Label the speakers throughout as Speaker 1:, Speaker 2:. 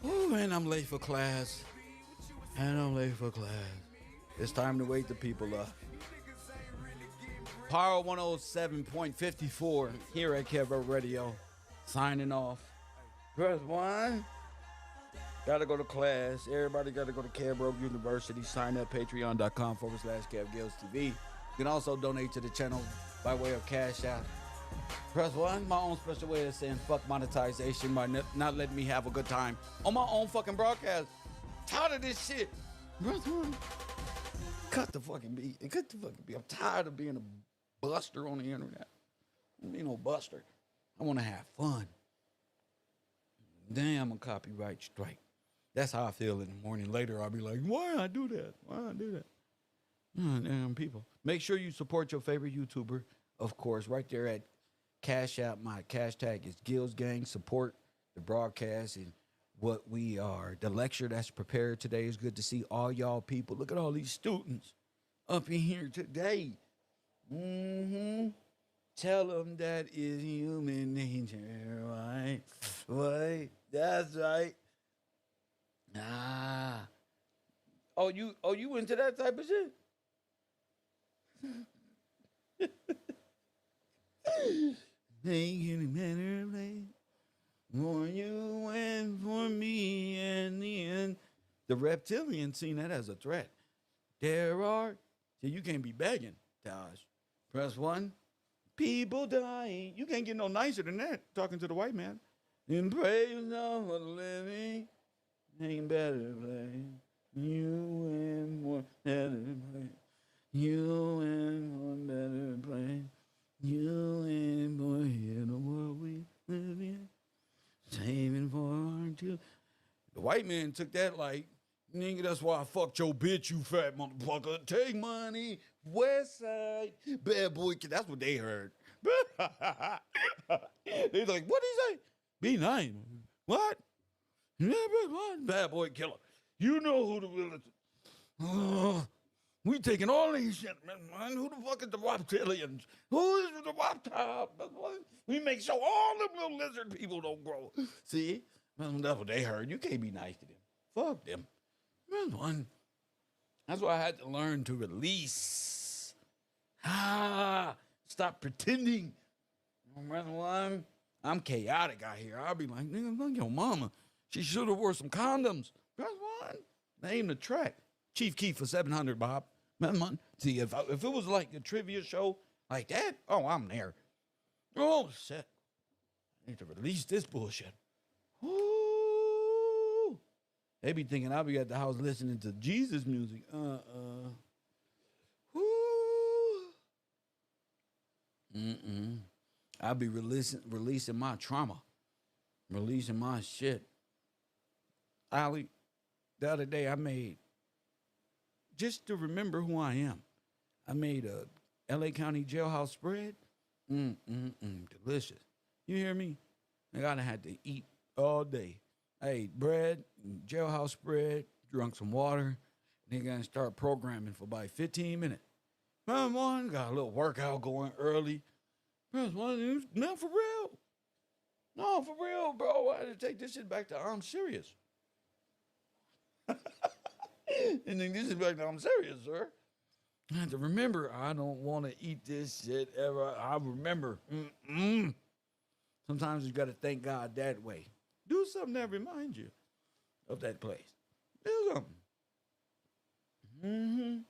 Speaker 1: Oh man, I'm late for class. And I'm late for class. It's time to wake the people up. Power 107.54 here at KevRow Radio. Signing off. Press one. Gotta go to class. Everybody gotta go to KevRow University. Sign up patreon.com/KevGillsTV. You can also donate to the channel by way of Cash App. Press one. My own special way of saying fuck monetization by not letting me have a good time on my own fucking broadcast. Tired of this shit. Press one. Cut the fucking beat. Cut the fucking beat. I'm tired of being a buster on the internet. I'm being no buster. I want to have fun. Damn, a copyright strike. That's how I feel in the morning. Later, I'll be like, why I do that? Why I do that? Oh, damn, people. Make sure you support your favorite YouTuber, of course, right there at Cash App. My cash tag is Gills Gang. Support the broadcast and what we are. The lecture that's prepared today is good to see all y'all people. Look at all these students up in here today. Tell them that is human nature, right? Right? That's right. Ah. Oh, you into that type of shit? Making a better place for you and for me in the end. The reptilian seen that as a threat. See, you can't be begging, Taj. Press one. People dying. You can't get no nicer than that, talking to the white man. In praise of the living, ain't better place. You and more better place. You and more better place. You and more in the world we live in. Saving for our children. The white man took that like, nigga, that's why I fucked your bitch, you fat motherfucker. Take money, West Side, bad boy. That's what they heard. They like, what did he say? Be nice. What? Bad boy killer. You know who the real is. We taking all these shit, man. Who the fuck is the reptilians? Who is the reptile? We make sure all them little lizard people don't grow. See? That's what they heard. You can't be nice to them. Fuck them. That's why I had to learn to release. Stop pretending. I'm chaotic out here. I'll be like, nigga, look your mama. She should have wore some condoms. Press one. Name the track. Chief Keef for 700, Bob. See, if it was like a trivia show like that, oh, I'm there. Oh, shit. I need to release this bullshit. Ooh. They be thinking I'll be at the house listening to Jesus music. Ooh. I'll be releasing my trauma. Releasing my shit. Ali, the other day I made, just to remember who I am, I made a LA County jailhouse spread. Delicious. You hear me? I gotta had to eat all day. I ate bread, jailhouse spread, drunk some water, then gonna start programming for about 15 minutes. One, got a little workout going early. No, for real. No, for real, bro. I had to take this shit back to I'm serious. And then this is back to I'm serious, sir. I have to remember, I don't want to eat this shit ever. I remember. Sometimes you got to thank God that way. Do something that reminds you of that place. Do something.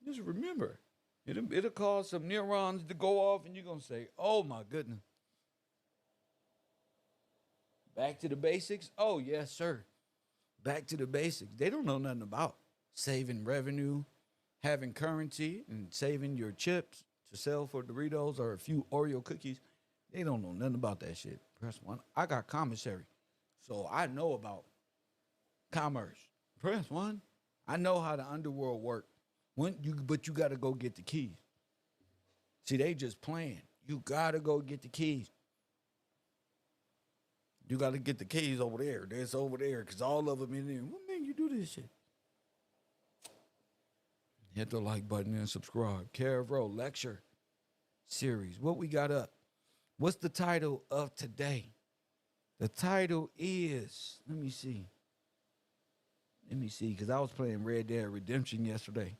Speaker 1: Just remember. It'll cause some neurons to go off and you're going to say, oh my goodness. Back to the basics? Oh, yes, sir. Back to the basics. They don't know nothing about saving revenue, having currency, and saving your chips to sell for Doritos or a few Oreo cookies. They don't know nothing about that shit. Press one. I got commissary, so I know about commerce. Press one. I know how the underworld works. But you got to go get the keys. See, they just playing. You got to go get the keys. You got to get the keys over there. That's over there because all of them in there. What made you do this shit? Hit the like button and subscribe. KevRow lecture series. What we got up? What's the title of today? The title is, let me see, because I was playing Red Dead Redemption yesterday.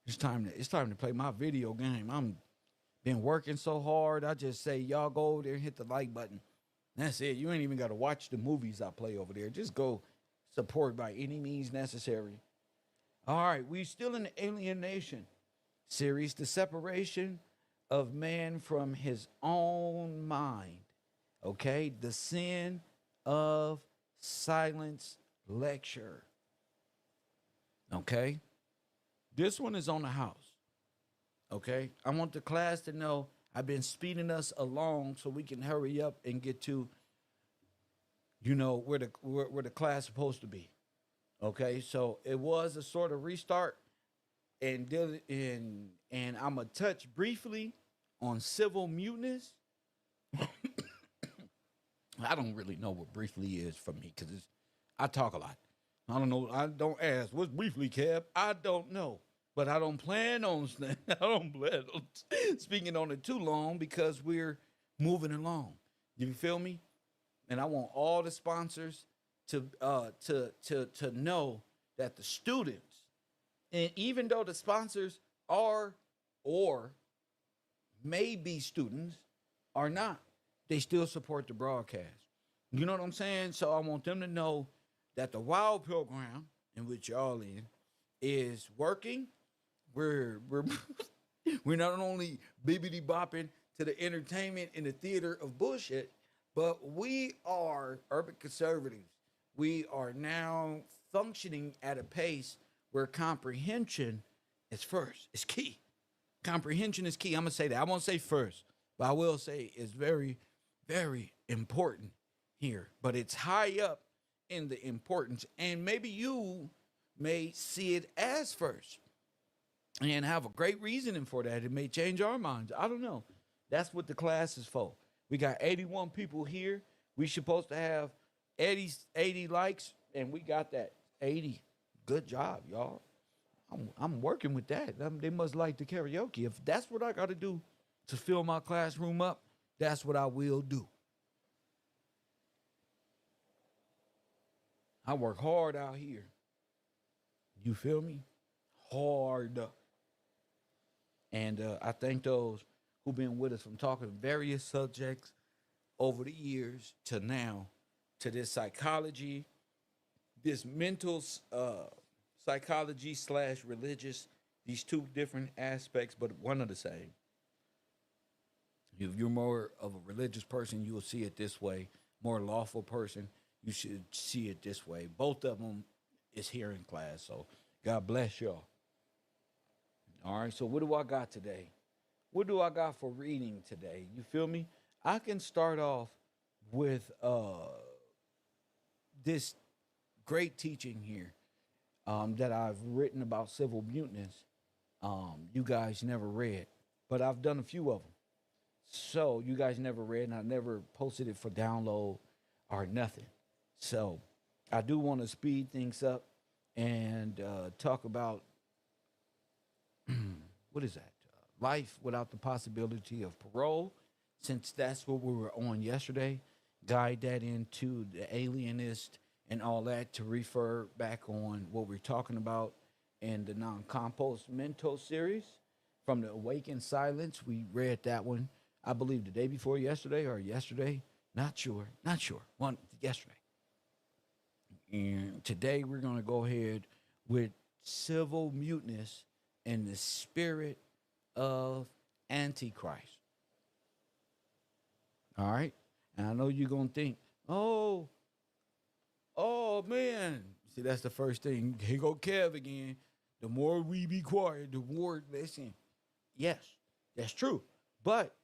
Speaker 1: It's time to play my video game. I'm been working so hard. I just say y'all go over there and hit the like button. That's it. You ain't even got to watch the movies I play over there. Just go support by any means necessary. All right, we still in the Alienation series, the separation of man from his own mind. Okay, the sin of silence lecture. Okay, this one is on the house. Okay, I want the class to know I've been speeding us along so we can hurry up and get to, where the class is supposed to be. Okay, so it was a sort of restart, and I'm gonna touch briefly on civil mutinous. I don't really know what briefly is for me because I talk a lot. I don't know. I don't ask what's briefly, Kev. I don't know, but I don't plan on. I don't plan on speaking on it too long because we're moving along. You feel me? And I want all the sponsors to know that the students, and even though the sponsors are or may be students, are not, they still support the broadcast. You know what I'm saying? So I want them to know that the WOW program, in which y'all in, is working. We're we're not only bibbity bopping to the entertainment in the theater of bullshit, but we are urban conservatives. We are now functioning at a pace where comprehension is first. It's key. Comprehension is key. I'm gonna say that. I won't say first, but I will say it's very, very important here. But it's high up in the importance, and maybe you may see it as first and have a great reasoning for that. It may change our minds. I don't know. That's what the class is for. We got 81 people here. We supposed to have 80 likes, and we got that 80. Good job, y'all. I'm working with that. They must like the karaoke. If that's what I got to do to fill my classroom up, that's what I will do. I work hard out here. You feel me? Hard. And I thank those who've been with us from talking various subjects over the years to now, to this psychology, this mental psychology / religious, these two different aspects, but one of the same. If you're more of a religious person, you will see it this way. More lawful person, you should see it this way. Both of them is here in class, so God bless y'all. All right, so what do I got today? What do I got for reading today? You feel me? I can start off with this great teaching here that I've written about civil mutinies. You guys never read, but I've done a few of them. So you guys never read, and I never posted it for download or nothing. So I do want to speed things up and talk about what is that? Life without the possibility of parole, since that's what we were on yesterday. Guide that into the alienist and all that to refer back on what we're talking about in the non-compost mental series from the Awakened Silence. We read that one, I believe, the day before yesterday or yesterday. Not sure. One yesterday. And today we're going to go ahead with civil mutinous and the spirit of Antichrist. All right? And I know you're going to think, oh, man. See, that's the first thing. Here go Kev again. The more we be quiet, the more listen. Yes, that's true. But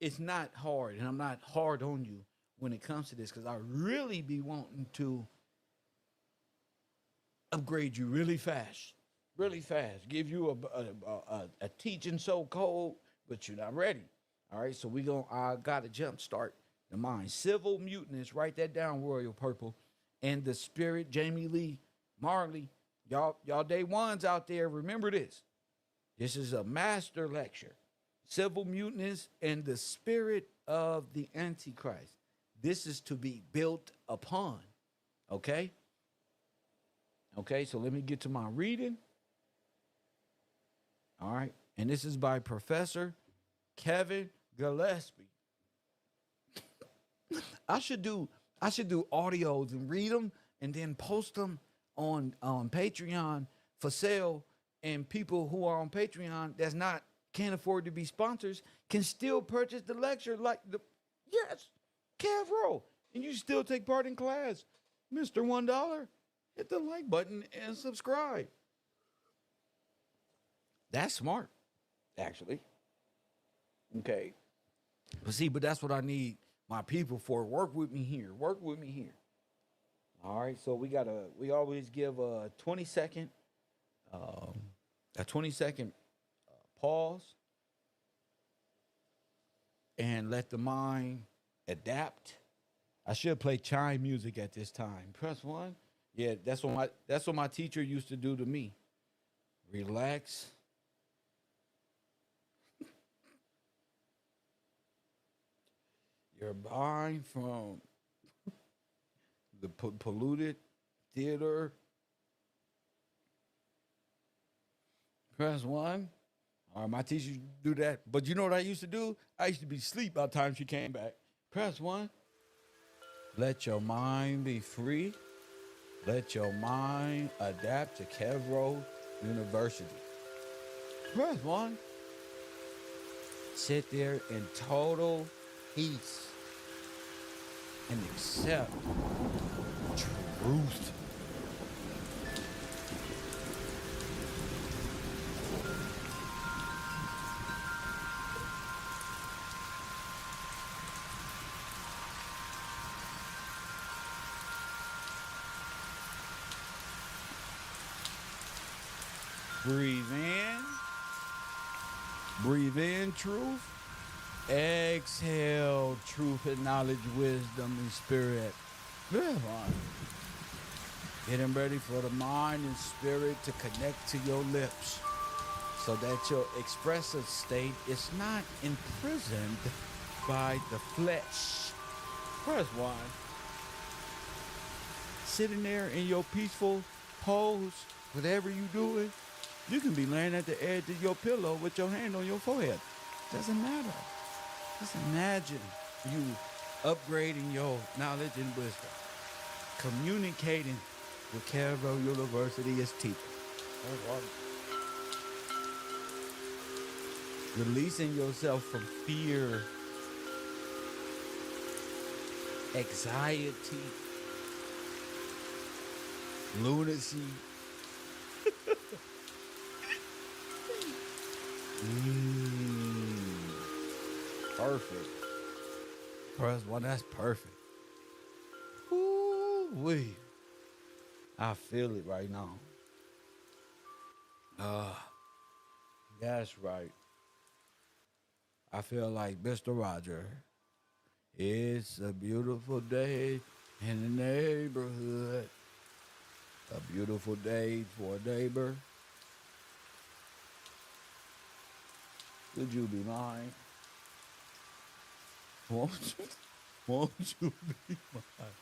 Speaker 1: it's not hard, and I'm not hard on you when it comes to this, because I really be wanting to upgrade you really fast. Give you a teaching so cold, but you're not ready. All right, so I got to jump start the mind. Civil mutinous, write that down, Royal Purple. And the spirit, Jamie Lee Marley. Y'all day ones out there, remember this. This is a master lecture. Civil mutinous and the spirit of the Antichrist. This is to be built upon. Okay? Okay, so let me get to my reading. All right. And this is by Professor Kevin Gillespie. I should do audios and read them and then post them on Patreon for sale. And people who are on Patreon that's not can't afford to be sponsors can still purchase the lecture yes, KevRow. And you still take part in class. Mr. $1, hit the like button and subscribe. That's smart, actually. Okay. But that's what I need my people for. Work with me here. Work with me here. All right. So we always give a 20-second pause and let the mind adapt. I should play chime music at this time. Press 1. Yeah, that's what my teacher used to do to me. Relax. Your mind from the polluted theater. Press 1. All right, my teacher used to do that. But you know what I used to do? I used to be asleep by the time she came back. Press 1. Let your mind be free. Let your mind adapt to KevRow University. Press 1. Sit there in total peace and accept truth. Breathe in. Breathe in truth. Exhale truth and knowledge, wisdom, and spirit. Breathe on. Getting ready for the mind and spirit to connect to your lips so that your expressive state is not imprisoned by the flesh. Press 1. Sitting there in your peaceful pose, whatever you doing, you can be laying at the edge of your pillow with your hand on your forehead. Doesn't matter. Just imagine you upgrading your knowledge and wisdom, communicating with KevRow University as teacher. Releasing yourself from fear, anxiety, lunacy. Perfect. Press 1, that's perfect. Ooh-wee. I feel it right now. That's right. I feel like Mr. Roger. It's a beautiful day in the neighborhood. A beautiful day for a neighbor. Would you be mine? Won't you be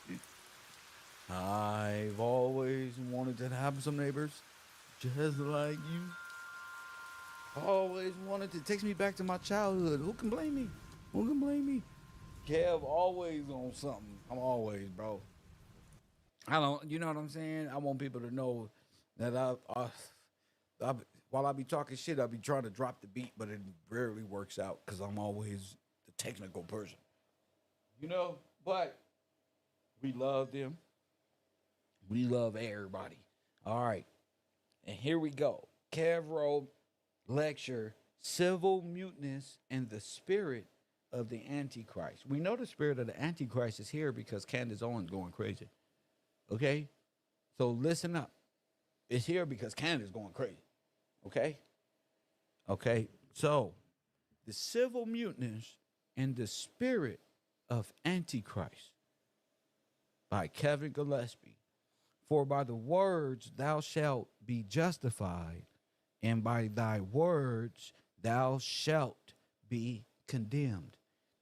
Speaker 1: mine? I've always wanted to have some neighbors just like you. Always wanted to. It takes me back to my childhood. Who can blame me? Who can blame me? Kev always on something. I'm always, bro. You know what I'm saying? I want people to know that while I be talking shit, I be trying to drop the beat, but it rarely works out because I'm always the technical person. You know, but we love them. We love everybody. All right. And here we go. KevRow lecture, Civil Muteness and the Spirit of the Antichrist. We know the spirit of the Antichrist is here because Candace Owens going crazy. Okay? So listen up. It's here because Candace going crazy. Okay? Okay. So, the civil muteness and the spirit of Antichrist by Kevin Gillespie. For by the words thou shalt be justified, and by thy words thou shalt be condemned.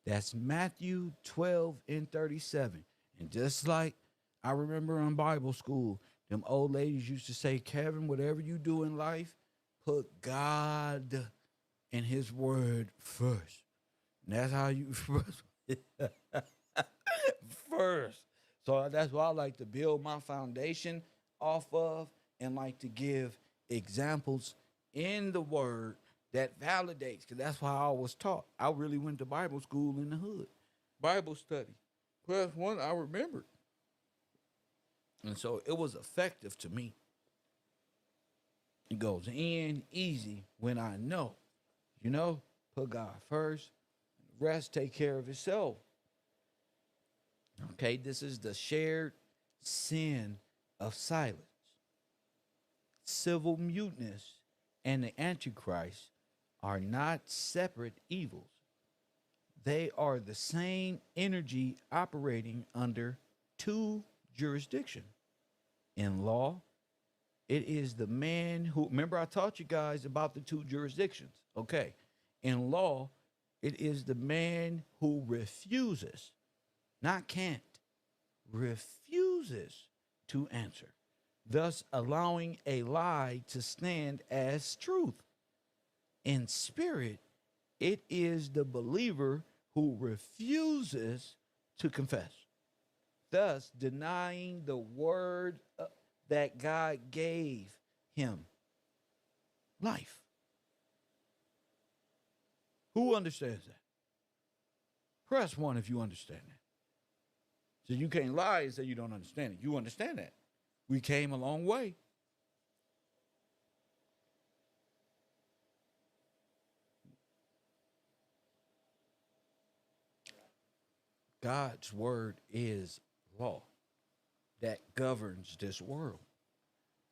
Speaker 1: That's Matthew 12 and 37. And just like I remember in Bible school, them old ladies used to say, Kevin, whatever you do in life, put God and his word first. And that's how you first. So that's why I like to build my foundation off of and like to give examples in the word that validates, because that's why I was taught. I really went to Bible school in the hood, Bible study. Plus one, I remembered. And so it was effective to me. It goes in easy when I know, put God first, the rest take care of itself. Okay, this is the shared sin of silence. Civil muteness and the Antichrist are not separate evils. They are the same energy operating under two jurisdictions. In law, it is the man who, remember I taught you guys about the two jurisdictions. Okay. In law, it is the man who refuses, not can't, refuses to answer, thus allowing a lie to stand as truth. In spirit, it is the believer who refuses to confess, thus denying the word that God gave him, life. Who understands that? Press one if you understand that. So you can't lie and say you don't understand it. You understand that. We came a long way. God's word is law that governs this world.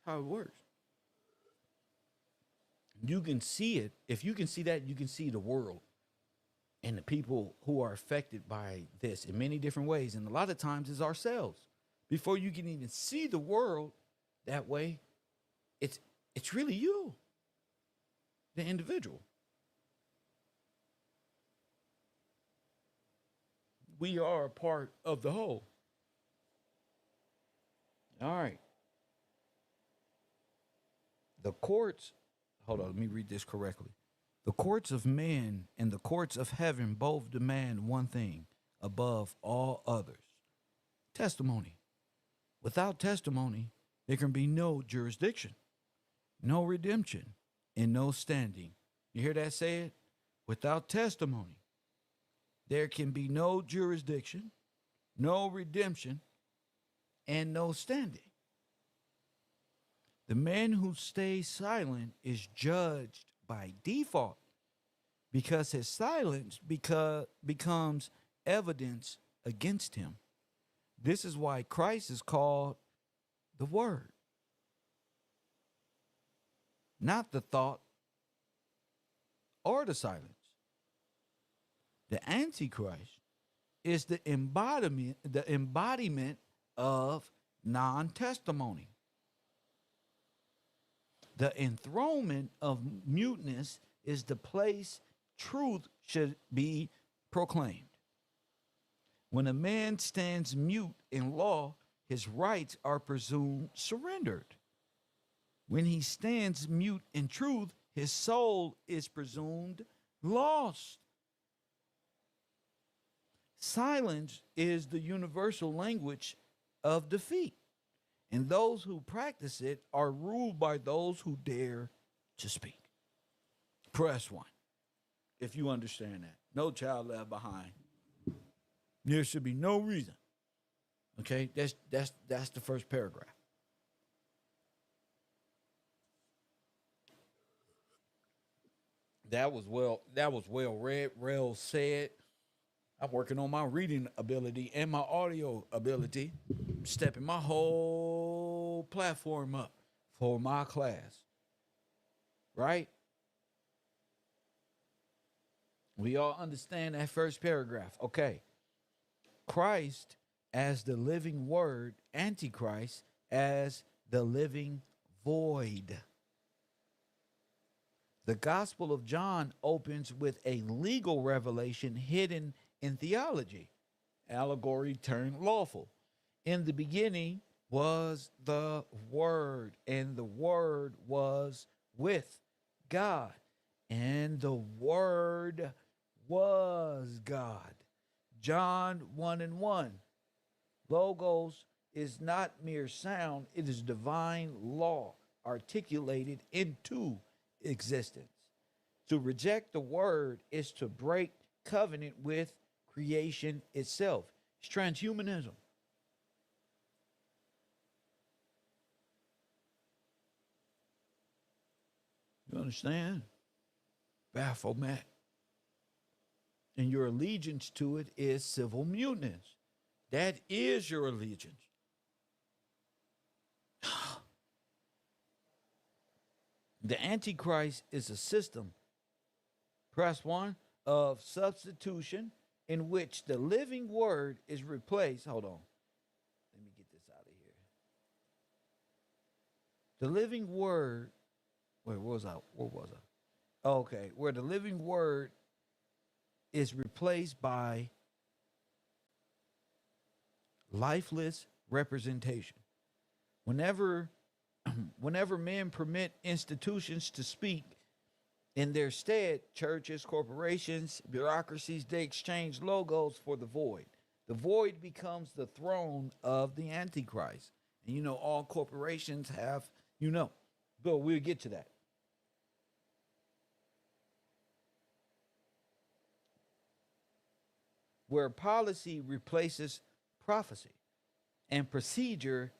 Speaker 1: How it works. You can see it. If you can see that, you can see the world and the people who are affected by this in many different ways. And a lot of times it's ourselves. Before you can even see the world that way, it's really you, the individual. We are a part of the whole. All right. The courts, hold on, let me read this correctly. The courts of men and the courts of heaven both demand one thing above all others: testimony. Without testimony, there can be no jurisdiction, no redemption, and no standing. You hear that said? Without testimony, there can be no jurisdiction, no redemption, and no standing. The man who stays silent is judged by default because his silence becomes evidence against him. This is why Christ is called the Word, not the thought or the silence. The Antichrist is the embodiment of non-testimony. The enthronement of muteness is the place truth should be proclaimed. When a man stands mute in law, his rights are presumed surrendered. When he stands mute in truth, his soul is presumed lost. Silence is the universal language of defeat, and those who practice it are ruled by those who dare to speak. Press one if you understand that. No child left behind. There should be no reason. Okay, that's the first paragraph. That was well read, well said. I'm working on my reading ability and my audio ability, stepping my whole platform up for my class. Right? We all understand that first paragraph. Okay. Christ as the living word, Antichrist as the living void. The Gospel of John opens with a legal revelation hidden in theology. Allegory turned lawful. In the beginning was the Word, and the Word was with God, and the Word was God. John 1 and 1. Logos is not mere sound, it is divine law articulated into existence. To reject the word is to break covenant with creation itself. It's transhumanism. You understand? Baphomet. And your allegiance to it is civil muteness. That is your allegiance. The Antichrist is a system, press one, of substitution in which the living word is replaced. Hold on. Let me get this out of here. The living word, wait, where was I? Where was I? Okay, where the living word is replaced by lifeless representation. Whenever whenever men permit institutions to speak in their stead, churches, corporations, bureaucracies, they exchange logos for the void. The void becomes the throne of the Antichrist. And you know, all corporations have, but we'll get to that. Where policy replaces prophecy and procedure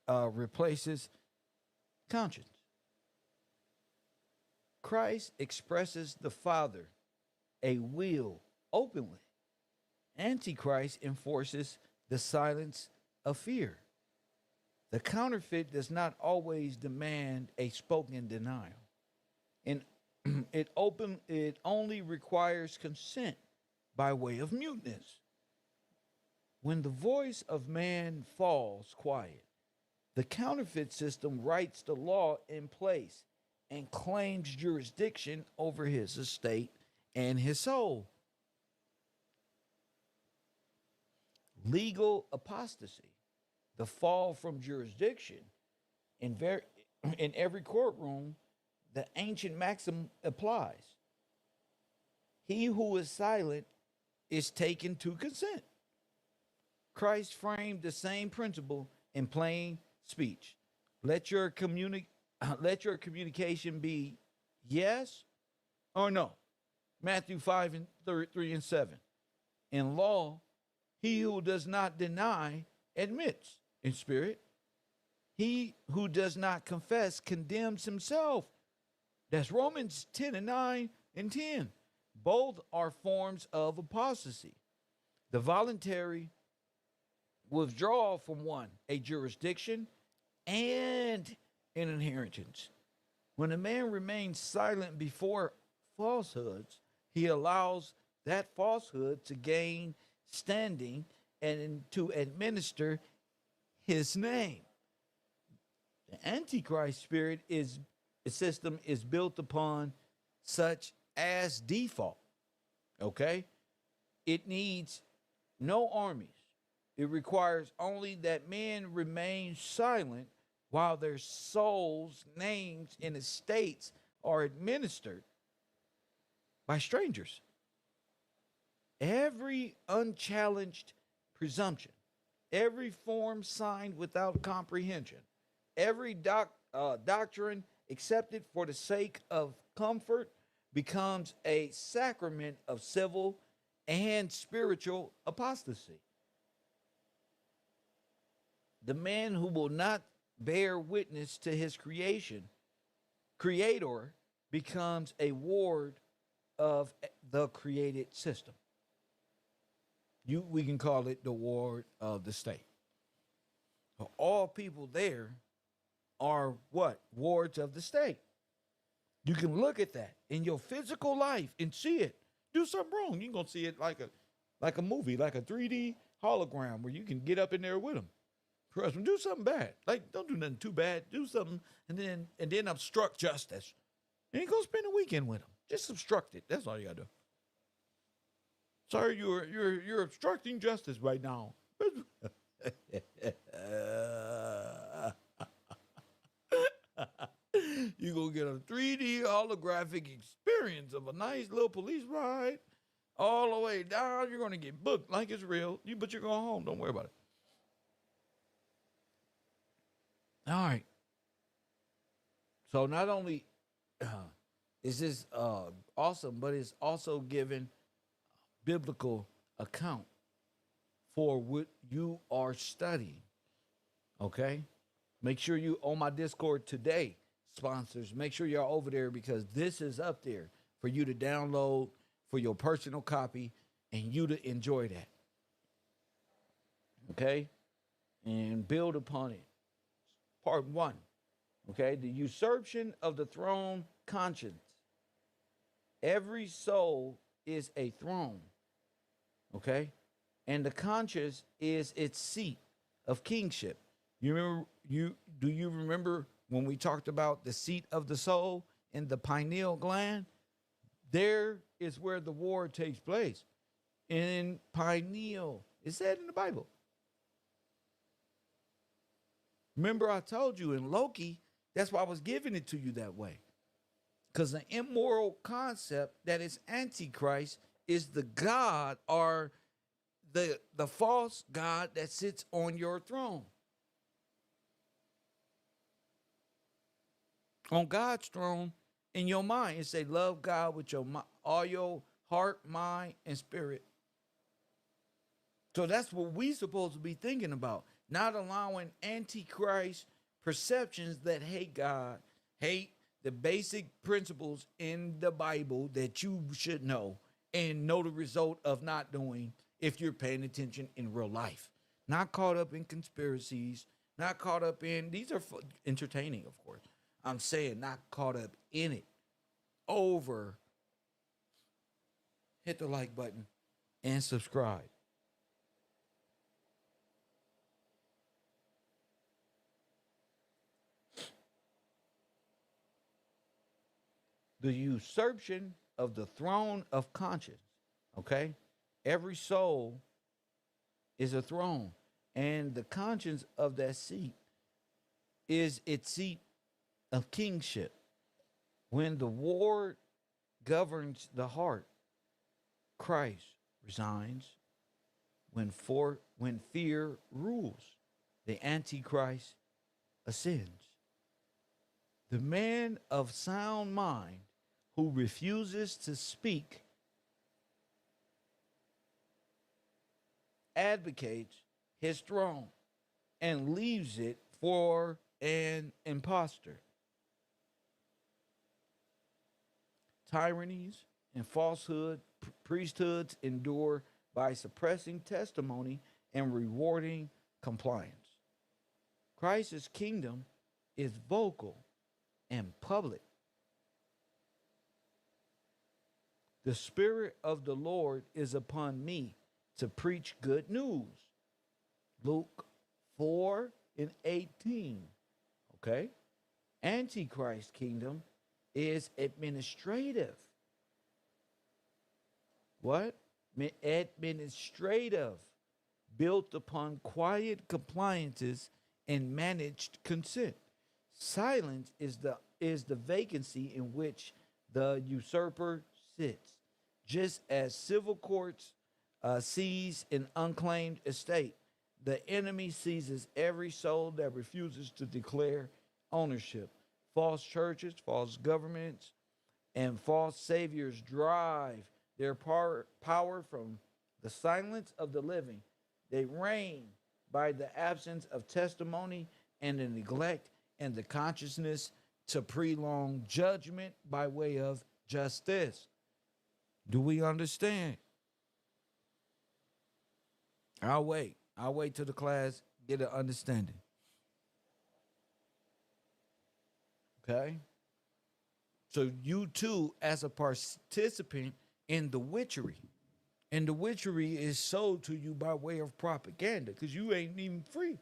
Speaker 1: replaces conscience. Christ expresses the Father, a will, openly. Antichrist enforces the silence of fear. The counterfeit does not always demand a spoken denial. And it only requires consent by way of muteness. When the voice of man falls quiet, the counterfeit system writes the law in place and claims jurisdiction over his estate and his soul. Legal apostasy, the fall from jurisdiction. In every courtroom, the ancient maxim applies. He who is silent is taken to consent. Christ framed the same principle in plain speech. Let your communication be yes or no. Matthew 5 and 3 and 7. In law, he who does not deny admits in spirit. He who does not confess condemns himself. That's Romans 10 and 9 and 10. Both are forms of apostasy. The voluntary withdrawal from one, a jurisdiction, and an inheritance. When a man remains silent before falsehoods, he allows that falsehood to gain standing and to administer his name. The Antichrist spirit system is built upon such as default. Okay? It needs no armies. It requires only that men remain silent while their souls, names, and estates are administered by strangers. Every unchallenged presumption, every form signed without comprehension, every doctrine accepted for the sake of comfort becomes a sacrament of civil and spiritual apostasy. The man who will not bear witness to his creator becomes a ward of the created system. We can call it the ward of the state. All people there are what? Wards of the state. You can look at that in your physical life and see it. Do something wrong, you're gonna see it like a movie, like a 3D hologram where you can get up in there with them. Trust me, do something bad. Like, don't do nothing too bad. Do something and then obstruct justice. And you go spend a weekend with them. Just obstruct it. That's all you gotta do. Sir, you're obstructing justice right now. You're going to get a 3D holographic experience of a nice little police ride all the way down. You're going to get booked like it's real. But you're going home. Don't worry about it. All right. So not only is this awesome, but it's also given biblical account for what you are studying. Okay? Make sure you on my Discord today, sponsors. Make sure you're over there because this is up there for you to download for your personal copy and you to enjoy that. Okay? And build upon it. Part 1. Okay? The usurpation of the throne conscience. Every soul is a throne. Okay? And the conscience is its seat of kingship. Do you remember when we talked about the seat of the soul in the pineal gland? There is where the war takes place. In pineal. It said in the Bible. Remember I told you in Loki, that's why I was giving it to you that way. Because the immoral concept that is Antichrist is the God or the false God that sits on your throne. On God's throne, in your mind, it say, love God with all your heart, mind, and spirit. So that's what we supposed to be thinking about. Not allowing Antichrist perceptions that hate God, hate the basic principles in the Bible that you should know and know the result of not doing if you're paying attention in real life. Not caught up in conspiracies, not caught up in, these are entertaining, of course. I'm saying not caught up in it. Over. Hit the like button and subscribe. The usurpation of the throne of conscience. Okay? Every soul is a throne. And the conscience of that seat is its seat of kingship. When the war governs the heart, Christ resigns. When fear rules, the Antichrist ascends. The man of sound mind who refuses to speak advocates his throne and leaves it for an impostor. Tyrannies and falsehood, priesthoods endure by suppressing testimony and rewarding compliance. Christ's kingdom is vocal and public. The Spirit of the Lord is upon me to preach good news. Luke 4:18. Okay? Antichrist kingdom is administrative. What? Administrative. Built upon quiet compliances and managed consent. Silence is the vacancy in which the usurper sits. Just as civil courts seize an unclaimed estate, the enemy seizes every soul that refuses to declare ownership. False churches, false governments, and false saviors drive their power from the silence of the living. They reign by the absence of testimony and the neglect and the consciousness to prolong judgment by way of justice. Do we understand? I'll wait. I'll wait till the class get an understanding. Okay? So you too, as a participant in the witchery, and the witchery is sold to you by way of propaganda because you ain't even free.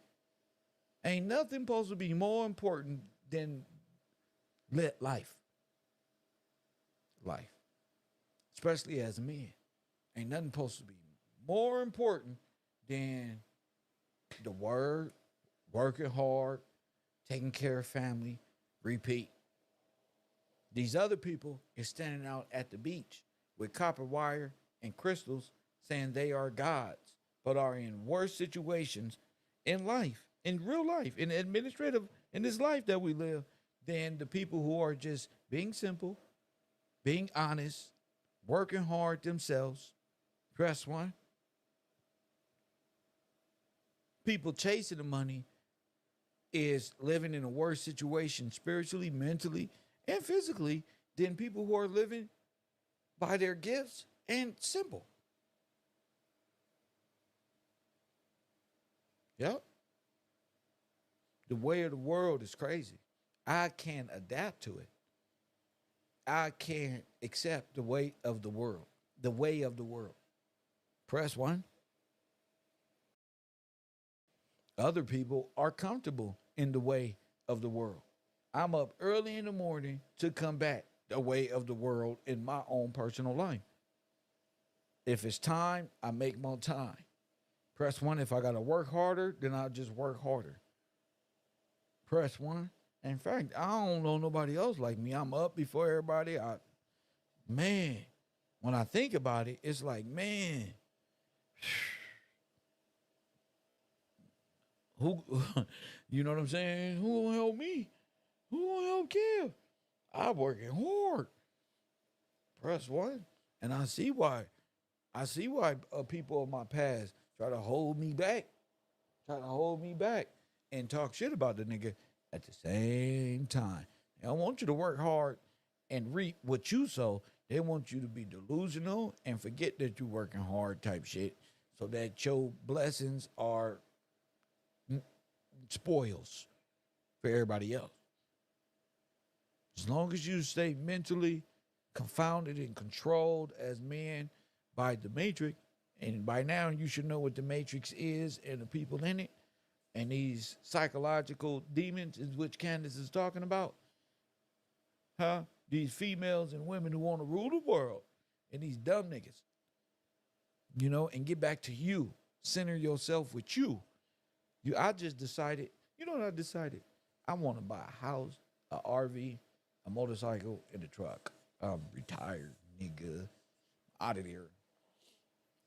Speaker 1: Ain't nothing supposed to be more important than life. Life. Especially as men. Ain't nothing supposed to be more important than the word, working hard, taking care of family, repeat. These other people is standing out at the beach with copper wire and crystals saying they are gods, but are in worse situations in life, in real life, in administrative, in this life that we live, than the people who are just being simple, being honest, working hard themselves. Press one. People chasing the money is living in a worse situation spiritually, mentally, and physically than people who are living by their gifts and simple. Yep. The way of the world is crazy. I can't adapt to it. I can't accept the way of the world. The way of the world. Press one. Other people are comfortable in the way of the world. I'm up early in the morning to combat the way of the world in my own personal life. If it's time, I make more time. Press one. If I got to work harder, then I'll just work harder. Press one. In fact, I don't know nobody else like me. I'm up before everybody. Man, when I think about it, it's like, man, who, you know what I'm saying? Who will help me? Who will help Kev? I'm working hard. Press one. And I see why. People of my past try to hold me back. And talk shit about the nigga at the same time. They don't want you to work hard and reap what you sow. They want you to be delusional and forget that you're working hard type shit so that your blessings are spoils for everybody else. As long as you stay mentally confounded and controlled as men by the matrix, and by now you should know what the matrix is and the people in it, and these psychological demons is which Candace is talking about. Huh? These females and women who want to rule the world, and these dumb niggas. You know, and get back to you. Center yourself with you. I just decided, you know what I decided? I want to buy a house, a RV, a motorcycle, and a truck. I'm retired, nigga. Out of there.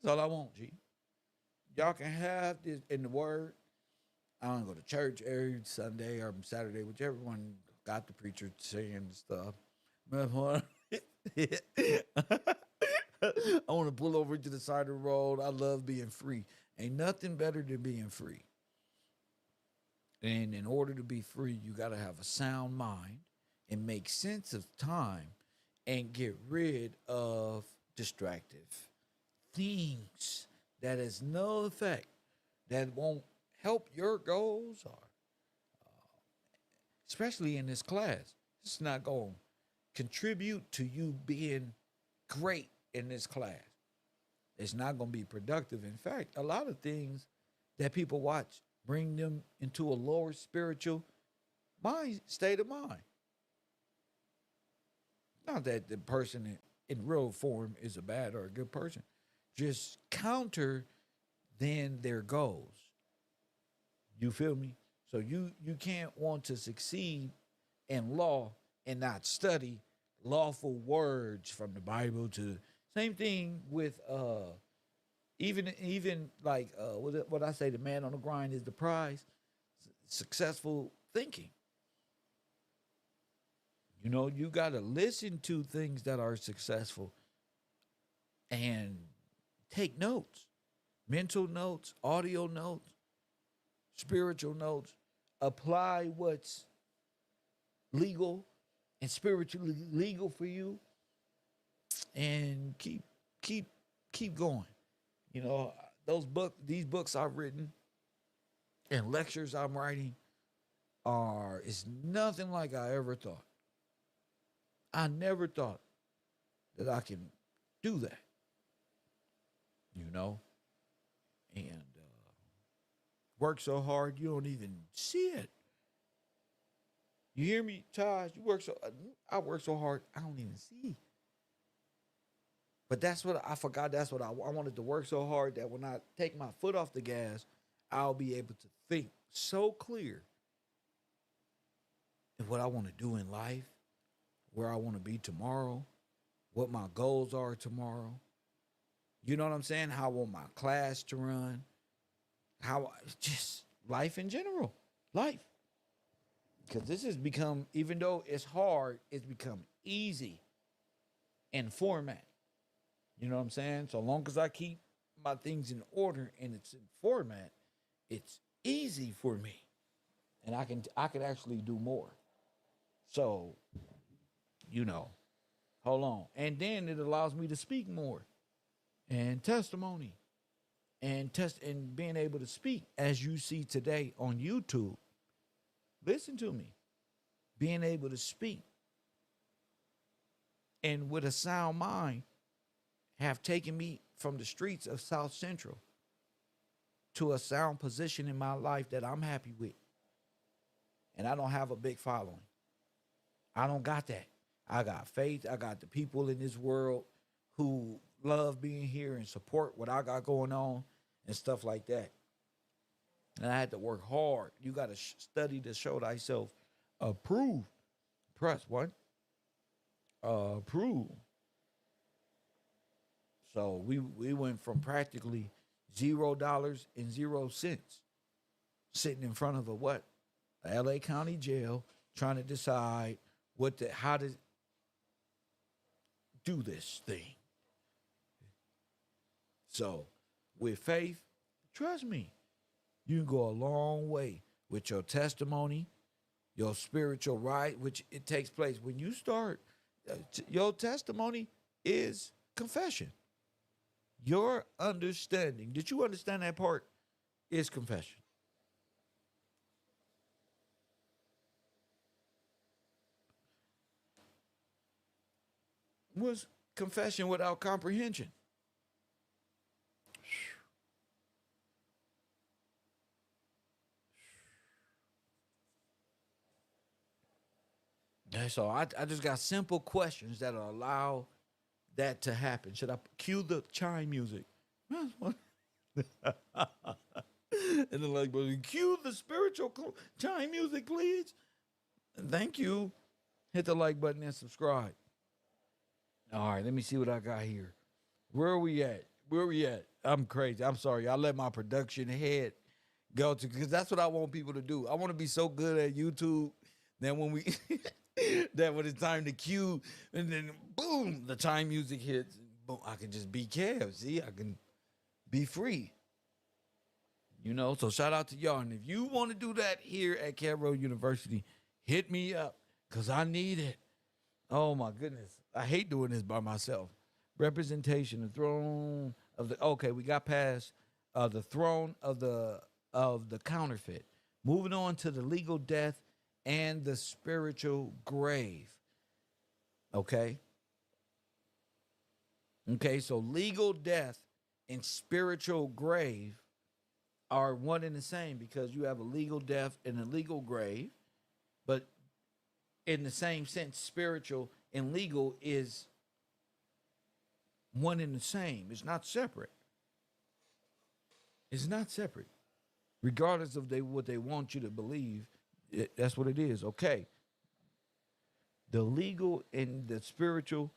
Speaker 1: That's all I want, G. Y'all can have this in the word. I don't go to church every Sunday or Saturday, whichever one got the preacher saying stuff. I want to pull over to the side of the road. I love being free. Ain't nothing better than being free. And in order to be free, you got to have a sound mind and make sense of time and get rid of distractive things that has no effect, that won't help your goals, or especially in this class. It's not going to contribute to you being great in this class. It's not going to be productive. In fact, a lot of things that people watch bring them into a lower spiritual state of mind. Not that the person in real form is a bad or a good person. Just counter then their goals. You feel me? So you can't want to succeed in law and not study lawful words from the Bible. To same thing with even like what I say, the man on the grind is the prize. Successful thinking. You know, you got to listen to things that are successful and take notes, mental notes, audio notes, spiritual notes. Apply what's legal and spiritually legal for you, and keep going. You know, these books I've written and lectures I'm writing is nothing like I ever thought. I never thought that I can do that, you know, and work so hard you don't even see it. You hear me, Taj? I work so hard I don't even see. But that's what I forgot. That's what I wanted to work so hard that when I take my foot off the gas, I'll be able to think so clear of what I want to do in life, where I want to be tomorrow, what my goals are tomorrow. You know what I'm saying? How I want my class to run, just life in general, life. Because this has become, even though it's hard, it's become easy in format. You know what I'm saying? So long as I keep my things in order and it's in format, it's easy for me, and I can actually do more. So, you know, hold on, and then it allows me to speak more and testimony and being able to speak as you see today on YouTube. Listen to me, being able to speak and with a sound mind have taken me from the streets of South Central to a sound position in my life that I'm happy with. And I don't have a big following. I don't got that. I got faith. I got the people in this world who love being here and support what I got going on and stuff like that. And I had to work hard. You got to study to show thyself approved. Press what? Approved. So we went from practically $0 and 0 cents sitting in front of a what? A LA County jail trying to decide how to do this thing. So with faith, trust me, you can go a long way with your testimony, your spiritual right, which it takes place when you start. Your testimony is confession. Your understanding, did you understand that part? Is confession. Was confession without comprehension. And so I just got simple questions that allow that to happen. Should I cue the chime music? And then like, cue the spiritual chime music, please. Thank you. Hit the like button and subscribe. All right, let me see what I got here. Where are we at? Where are we at? I'm crazy. I'm sorry. I let my production head go to, because that's what I want people to do. I want to be so good at YouTube that when we that when it's time to cue and then boom, the time music hits. Boom, I can just be Kev. See, I can be free. You know, so shout out to y'all. And if you want to do that here at KevRow University, hit me up because I need it. Oh my goodness. I hate doing this by myself. Representation, the throne of the okay, we got past the throne of the counterfeit. Moving on to the legal death and the spiritual grave. Okay? Okay, so legal death and spiritual grave are one and the same because you have a legal death and a legal grave, but in the same sense, spiritual and legal is one and the same. It's not separate. It's not separate. Regardless of what they want you to believe, that's what it is. Okay. The legal and the spiritual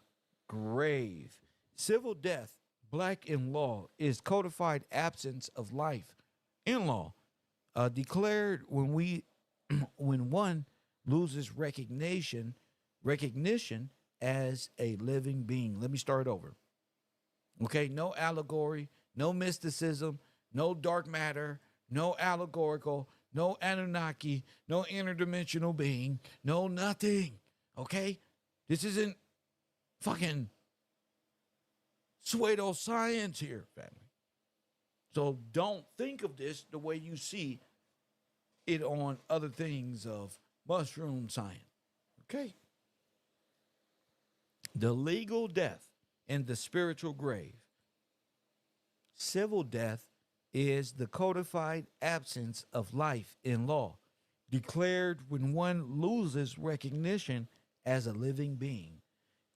Speaker 1: grave. Civil death, black in law, is codified absence of life in law, declared when one loses recognition as a living being. Let me start over. Okay, no allegory, no mysticism, no dark matter, no allegorical, no Anunnaki, no interdimensional being, no nothing. Okay? This isn't fucking pseudoscience here, family. So don't think of this the way you see it on other things of mushroom science. Okay? The legal death and the spiritual grave. Civil death is the codified absence of life in law, declared when one loses recognition as a living being.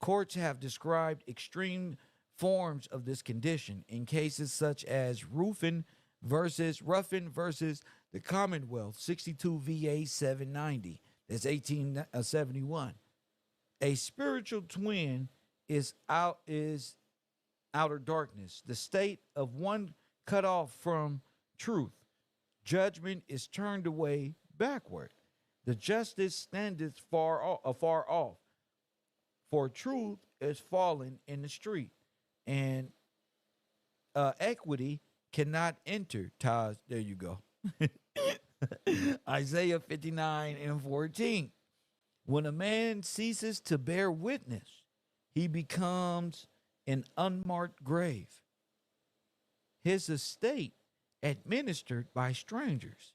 Speaker 1: Courts have described extreme forms of this condition in cases such as Ruffin versus the Commonwealth, 62 VA 790. That's 1871. A spiritual twin is outer darkness, the state of one cut off from truth. Judgment is turned away backward. The justice standeth afar off, for truth is fallen in the street, and equity cannot enter. Taj, there you go. Isaiah 59 and 14. When a man ceases to bear witness, he becomes an unmarked grave, his estate administered by strangers,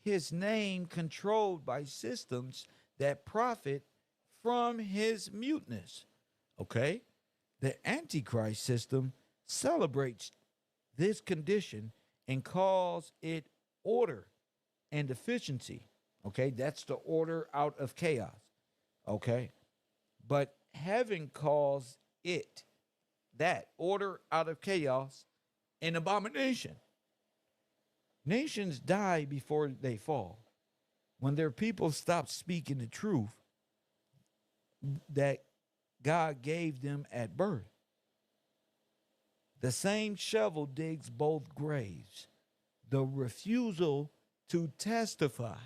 Speaker 1: his name controlled by systems that profit from his muteness. Okay? The Antichrist system celebrates this condition and calls it order and efficiency. Okay? That's the order out of chaos. Okay? But heaven calls it, that order out of chaos, an abomination. Nations die before they fall. When their people stop speaking the truth that God gave them at birth. The same shovel digs both graves. The refusal to testify.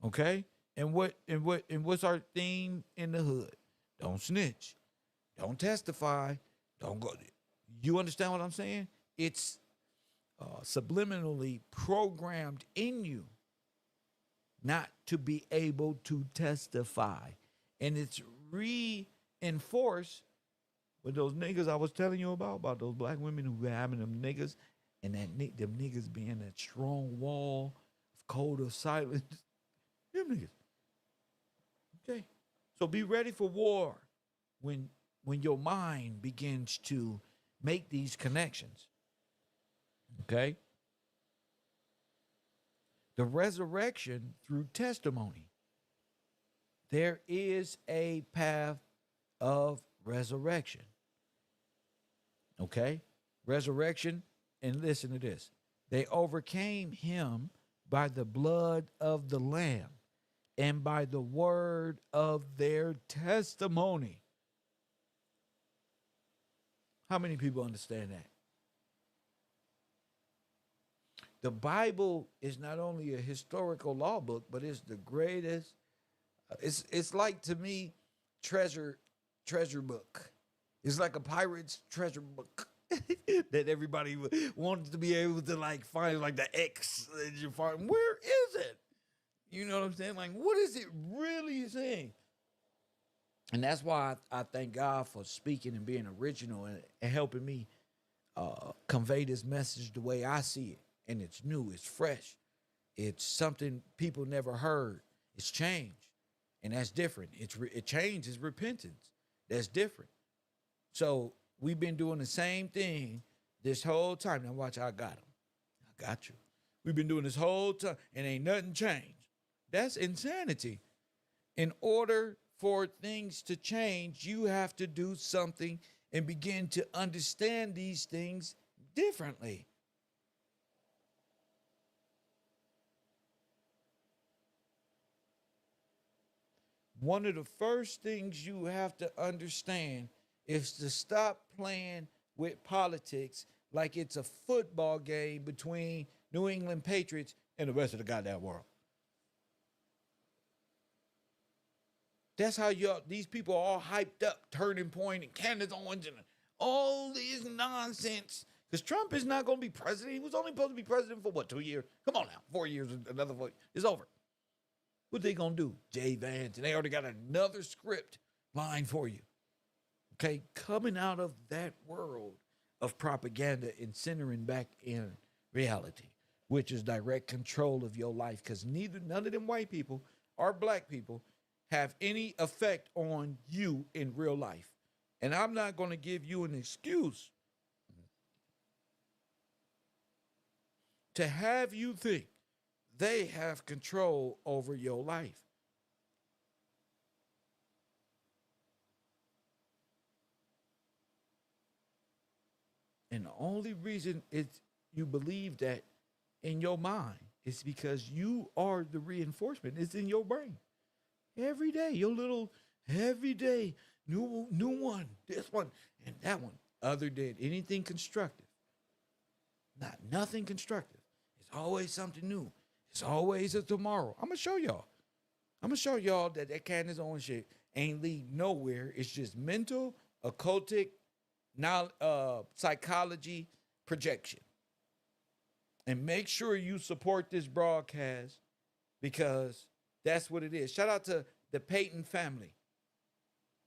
Speaker 1: Okay? And what's our theme in the hood? Don't snitch. Don't testify. Don't go. You understand what I'm saying? It's subliminally programmed in you not to be able to testify. And it's reinforced with those niggas I was telling you about those black women who were having them niggas, and them niggas being that strong wall of code of silence. Them niggas. Okay. So be ready for war when your mind begins to make these connections. Okay? The resurrection through testimony. There is a path of resurrection. Okay? Resurrection, and listen to this. They overcame him by the blood of the Lamb and by the word of their testimony. How many people understand that? The Bible is not only a historical law book, but it's the greatest. It's like, to me, treasure book. It's like a pirate's treasure book that everybody wants to be able to like find, like the X that you find. Where is it? You know what I'm saying? Like, what is it really saying? And that's why I thank God for speaking and being original and helping me convey this message the way I see it. And it's new, it's fresh. It's something people never heard. It's change. And that's different. Change is repentance. That's different. So we've been doing the same thing this whole time. Now watch, I got him. I got you. We've been doing this whole time and ain't nothing changed. That's insanity. In order for things to change, you have to do something and begin to understand these things differently. One of the first things you have to understand is to stop playing with politics like it's a football game between New England Patriots and the rest of the goddamn world. That's how these people are all hyped up, Turning Point and Candace Owens and all this nonsense. Because Trump is not going to be president. He was only supposed to be president for what, 2 years? Come on now, 4 years, another 4 years. It's over. What they going to do? Jay Vance, and they already got another script line for you. Okay, coming out of that world of propaganda and centering back in reality, which is direct control of your life, because none of them white people or black people have any effect on you in real life. And I'm not going to give you an excuse to have you think they have control over your life. And the only reason it's you believe that in your mind is because you are the reinforcement. It's in your brain. Every day, your little every day, new one, this one, and that one, other than anything constructive. Not nothing constructive. It's always something new. It's always a tomorrow. I'm gonna show y'all. I'm gonna show y'all that Candace Owens shit ain't lead nowhere. It's just mental, occultic, now psychology projection. And make sure you support this broadcast because that's what it is. Shout out to the Payton family.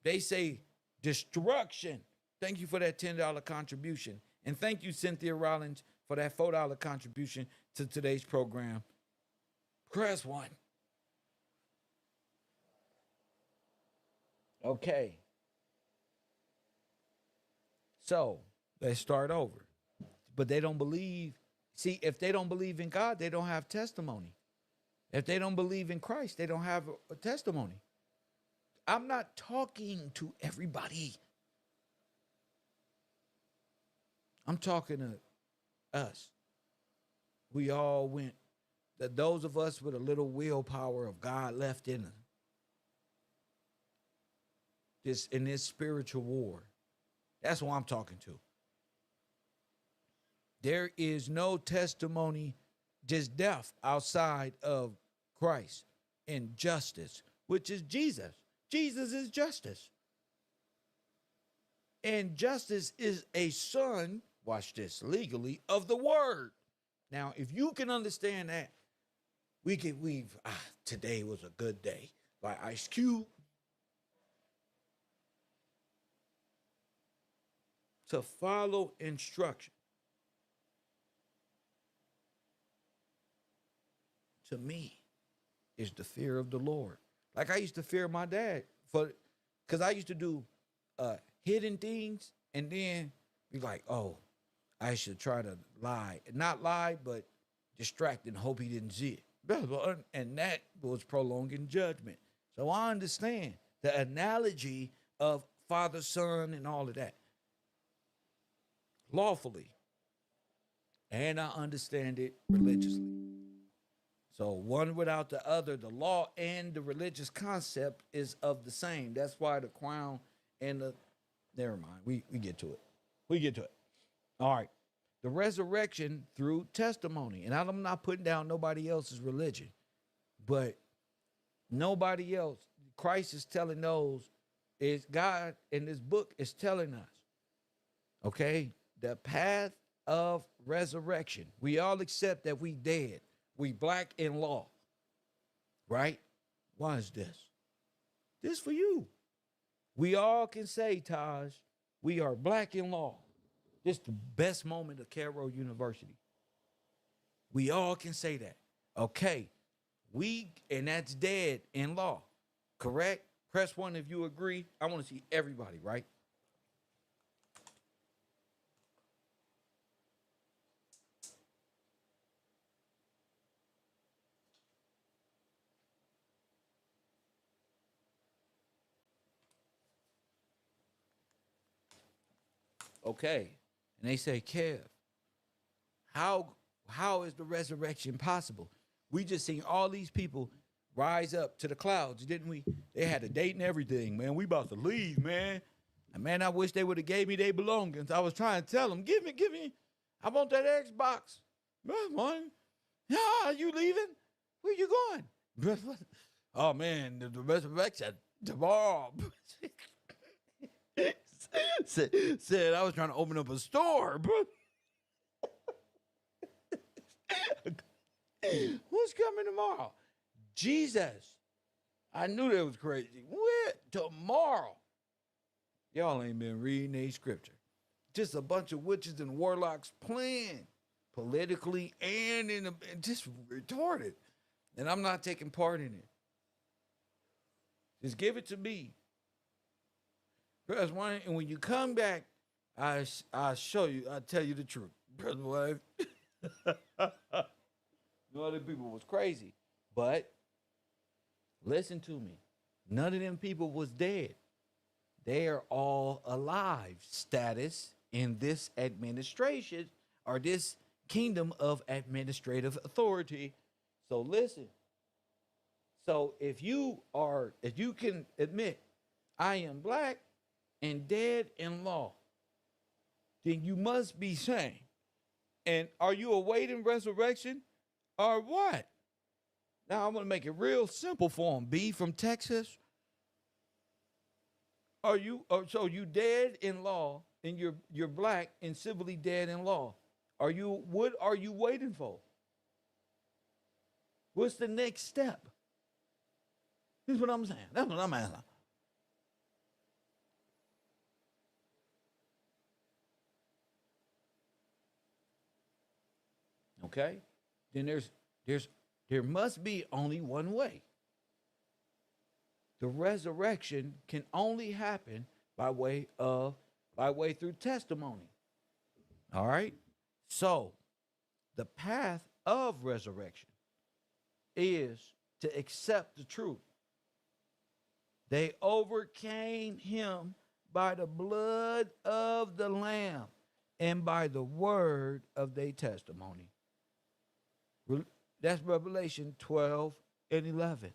Speaker 1: They say destruction. Thank you for that $10 contribution. And thank you, Cynthia Rollins, for that $4 contribution to today's program. Press 1. Okay. So let's start over. But they don't believe. See, if they don't believe in God, they don't have testimony. If they don't believe in Christ, they don't have a testimony. I'm not talking to everybody. I'm talking to us. We all went, those of us with a little willpower of God left in us. In this spiritual war. That's what I'm talking to. There is no testimony, just death outside of Christ and justice, which is Jesus. Jesus is justice. And justice is a son, watch this, legally, of the word. Now, if you can understand that, today was a good day by Ice Cube. To follow instruction. To me, is the fear of the Lord. Like I used to fear my dad because I used to do hidden things and then be like, oh, I should try to lie. Not lie, but distract and hope he didn't see it. And that was prolonging judgment. So I understand the analogy of father, son, and all of that. Lawfully. And I understand it religiously. So one without the other, the law and the religious concept is of the same. That's why the crown and the, never mind, we get to it. We get to it. All right. The resurrection through testimony. And I'm not putting down nobody else's religion, but nobody else. Christ is telling those, is God in this book is telling us, okay, the path of resurrection. We all accept that we dead. We black in law, right? Why is this? This for you. We all can say, Taj, we are black in law. This is the best moment of KevRow University. We all can say that. Okay, and that's dead in law, correct? Press 1 if you agree. I want to see everybody, right? Okay. And they say, Kev, how is the resurrection possible? We just seen all these people rise up to the clouds, didn't we? They had a date and everything, man. We about to leave, man. And man, I wish they would have gave me their belongings. I was trying to tell them, give me. I want that Xbox. One. Yeah, you leaving? Where you going? Oh man, the resurrection tomorrow. said I was trying to open up a store, bro. Who's coming tomorrow? Jesus. I knew that was crazy. Where? Tomorrow. Y'all ain't been reading a scripture. Just a bunch of witches and warlocks playing politically and just retarded. And I'm not taking part in it. Just give it to me. Press 1, and when you come back, I'll show you, I'll tell you the truth. Press 1. No other people was crazy. But listen to me. None of them people was dead. They are all alive. Status in this administration or this kingdom of administrative authority. So listen. So if you can admit I am black and dead in law, then you must be sane. And are you awaiting resurrection or what? Now I'm gonna make it real simple for him. B from Texas. So you dead in law and you're black and civilly dead in law. What are you waiting for? What's the next step? This is what I'm saying. That's what I'm asking. Okay? Then there must be only one way. The resurrection can only happen by way through testimony. All right? So, the path of resurrection is to accept the truth. They overcame him by the blood of the Lamb and by the word of their testimony. That's Revelation 12 and 11.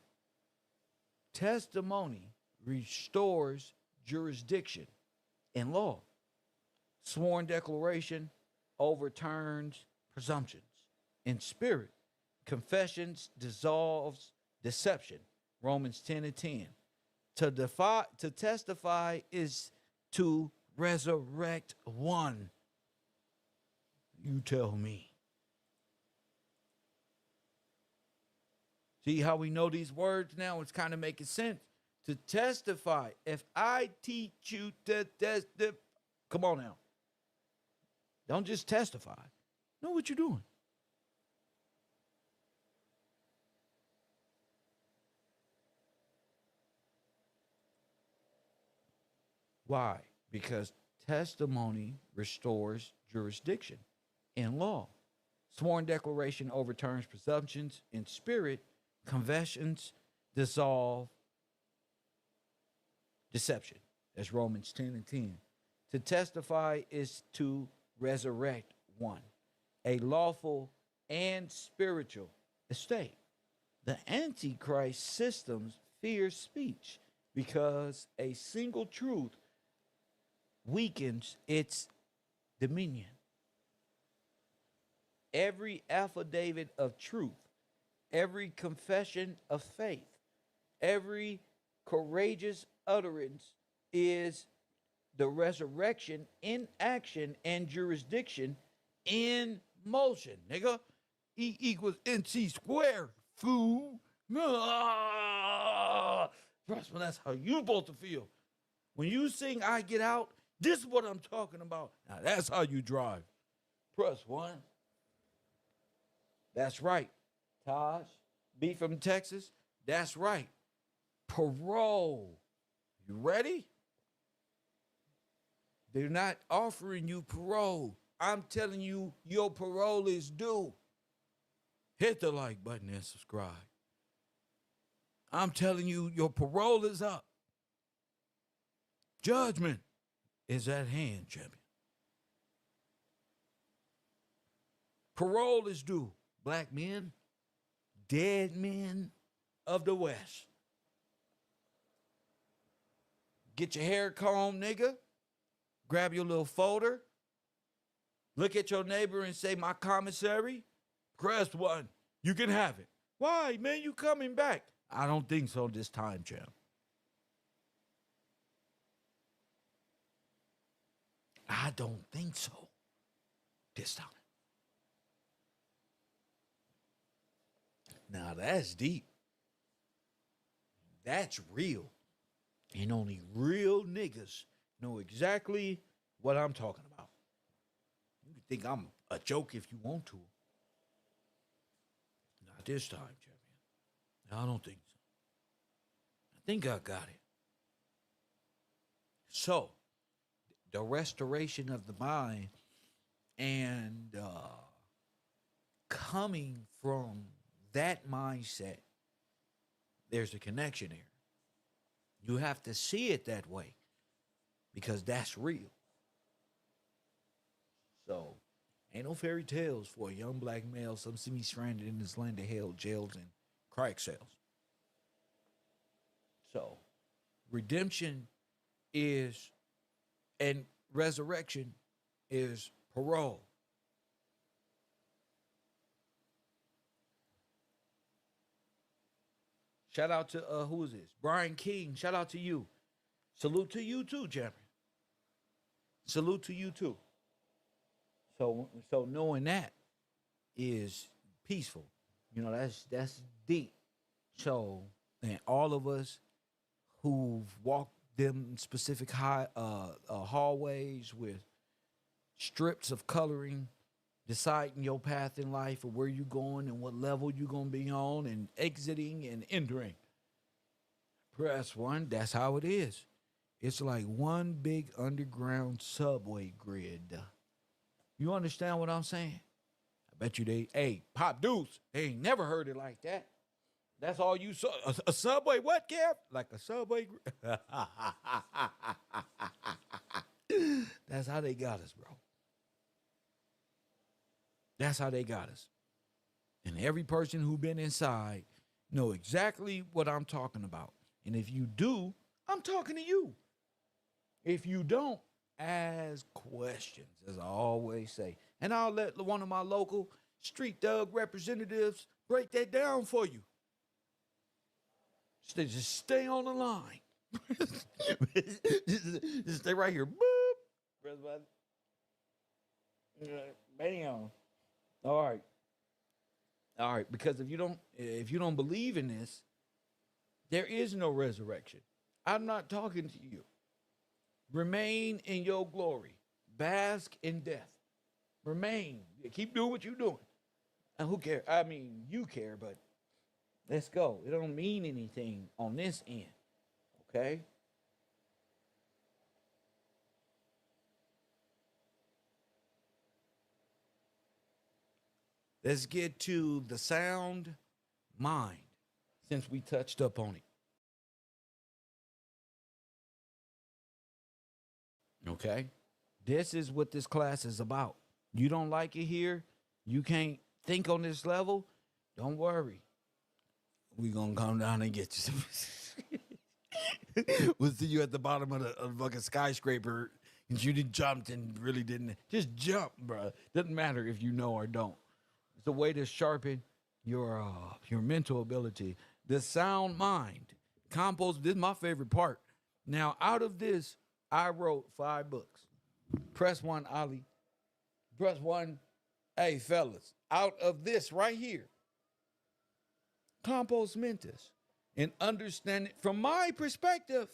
Speaker 1: Testimony restores jurisdiction in law. Sworn declaration overturns presumptions. In spirit, confessions dissolves deception. Romans 10 and 10. To testify is to resurrect one. You tell me. See how we know these words now? It's kind of making sense. To testify. If I teach you to testify, come on now. Don't just testify. Know what you're doing. Why? Because testimony restores jurisdiction in law. Sworn declaration overturns presumptions in spirit. Confessions dissolve deception. That's Romans 10 and 10. To testify is to resurrect one, a lawful and spiritual estate. The Antichrist systems fear speech because a single truth weakens its dominion. Every affidavit of truth, every confession of faith, every courageous utterance is the resurrection in action and jurisdiction in motion. Nigga, E equals NC squared, fool. Ah! Trust me, that's how you supposed to feel. When you sing I Get Out, this is what I'm talking about. Now that's how you drive. Press one. That's right. Taj, B from Texas, that's right. Parole. You ready? They're not offering you parole. I'm telling you, your parole is due. Hit the like button and subscribe. I'm telling you, your parole is up. Judgment is at hand, champion. Parole is due. Black men, dead men of the West. Get your hair combed, nigga. Grab your little folder. Look at your neighbor and say, my commissary. Press one. You can have it. Why, man? You coming back? I don't think so this time, champ. I don't think so this time. Now that's deep. That's real. And only real niggas know exactly what I'm talking about. You can think I'm a joke if you want to. Not this time, champion. I don't think so. I think I got it. So, the restoration of the mind and coming from that mindset, there's a connection here. You have to see it that way because that's real. So, ain't no fairy tales for a young black male, some semi-stranded in this land of hell, jails, and crack cells. So, redemption is, and resurrection is parole. Shout out to who is this? Brian King. Shout out to you. Salute to you too, champion. Salute to you too. So knowing that is peaceful. You know, that's deep. So, and all of us who've walked them specific hallways with strips of coloring, deciding your path in life and where you going and what level you gonna be on, and exiting and entering. Press one. That's how it is. It's like one big underground subway grid. You understand what I'm saying? I bet you hey, Pop Deuce, they ain't never heard it like that. That's all you saw. A subway, what, Kev? Like a subway. That's how they got us, bro. That's how they got us. And every person who been inside know exactly what I'm talking about. And if you do, I'm talking to you. If you don't, ask questions, as I always say. And I'll let one of my local street thug representatives break that down for you. Just stay on the line. just stay right here. Boop. Press button. Bam. All right. All right. Because if you don't believe in this, there is no resurrection. I'm not talking to you. Remain in your glory. Bask in death. Remain. Keep doing what you're doing. And who cares? I mean, you care, but let's go. It don't mean anything on this end. Okay? Let's get to the sound mind, since we touched up on it. Okay? This is what this class is about. You don't like it here? You can't think on this level? Don't worry. We're going to come down and get you. We'll see you at the bottom of the fucking skyscraper, and you did jumped and really didn't. Just jump, bro. Doesn't matter if you know or don't. It's a way to sharpen your mental ability. The sound mind. Compost, this is my favorite part. Now, out of this, I wrote 5 books. Press one, Ali. Press one. Hey, fellas, out of this right here, Compost Mentis, and understand it from my perspective,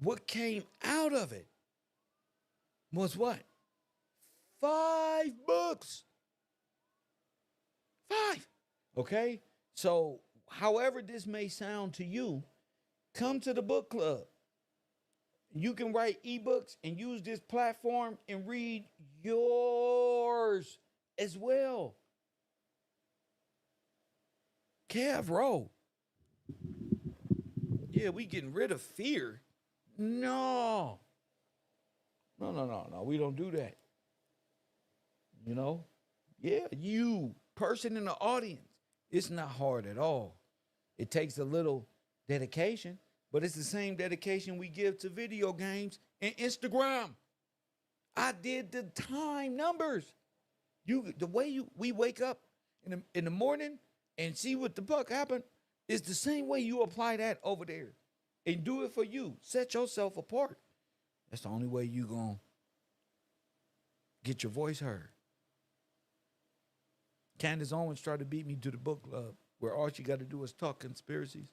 Speaker 1: what came out of it was what? 5 books. 5. Okay? So, however this may sound to you, come to the book club. You can write ebooks and use this platform and read yours as well. KevRow. Yeah, we getting rid of fear. No. No. We don't do that. You know? Yeah, you, person in the audience. It's not hard at all. It takes a little dedication, but it's the same dedication we give to video games and Instagram. I did the time numbers. The way we wake up in the morning and see what the fuck happened is the same way you apply that over there. And do it for you. Set yourself apart. That's the only way you gonna get your voice heard. Candace Owens tried to beat me to the book club, where all she got to do is talk conspiracies.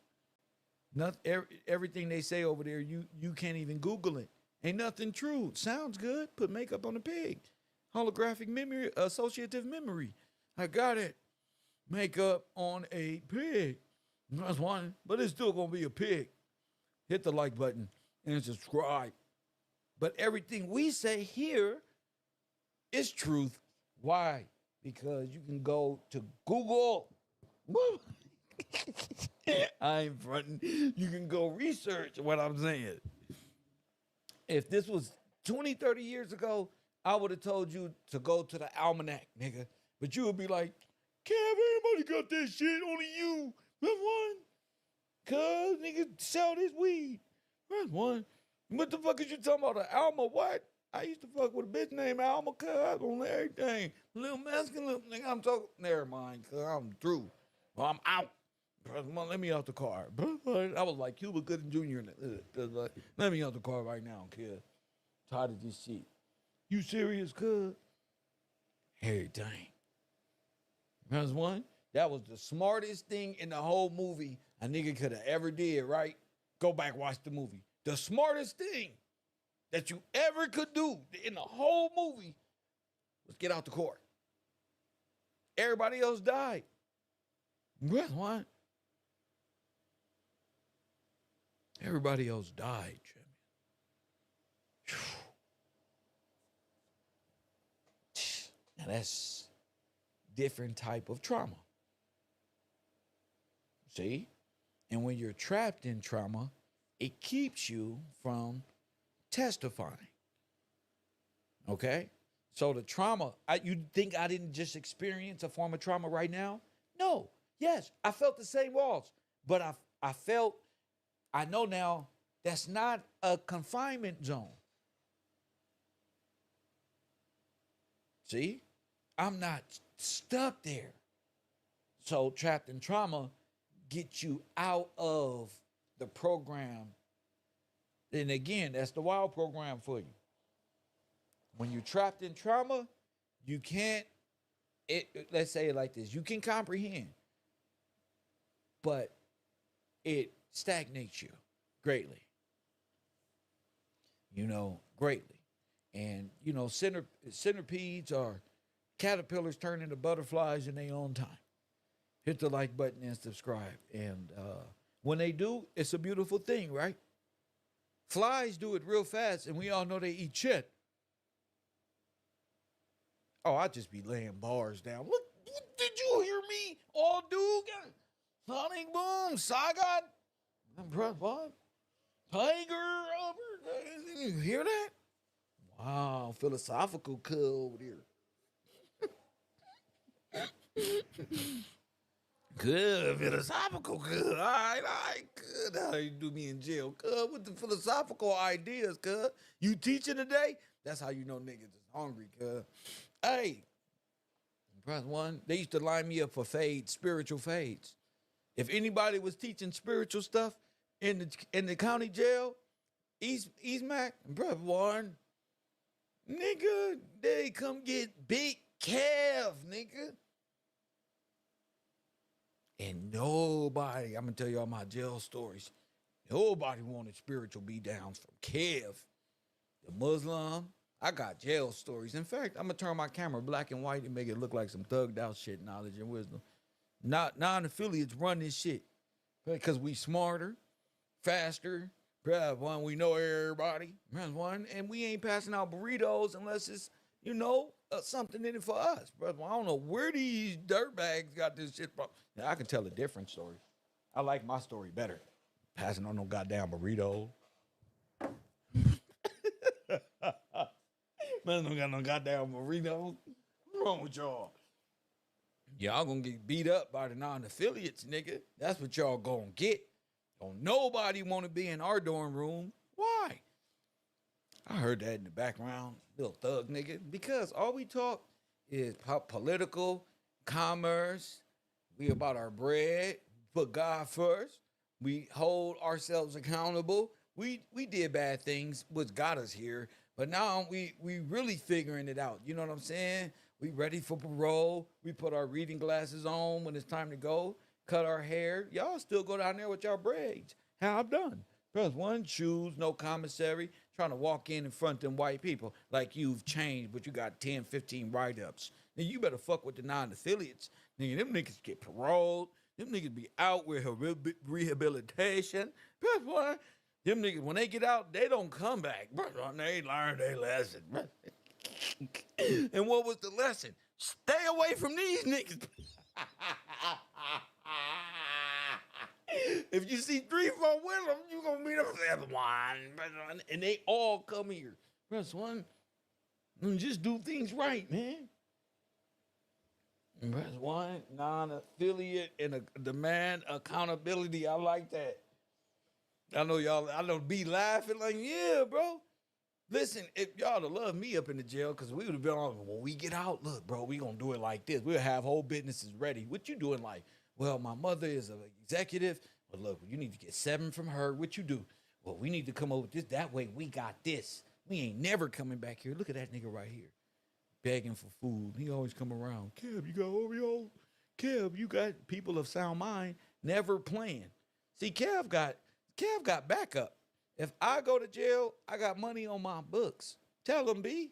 Speaker 1: Everything they say over there, you can't even Google it. Ain't nothing true. Sounds good. Put makeup on a pig. Holographic memory, associative memory. I got it. Makeup on a pig. That's one, but it's still gonna be a pig. Hit the like button and subscribe. But everything we say here is truth. Why? Because you can go to Google. I ain't fronting. You can go research what I'm saying. If this was 20, 30 years ago, I would have told you to go to the almanac, nigga. But you would be like, Kev, everybody got that shit, only you. That's one. Cuz, nigga, sell this weed. That's one. What the fuck is you talking about? The Alma what? I used to fuck with a bitch named Alma, cuz, on everything. Little Mexican, little nigga, I'm talking. Never mind, cuz, I'm through. Well, I'm out. Let me out the car. I was like Cuba Gooding Jr. Let me out the car right now, kid. Tired of this shit. You serious, cuz? Everything. That's one. That was the smartest thing in the whole movie a nigga could have ever did, right? Go back, watch the movie. The smartest thing that you ever could do in the whole movie was get out the court. Everybody else died. That's one. Everybody else died, Jimmy. Now that's different type of trauma. See? And when you're trapped in trauma, it keeps you from testifying. Okay? So the trauma, you think I didn't just experience a form of trauma right now? No. Yes, I felt the same walls, but I know now that's not a confinement zone. See? I'm not stuck there. So trapped in trauma gets you out of the program. And again, that's the wild program for you. When you're trapped in trauma, you can't, let's say it like this, you can comprehend, but it stagnates you greatly. Greatly. And, centipedes are caterpillars turn into butterflies in their own time. Hit the like button and subscribe. And when they do, it's a beautiful thing, right? Flies do it real fast, and we all know they eat shit. Oh, I just be laying bars down. Look, did you hear me? All dude, Sonic Boom, Sagat, what? Tiger, you hear that? Wow, philosophical cuz over there. Good, philosophical, good. All right, good. How you do me in jail, cuz, with the philosophical ideas, cuz. You teaching today? That's how you know niggas is hungry, cuz. Hey, press one. They used to line me up for fades, spiritual fades. If anybody was teaching spiritual stuff in the county jail, East Mac, press one. Nigga, they come get Big Kev, nigga. And nobody, I'm going to tell you all my jail stories, nobody wanted spiritual beatdowns from Kev. The Muslim, I got jail stories. In fact, I'm going to turn my camera black and white and make it look like some thugged out shit, knowledge and wisdom. Non-affiliates run this shit because we smarter, faster, one, we know everybody, one, and we ain't passing out burritos unless it's, something in it for us. Brother, I don't know where these dirtbags got this shit from. Now, I can tell a different story. I like my story better. Passing on no goddamn burrito. Man, don't got no goddamn burrito. What's wrong with y'all? Y'all gonna get beat up by the non-affiliates, nigga. That's what y'all gonna get. Don't nobody want to be in our dorm room. Why? I heard that in the background, little thug nigga, because all we talk is political, commerce. We about our bread, put God first. We hold ourselves accountable. We did bad things, which got us here, but now we really figuring it out. You know what I'm saying? We ready for parole. We put our reading glasses on when it's time to go. Cut our hair. Y'all still go down there with y'all braids. How I'm done. Press one, shoes, no commissary, trying to walk in front of them white people like you've changed, but you got 10, 15 write-ups. Then you better fuck with the non-affiliates. Nigga, them niggas get paroled. Them niggas be out with rehabilitation. Press one, them niggas, when they get out, they don't come back. They learn their lesson. And what was the lesson? Stay away from these niggas. If you see 3, 4 with them, you gonna meet them for the other one. And they all come here. Press one. And just do things right, man. That's one non-affiliate and demand accountability. I like that. I know y'all. I know be laughing like, yeah, bro. Listen, if y'all to love me up in the jail, because we would have been on when we get out. Look, bro, we gonna do it like this. We'll have whole businesses ready. What you doing? Like, well, my mother is an executive. But look, you need to get 7 from her. What you do? Well, we need to come over with this. That way, we got this. We ain't never coming back here. Look at that nigga right here, begging for food. He always come around. Kev, you got Oreo? Kev, you got people of sound mind never playing. See, Kev got backup. If I go to jail, I got money on my books. Tell him, B.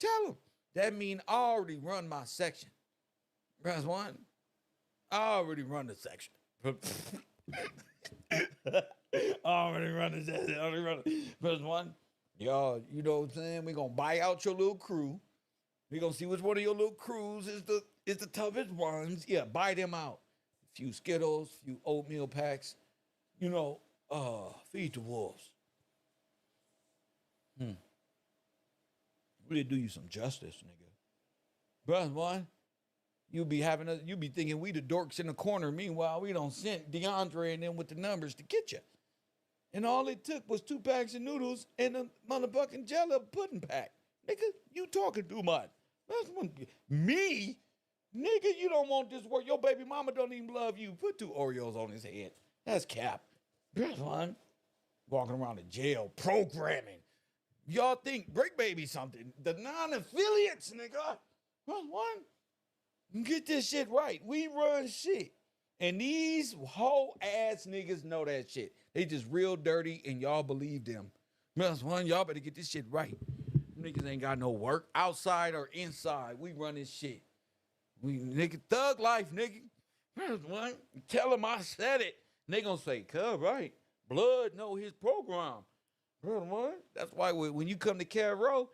Speaker 1: Tell him. That mean I already run my section. Press one. I already run the section. I already run the section. I already run it. Press one. Y'all, you know what I'm saying? We're going to buy out your little crew. We're going to see which one of your little crews is the toughest ones. Yeah, buy them out. A few Skittles, a few oatmeal packs. You know, feed the wolves. Really do you some justice, nigga. Bruh, one, you be thinking we the dorks in the corner. Meanwhile, we don't send DeAndre and them with the numbers to get you. And all it took was 2 packs of noodles and a motherfucking Jello pudding pack. Nigga, you talking too much. That's one, me? Nigga, you don't want this work. Your baby mama don't even love you. Put 2 Oreos on his head. That's cap. That's one. Walking around the jail programming. Y'all think Break Baby something. The non-affiliates, nigga. One. Get this shit right. We run shit. And these whole ass niggas know that shit. They just real dirty and y'all believe them. That's one. Y'all better get this shit right. Niggas ain't got no work outside or inside. We run this shit. We nigga thug life, nigga. That's one. Tell them I said it. And they gonna say, "Cuz, right. Blood know his program." That's why when you come to KevRow,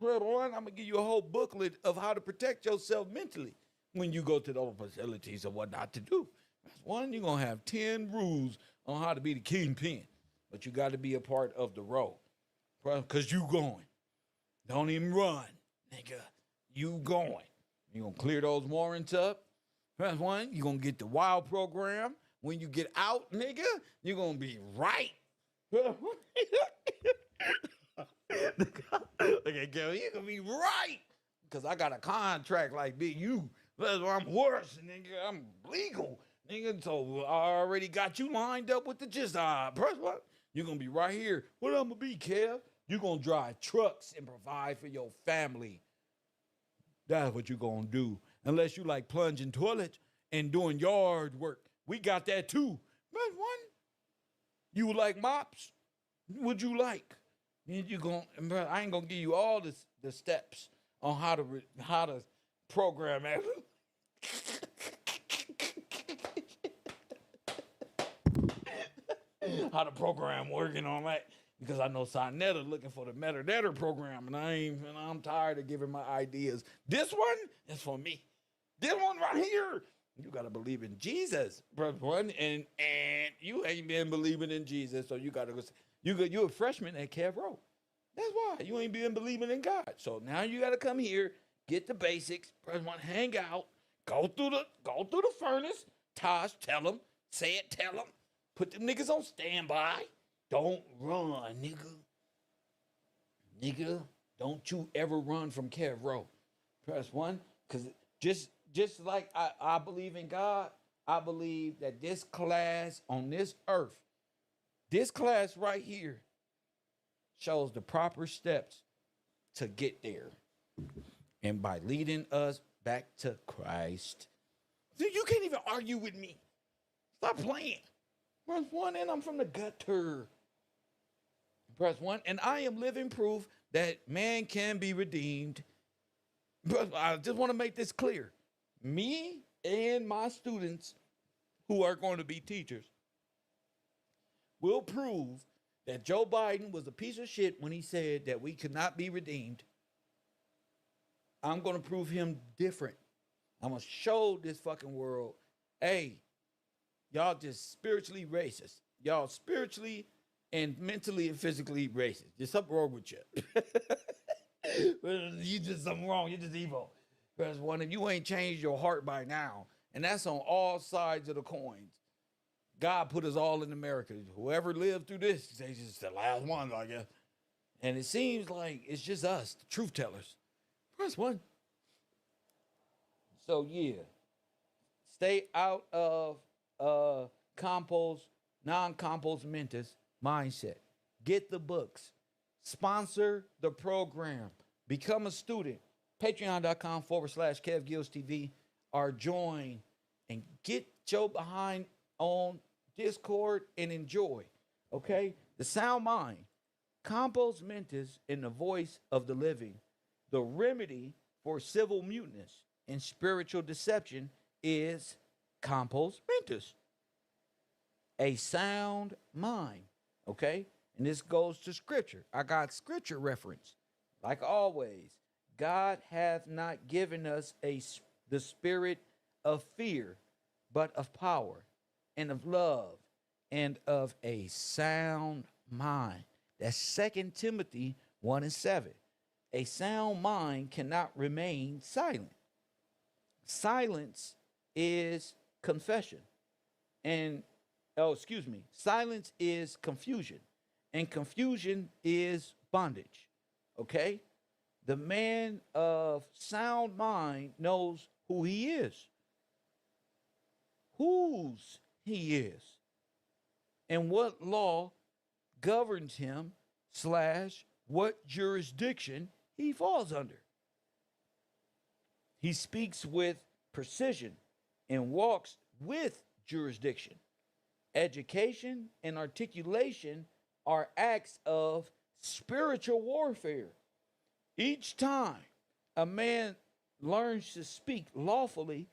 Speaker 1: I'm gonna give you a whole booklet of how to protect yourself mentally when you go to those facilities and what not to do. That's one. You're gonna have 10 rules on how to be the kingpin, but you got to be a part of the row, cause you going. Don't even run, nigga. You going. You gonna clear those warrants up. That's one. You gonna get the wild program. When you get out, nigga, you're gonna be right. Okay, Kevin, you gonna be right. Because I got a contract like Big U. That's why I'm worse, nigga. I'm legal, nigga. So I already got you lined up with the gist. Press what? You're gonna be right here. What I'm gonna be, Kev? You're gonna drive trucks and provide for your family. That's what you're gonna do. Unless you like plunging toilets and doing yard work. We got that too. But one, you like mops? Would you like? You gonna? I ain't gonna give you all the steps on how to program it. How to program working on that because I know Sinetta looking for the metadata program, and I'm tired of giving my ideas. This one is for me. This one right here. You gotta believe in Jesus, brother. One, and you ain't been believing in Jesus, so you gotta go. You're a freshman at KevRow. That's why you ain't been believing in God. So now you gotta come here, get the basics. Brother, one, hang out, go through the furnace. Tosh, tell them, say it, tell them. Put them niggas on standby. Don't run, nigga. Nigga, don't you ever run from KevRow. Press one, because just like I believe in God, I believe that this class on this earth, this class right here, shows the proper steps to get there. And by leading us back to Christ. You can't even argue with me. Stop playing. Press one, and I'm from the gutter. Press one, and I am living proof that man can be redeemed. But I just want to make this clear. Me and my students who are going to be teachers will prove that Joe Biden was a piece of shit when he said that we could not be redeemed. I'm going to prove him different. I'm going to show this fucking world, hey, y'all just spiritually racist. Y'all spiritually and mentally and physically racist. There's something wrong with you. You did something wrong. You're just evil. Press one if you ain't changed your heart by now. And that's on all sides of the coins. God put us all in America. Whoever lived through this, they just the last ones, I guess. And it seems like it's just us, the truth tellers. Press one. So yeah, stay out of compost, non-compost mentors mindset. Get the books. Sponsor the program. Become a student. Patreon.com/KevGillsTV. Or join and get your behind on Discord and enjoy. Okay? The Sound Mind. Compost mentors in the voice of the living. The remedy for civil muteness and spiritual deception is compost mentors. A sound mind. Okay? And this goes to scripture. I got scripture reference. Like always, God hath not given us the spirit of fear, but of power and of love and of a sound mind. That's 2 Timothy 1:7. A sound mind cannot remain silent. Silence is confession. Silence is confusion. And confusion is bondage. Okay? The man of sound mind knows who he is, whose he is, and what law governs him / what jurisdiction he falls under. He speaks with precision and walks with jurisdiction. Education and articulation are acts of spiritual warfare. Each time a man learns to speak lawfully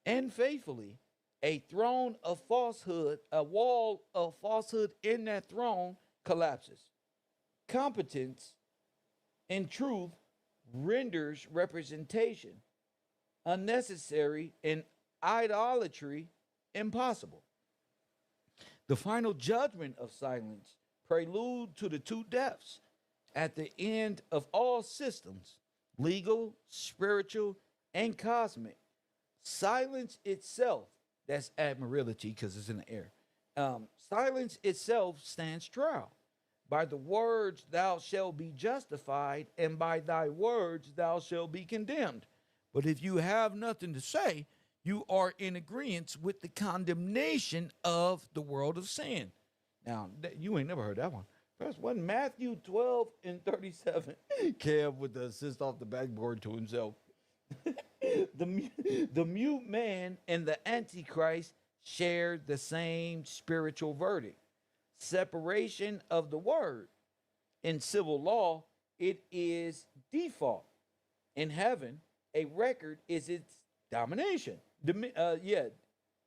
Speaker 1: and faithfully, a throne of falsehood, a wall of falsehood in that throne collapses. Competence in truth renders representation unnecessary and idolatry impossible. The final judgment of silence, prelude to the two deaths at the end of all systems, legal, spiritual, and cosmic. Silence itself, that's admiralty because it's in the air. Silence itself stands trial. By the words thou shalt be justified, and by thy words thou shalt be condemned. But if you have nothing to say, you are in agreement with the condemnation of the world of sin. Now, you ain't never heard that one. First one, Matthew 12:37. Kev with the assist off the backboard to himself. The mute man and the Antichrist share the same spiritual verdict. Separation of the word. In civil law, it is default. In heaven, a record is its domination.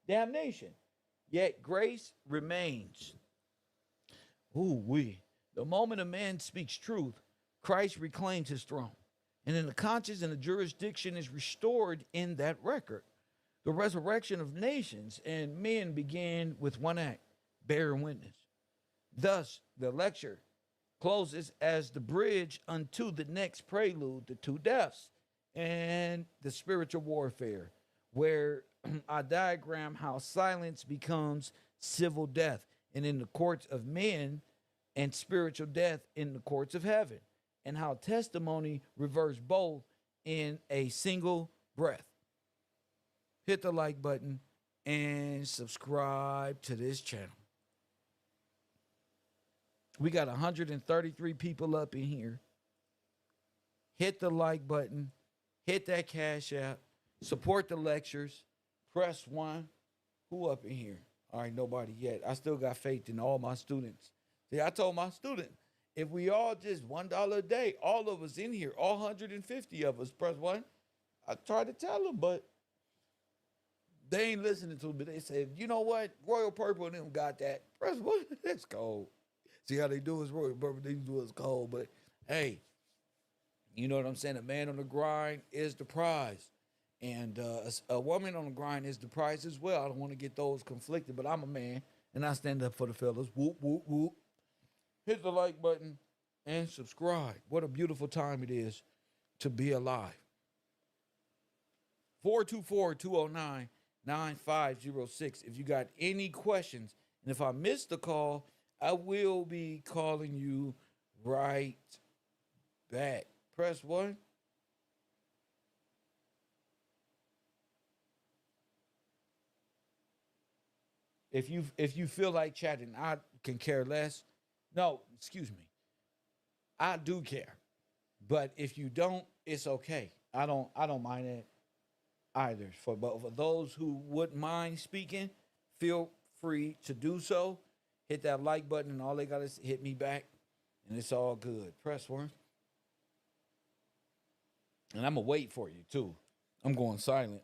Speaker 1: Damnation. Yet grace remains. The moment a man speaks truth, Christ reclaims his throne. And then the conscience and the jurisdiction is restored in that record. The resurrection of nations and men began with one act, bearing witness. Thus, the lecture closes as the bridge unto the next prelude, the two deaths and the spiritual warfare, where I diagram how silence becomes civil death, and in the courts of men, and spiritual death in the courts of heaven, and how testimony reverse both in a single breath. Hit the like button and subscribe to this channel. We got 133 people up in here. Hit the like button. Hit that Cash App. Support the lectures. Press 1. Who up in here? All right, nobody yet. I still got faith in all my students. See, I told my student, if we all just $1 a day, all of us in here, all 150 of us, press 1. I tried to tell them, but they ain't listening to me. They said, you know what? Royal Purple and them got that. Press 1. That's cold. See how they do is Royal Purple, they do is cold. But hey, you know what I'm saying? A man on the grind is the prize. And a woman on the grind is the prize as well. I don't want to get those conflicted, but I'm a man, and I stand up for the fellas. Whoop, whoop, whoop. Hit the like button. and subscribe. What a beautiful time it is to be alive. 424-209-9506. If you got any questions, and if I missed the call, I will be calling you right back. Press 1. If you feel like chatting, I can care less. No, excuse me. I do care. But if you don't, it's okay. I don't mind it either. But for those who wouldn't mind speaking, feel free to do so. Hit that like button, and all they got is hit me back, and it's all good. Press 1. And I'm going to wait for you, too. I'm going silent.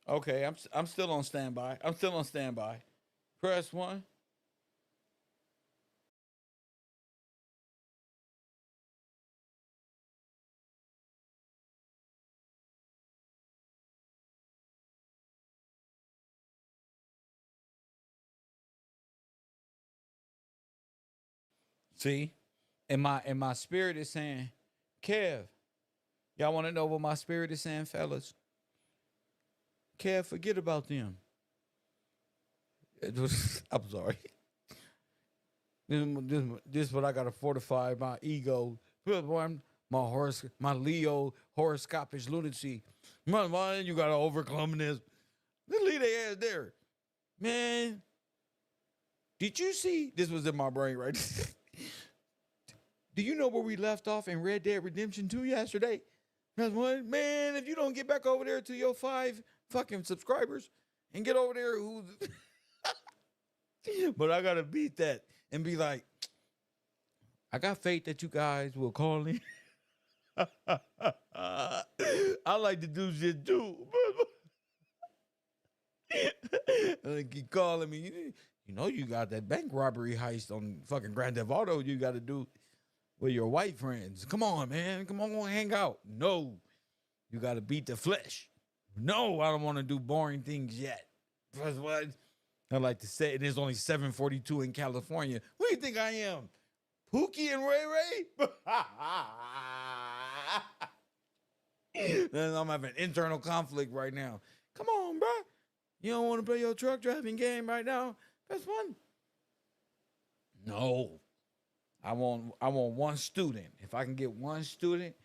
Speaker 1: Okay, I'm still on standby. I'm still on standby. Press 1. See? And my spirit is saying, Kev, y'all want to know what my spirit is saying, fellas? Kev, forget about them. I'm sorry. This is what I gotta fortify my ego. My horse, my Leo horoscopic lunacy. Man, you gotta overcome this. Just leave their ass there. Man, did you see? This was in my brain, right? Do you know where we left off in Red Dead Redemption 2 yesterday? That's one. Man, if you don't get back over there to your 5 fucking subscribers and get over there who but I gotta beat that and be like, I got faith that you guys will call in. I like to do shit too. They keep calling me. You know you got that bank robbery heist on fucking Grand Theft Auto you got to do with your white friends. Come on, man. Come on, hang out. No, you got to beat the flesh. No, I don't want to do boring things yet. That's what I like to say. And it's only 7:42 in California. Who do you think I am? Pookie and Ray Ray? I'm having internal conflict right now. Come on, bro. You don't want to play your truck driving game right now? That's fun. No. I want one student. If I can get one student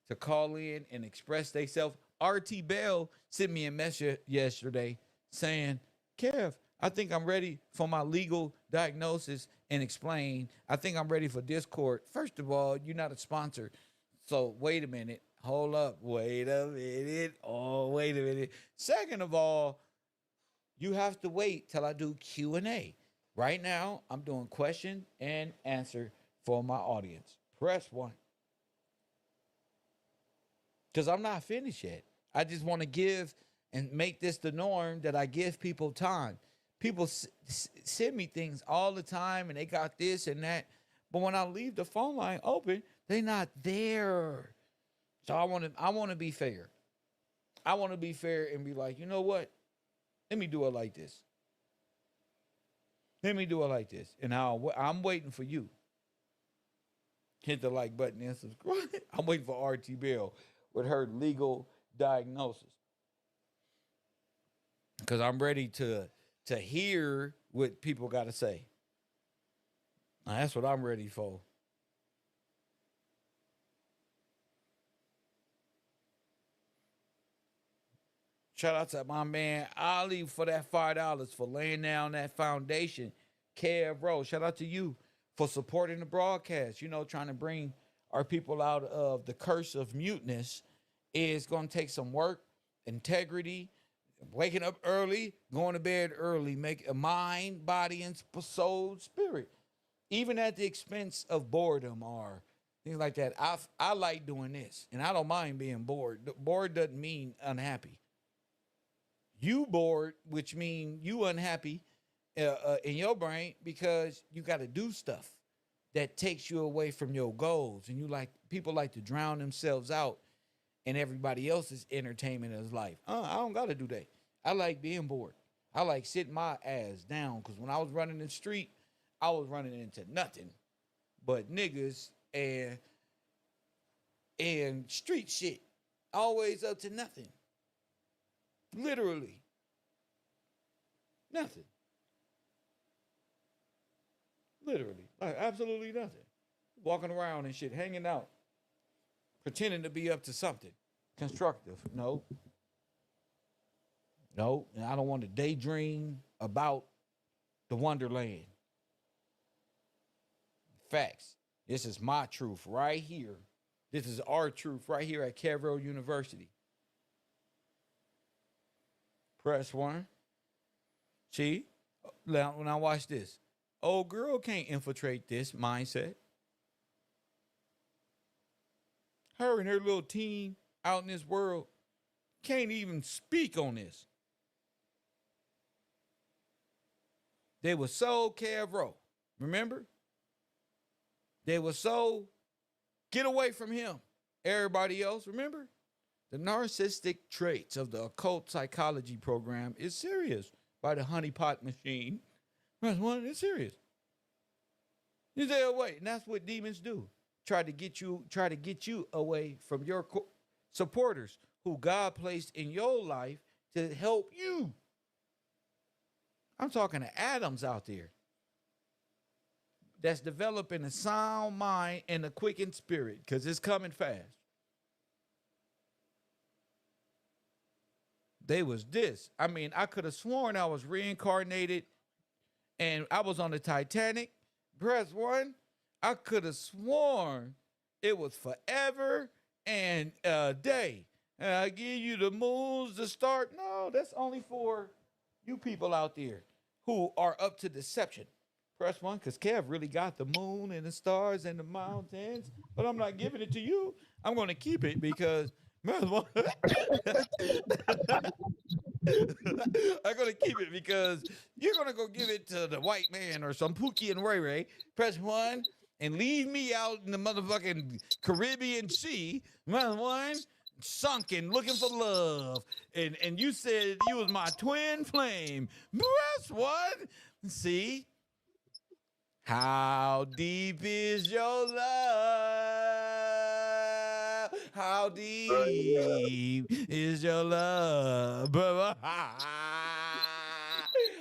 Speaker 1: to call in and express themselves. RT Bell sent me a message yesterday saying, Kev, I think I'm ready for my legal diagnosis and explain. I think I'm ready for Discord. First of all, you're not a sponsor. So wait a minute. Hold up. Wait a minute. Oh, wait a minute. Second of all, you have to wait till I do Q&A. Right now, I'm doing question and answer for my audience. Press 1. Because I'm not finished yet. I just want to give and make this the norm that I give people time. People send me things all the time and they got this and that. But when I leave the phone line open, they're not there. So I want to be fair. I want to be fair and be like, you know what? Let me do it like this. Let me do it like this. And I'm waiting for you. Hit the like button and subscribe. I'm waiting for RT Bell with her legal diagnosis. Because I'm ready to hear what people got to say. Now, that's what I'm ready for. Shout out to my man Ali for that $5 for laying down that foundation. KevRow, shout out to you for supporting the broadcast. You know, trying to bring our people out of the curse of muteness is going to take some work, integrity, waking up early, going to bed early, make a mind, body, and soul, spirit, even at the expense of boredom or things like that. I like doing this, and I don't mind being bored. Bored doesn't mean unhappy. You bored, which means you unhappy in your brain because you got to do stuff that takes you away from your goals, and you like people like to drown themselves out in everybody else's entertainment as life. I don't got to do that. I like being bored. I like sitting my ass down because when I was running the street, I was running into nothing but niggas and street shit. Always up to nothing. Literally nothing. Literally, like absolutely nothing. Walking around and shit, hanging out, pretending to be up to something constructive. No, no, and I don't want to daydream about the Wonderland. Facts. This is my truth right here. This is our truth right here at KevRow University. Press one. See? Now, when I watch this, old girl can't infiltrate this mindset. Her and her little team out in this world can't even speak on this. They were so KevRow. Remember? They were so get away from him. Everybody else, remember? The narcissistic traits of the occult psychology program is serious by the honeypot machine. That's one, it's serious. You stay away. And that's what demons do. Try to get you away from your supporters who God placed in your life to help you. I'm talking to Adams out there that's developing a sound mind and a quickened spirit because it's coming fast. They was this. I mean, I could have sworn I was reincarnated and I was on the Titanic. Press one. I could have sworn it was forever and a day. And I give you the moons to start. No, that's only for you people out there who are up to deception. Press one, because Kev really got the moon and the stars and the mountains, but I'm not giving it to you. I'm going to keep it because I'm going to keep it because you're going to go give it to the white man or some Pookie and Ray Ray. Press one and leave me out in the motherfucking Caribbean Sea. Press one, sunken, looking for love. And you said you was my twin flame. Press one. See? How deep is your love? How deep is your love?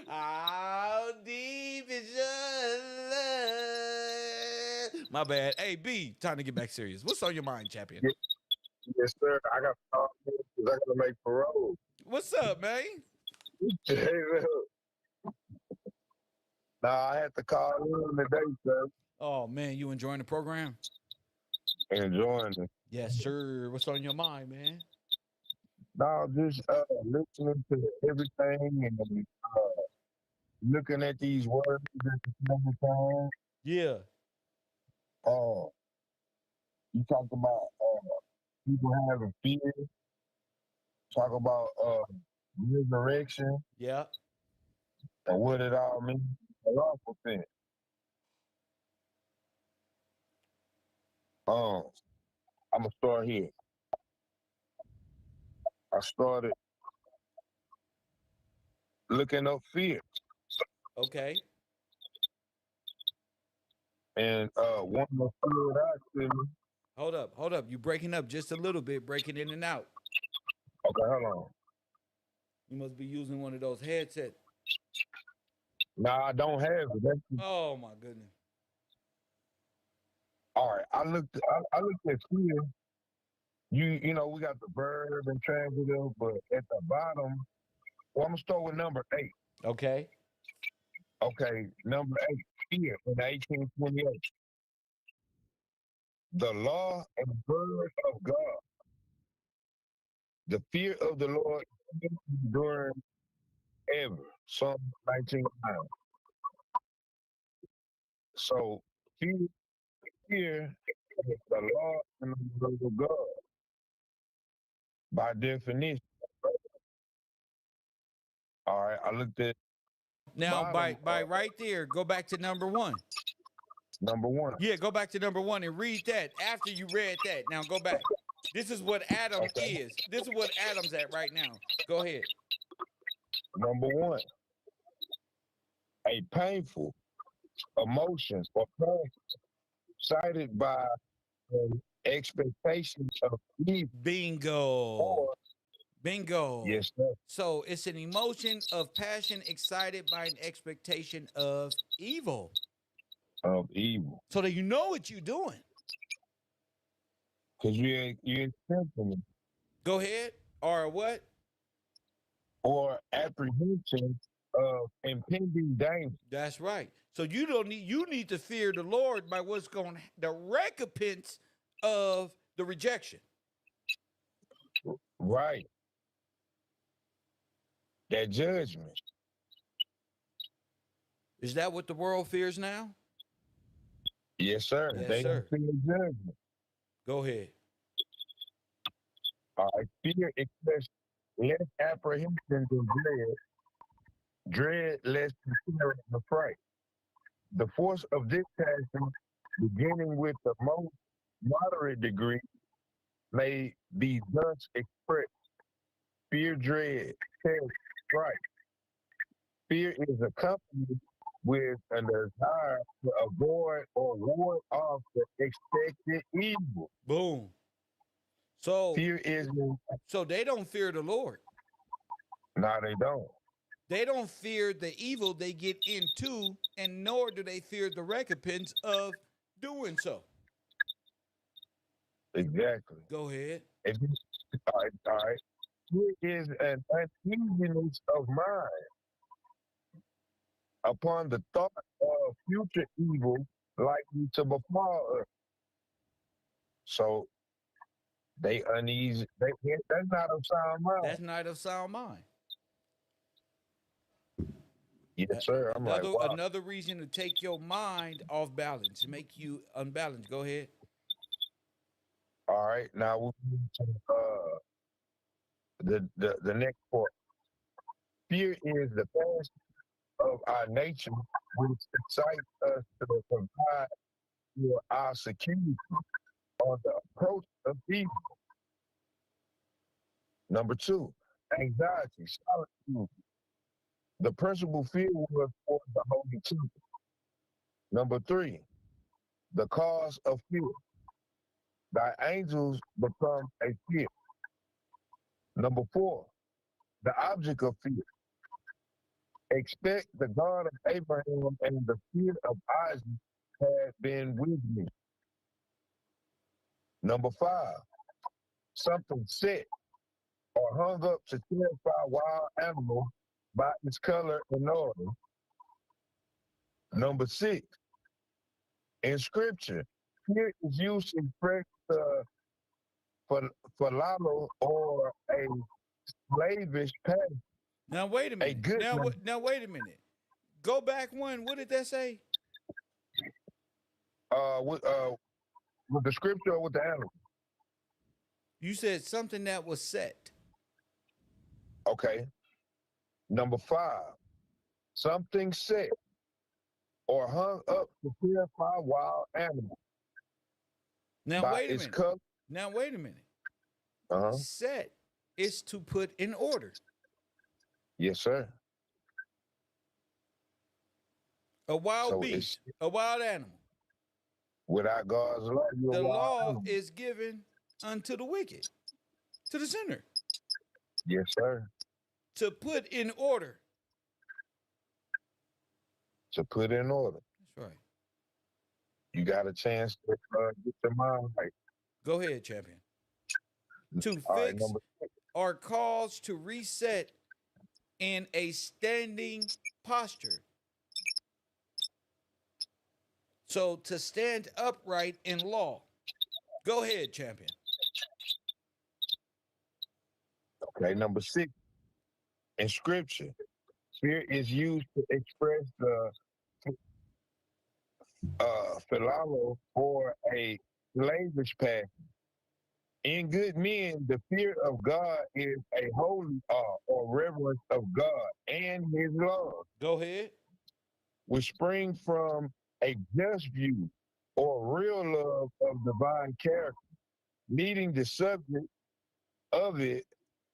Speaker 1: How deep is your love? My bad. Hey, B, time to get back serious. What's on your mind, champion?
Speaker 2: Yes, sir. I got to talk because I got to make parole.
Speaker 1: What's up, man?
Speaker 2: Nah, I had to call in today, sir.
Speaker 1: Oh, man, you enjoying the program?
Speaker 2: Enjoying it.
Speaker 1: Yes, sir. What's on your mind, man?
Speaker 2: No, just listening to everything and looking at these words at the same time.
Speaker 1: Yeah.
Speaker 2: Uh, you talk about people having fear. Talk about resurrection
Speaker 1: Yeah.
Speaker 2: and what it all means. A lawful thing. I'm gonna start here. I started looking up fear.
Speaker 1: Okay.
Speaker 2: And one of the stood out to me.
Speaker 1: Hold up. Hold up. You breaking up just a little bit, breaking in and out.
Speaker 2: Okay, hold on.
Speaker 1: You must be using one of those headsets.
Speaker 2: Nah, I don't have it.
Speaker 1: Oh my goodness.
Speaker 2: All right. I looked at fear. You know, we got the verb and transitive, but at the bottom, well, I'm gonna start with number 8.
Speaker 1: Okay.
Speaker 2: Okay, number 8, fear in 1828. The law and word of God. The fear of the Lord during ever. Psalm 19:9. So fear is the law and the word of God by definition. All right, I looked at
Speaker 1: Now,
Speaker 2: bottom
Speaker 1: by right there, go back to number one.
Speaker 2: number 1.
Speaker 1: Yeah, go back to number one and read that. After you read that, now go back. This is what Adam
Speaker 2: Okay,
Speaker 1: is. This is what Adam's at right now. Go ahead.
Speaker 2: number 1, a painful emotions or pain cited by expectations of evil.
Speaker 1: Bingo.
Speaker 2: Or
Speaker 1: Bingo.
Speaker 2: yes, sir,
Speaker 1: So it's an emotion of passion excited by an expectation of evil.
Speaker 2: of evil.
Speaker 1: So that you know what you're doing.
Speaker 2: Because you intention
Speaker 1: Go ahead. Or what?
Speaker 2: or apprehension of impending danger.
Speaker 1: That's right. So you need to fear the Lord by what's going the recompense of the rejection.
Speaker 2: Right. That judgment.
Speaker 1: Is that what the world fears now?
Speaker 2: Yes, sir.
Speaker 1: Yes,
Speaker 2: They don't
Speaker 1: sir.
Speaker 2: fear judgment.
Speaker 1: Go ahead.
Speaker 2: All right. Fear express less apprehension than dread. Dread less considerate the prey. The force of this passion, beginning with the most moderate degree, may be thus expressed. Fear, dread, terror, strife. Fear is accompanied with a desire to avoid or ward off the expected evil.
Speaker 1: Boom. So
Speaker 2: Fear is
Speaker 1: so they don't fear the Lord.
Speaker 2: no, they don't.
Speaker 1: They don't fear the evil they get into, and nor do they fear the recompense of doing so.
Speaker 2: Exactly.
Speaker 1: Go ahead.
Speaker 2: If you, all right. Fear is an uneasiness of mind upon the thought of future evil likely to befall us. So they uneasy. That's not of sound mind.
Speaker 1: That's not of sound mind.
Speaker 2: Yes, sir. I'm like, wow.
Speaker 1: Another reason to take your mind off balance, make you unbalanced. Go ahead.
Speaker 2: All right. Now we move to the next part. Fear is the passion of our nature which excites us to provide for our security on the approach of evil. Number 2, anxiety, solitude. The principal fear was for the Holy Temple. Number 3, the cause of fear. Thy angels become a fear. Number 4, the object of fear. Expect the God of Abraham and the fear of Isaac had been with me. Number 5, something set or hung up to terrify wild animals by its color and order. Number 6, in scripture, fear is used to express for falalo or a slavish passion.
Speaker 1: Now wait a
Speaker 2: A
Speaker 1: minute.
Speaker 2: good one.
Speaker 1: Now wait a minute. Go back one. What did that say?
Speaker 2: Uh, with, uh, with the scripture or with the animal.
Speaker 1: You said something that was set.
Speaker 2: Okay. Number 5, something set or hung up to terrify wild animals
Speaker 1: Now
Speaker 2: by
Speaker 1: wait a
Speaker 2: its
Speaker 1: minute.
Speaker 2: color.
Speaker 1: Now wait a minute.
Speaker 2: Uh huh.
Speaker 1: Set is to put in order.
Speaker 2: Yes, sir.
Speaker 1: A wild
Speaker 2: So it's
Speaker 1: beast, a wild animal.
Speaker 2: without God's law, you're a
Speaker 1: The
Speaker 2: wild
Speaker 1: law
Speaker 2: animal.
Speaker 1: is given unto the wicked, to the sinner,
Speaker 2: Yes, sir.
Speaker 1: to put in order.
Speaker 2: To put in order.
Speaker 1: That's right.
Speaker 2: You got a chance to get your mind right.
Speaker 1: Go ahead, champion. To
Speaker 2: All right,
Speaker 1: fix
Speaker 2: number
Speaker 1: or cause to reset in a standing posture. So to stand upright in law. Go ahead, champion.
Speaker 2: okay, number 6. In scripture, fear is used to express the philalo or a slavish passion. In good men, the fear of God is a holy awe or reverence of God and his love,
Speaker 1: Go ahead.
Speaker 2: which spring from a just view or real love of divine character, leading the subject of it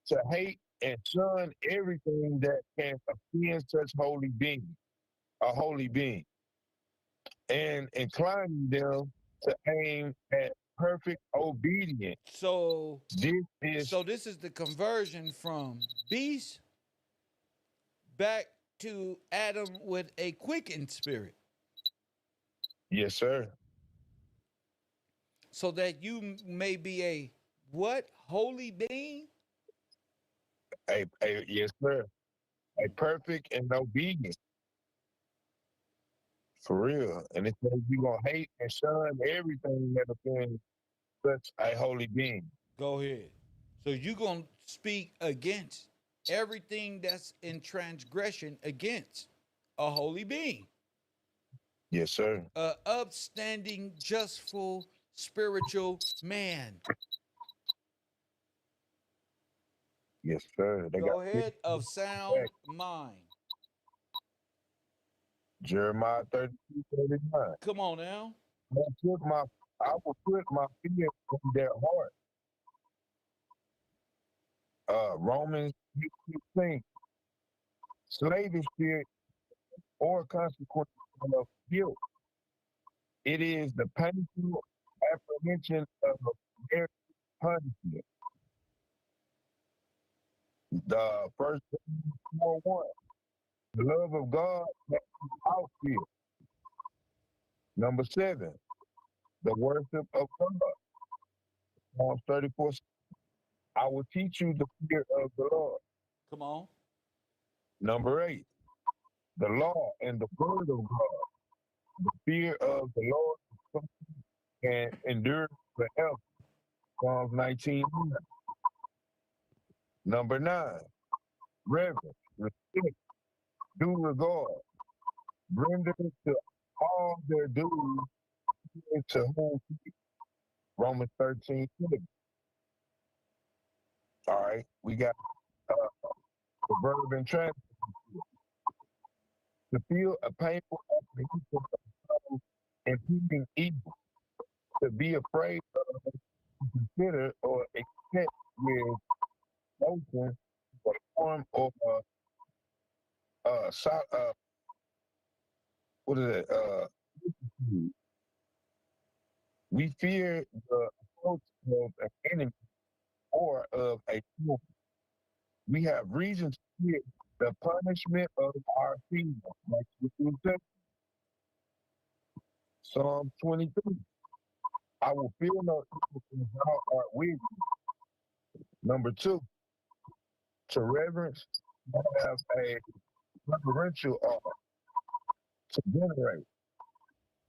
Speaker 2: to hate and shun everything that can offend such holy being, a holy being, and inclining them to aim at perfect obedience.
Speaker 1: So
Speaker 2: This is,
Speaker 1: so this is the conversion from beast back to Adam with a quickened spirit.
Speaker 2: yes, sir,
Speaker 1: So that you may be a what? Holy being?
Speaker 2: yes, sir, a perfect and obedient, for real. And it says you're going to hate and shun everything that offends such a holy being.
Speaker 1: Go ahead. So you're going to speak against everything that's in transgression against a holy being,
Speaker 2: Yes, sir.
Speaker 1: a upstanding, justful, spiritual man.
Speaker 2: Yes, sir. They got
Speaker 1: Go ahead, of sound mind.
Speaker 2: Jeremiah 32:39.
Speaker 1: Come on now.
Speaker 2: I will put my fear in their heart. Romans 16. Slavish spirit or consequence of guilt. It is the painful apprehension of their punishment. The first 4:1. The love of God without fear. Number 7. The worship of God. Psalms 34. I will teach you the fear of the Lord.
Speaker 1: Come on.
Speaker 2: Number 8. The law and the word of God. The fear of the Lord can endure forever. Psalms 19. Number 9. Reverence, respect, due regard, render to all their dues to whom Romans 13. All right, we got the verb and transit. To feel a painful apprehension of impending evil, to be afraid of, consider, or expect with motion, or form, or what is it? We fear the approach of an enemy or of a fool. We have reason to fear the punishment of our sin. Like you said, Psalm 23. I will feel no evil when thou art with me. Number 2, to reverence, have a reverential awe, to venerate,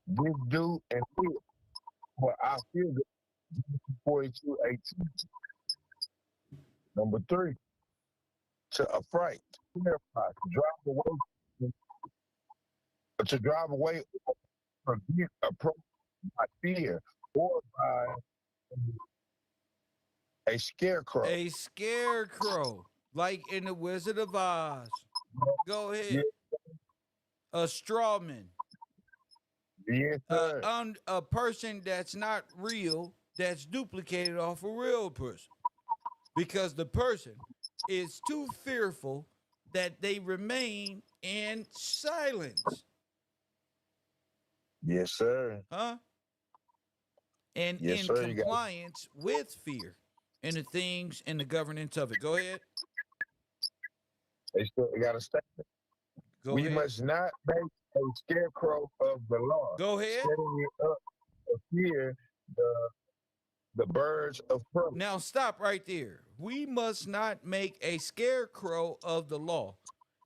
Speaker 2: this do and feel. For I feel the 42:18. Number 3, to affright, to terrify, to drive away or get approached by fear or by a scarecrow.
Speaker 1: A scarecrow, like in the Wizard of Oz. Go
Speaker 2: Yes,
Speaker 1: ahead. A strawman.
Speaker 2: yes, sir.
Speaker 1: A person that's not real, that's duplicated off a real person. Because the person is too fearful that they remain in silence.
Speaker 2: Yes, sir.
Speaker 1: Huh? And
Speaker 2: Yes,
Speaker 1: in
Speaker 2: sir. You got.
Speaker 1: compliance with fear and the things and the governance of it. Go ahead.
Speaker 2: They still got to stay.
Speaker 1: Go
Speaker 2: We
Speaker 1: ahead.
Speaker 2: must not make a scarecrow of the law,
Speaker 1: Go ahead.
Speaker 2: setting it up to fear the birds of prey.
Speaker 1: Now stop right there. We must not make a scarecrow of the law,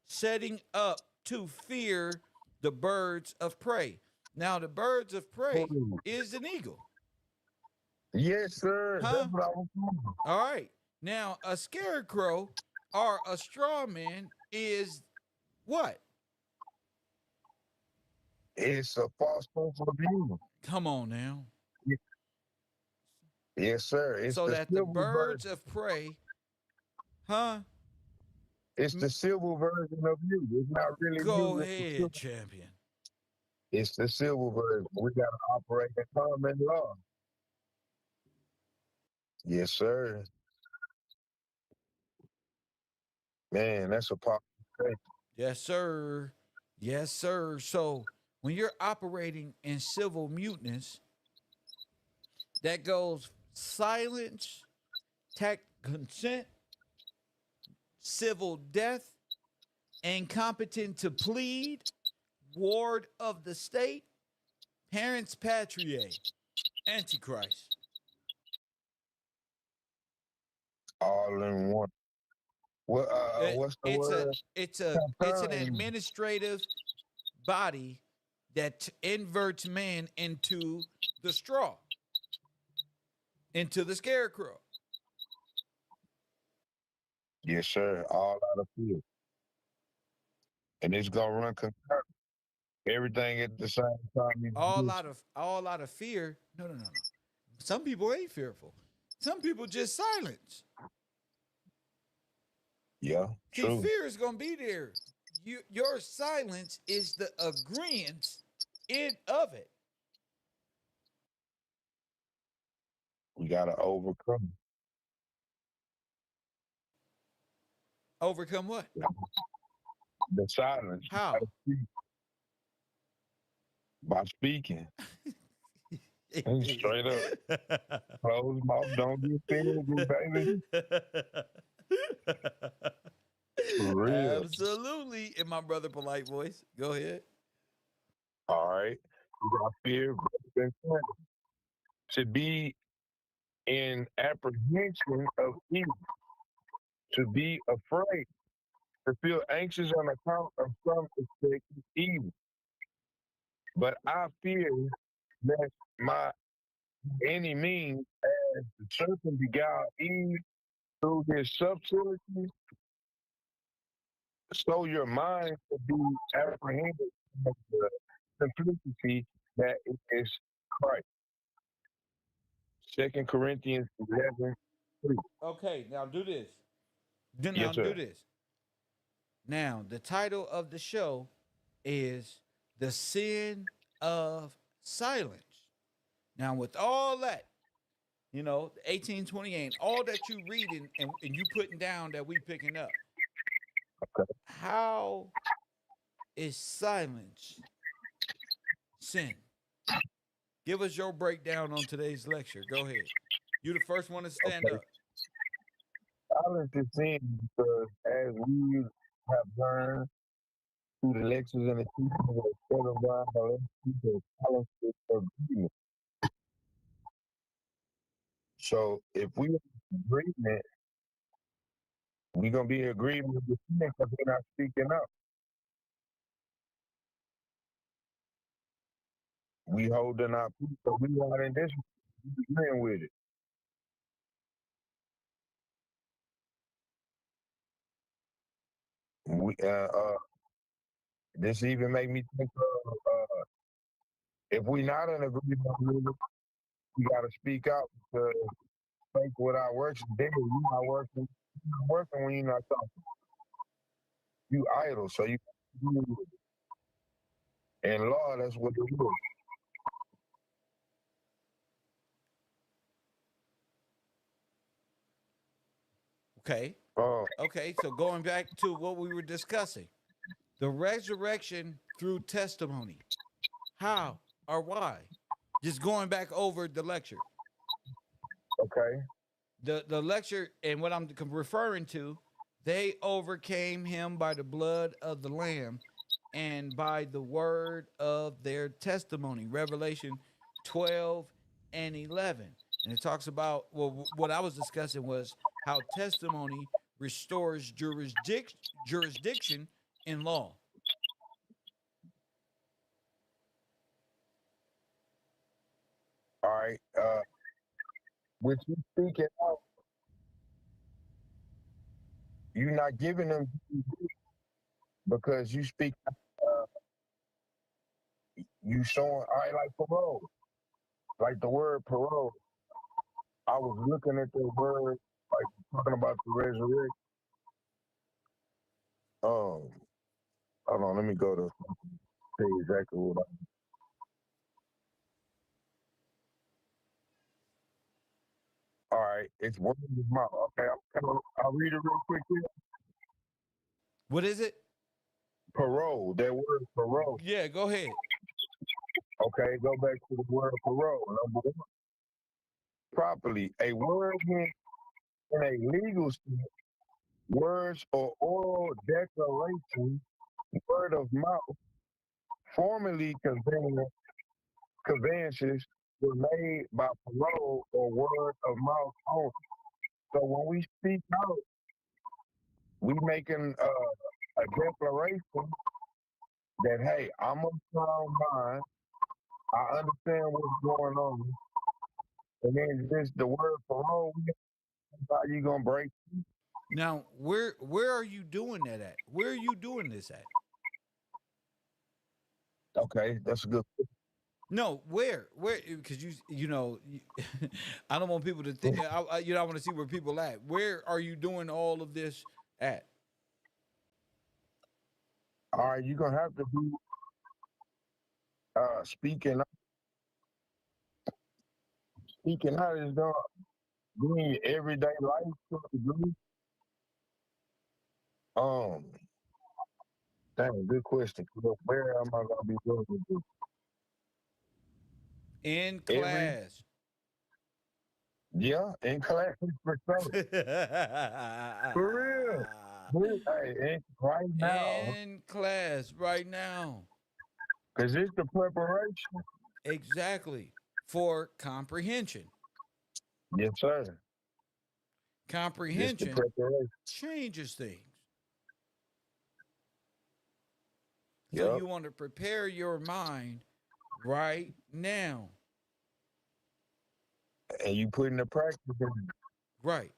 Speaker 1: setting up to fear the birds of prey. Now the birds of prey
Speaker 2: Oh,
Speaker 1: is an eagle.
Speaker 2: yes, sir. That's
Speaker 1: Huh?
Speaker 2: what I was saying.
Speaker 1: All right. Now a scarecrow or a straw man is what?
Speaker 2: It's a false sense of view.
Speaker 1: Come on now.
Speaker 2: Yes, sir. It's
Speaker 1: So
Speaker 2: the
Speaker 1: that the
Speaker 2: civil
Speaker 1: birds
Speaker 2: version.
Speaker 1: of prey, huh?
Speaker 2: It's the civil version of you. It's not really
Speaker 1: Go
Speaker 2: you.
Speaker 1: ahead, champion.
Speaker 2: It's the civil version. We got to operate in common law. Yes, sir. Man, that's a powerful statement.
Speaker 1: Yes, sir. Yes, sir. So when you're operating in civil muteness, that goes silence, tact consent, civil death, incompetent to plead, ward of the state, parents patriae, antichrist.
Speaker 2: All in one. What?
Speaker 1: It,
Speaker 2: What's the
Speaker 1: it's a
Speaker 2: word?
Speaker 1: it's an
Speaker 2: Concurring.
Speaker 1: administrative body that inverts man into the straw, into the scarecrow.
Speaker 2: Yes, sir. All out of fear, and it's gonna run concurrent. Everything at the same time.
Speaker 1: All out of fear. No, no, no, no. Some people ain't fearful. Some people just silence.
Speaker 2: Yeah,
Speaker 1: See,
Speaker 2: true.
Speaker 1: fear is gonna be there. Your silence is the agreement in of it.
Speaker 2: We gotta overcome
Speaker 1: Overcome what?
Speaker 2: the silence. You
Speaker 1: How?
Speaker 2: gotta speak by speaking. Straight up. Close mouth, don't get filled, baby. For real.
Speaker 1: Absolutely. In my brother polite voice. Go ahead.
Speaker 2: All right. We got fear, to be in apprehension of evil, to be afraid, to feel anxious on account of some expected evil. But I fear that my any means, as the serpent beguiled Eve through his subtlety, so your mind should be apprehended of the simplicity that is Christ. 2 Corinthians 11:3.
Speaker 1: Okay, now do this. Now
Speaker 2: Yes,
Speaker 1: do
Speaker 2: sir.
Speaker 1: this. Now, the title of the show is The Sin of Silence. Now, with all that, you know, 1828, all that you reading and you putting down that we picking up,
Speaker 2: Okay.
Speaker 1: how is silence sin? Give us your breakdown on today's lecture. Go ahead. You the first one to stand
Speaker 2: Okay.
Speaker 1: up.
Speaker 2: Silence is sin because, as we have learned through the lectures and the teachings of KevRow, silence is agreement. So if we are in agreement, we're gonna be in agreement with the sin because we're not speaking up. We holding our peace, but we not in this agreeing with it. We this even make me think of if we not in agreement with it, we gotta speak out because faith without works is dead. You not working. You're not working when you're not talking. You idle, so you. And law, that's what it is.
Speaker 1: Okay.
Speaker 2: Oh,
Speaker 1: Okay. So going back to what we were discussing, the resurrection through testimony. How? or why? Just going back over the lecture.
Speaker 2: Okay.
Speaker 1: The lecture and what I'm referring to, they overcame him by the blood of the lamb and by the word of their testimony. Revelation 12 and 11. And it talks about, well, what I was discussing was how testimony restores jurisdiction in law.
Speaker 2: All right. With you speaking out, you're not giving them because you speak. You showing. I like parole. Like the word parole. I was looking at the word, like talking about the resurrection. Hold on. Let me go to say exactly what I. All right. It's one in his mouth. Okay. I'll read it real quick here.
Speaker 1: What is it?
Speaker 2: Parole. That word parole.
Speaker 1: Yeah, go ahead.
Speaker 2: Okay. Go back to the word parole. Number one. Properly. A word in a legal sense, words or oral declaration, word of mouth, formally conveyances were made by parole or word of mouth only. So when we speak out, we making a declaration that, hey, I'm of sound mind. I understand what's going on. And then just the word parole, how you gonna break?
Speaker 1: Now, where are you doing that at? Where are you doing this at?
Speaker 2: Okay, that's a good.
Speaker 1: No, where? Because I don't want people to think. I want to see where people at. Where are you doing all of this at?
Speaker 2: All right, you're gonna have to be speaking. Speaking out is gonna be in your everyday life to a degree. Um, Dang, good question. Where am I gonna be doing this?
Speaker 1: In
Speaker 2: Every
Speaker 1: class.
Speaker 2: yeah, in class for sure. For real. Hey, right now,
Speaker 1: In class right now.
Speaker 2: cause it's the preparation.
Speaker 1: Exactly. For comprehension.
Speaker 2: Yes, sir. This the
Speaker 1: Comprehension
Speaker 2: preparation.
Speaker 1: changes things. So
Speaker 2: Yep.
Speaker 1: you want to prepare your mind right now.
Speaker 2: And you put in the practice.
Speaker 1: Right.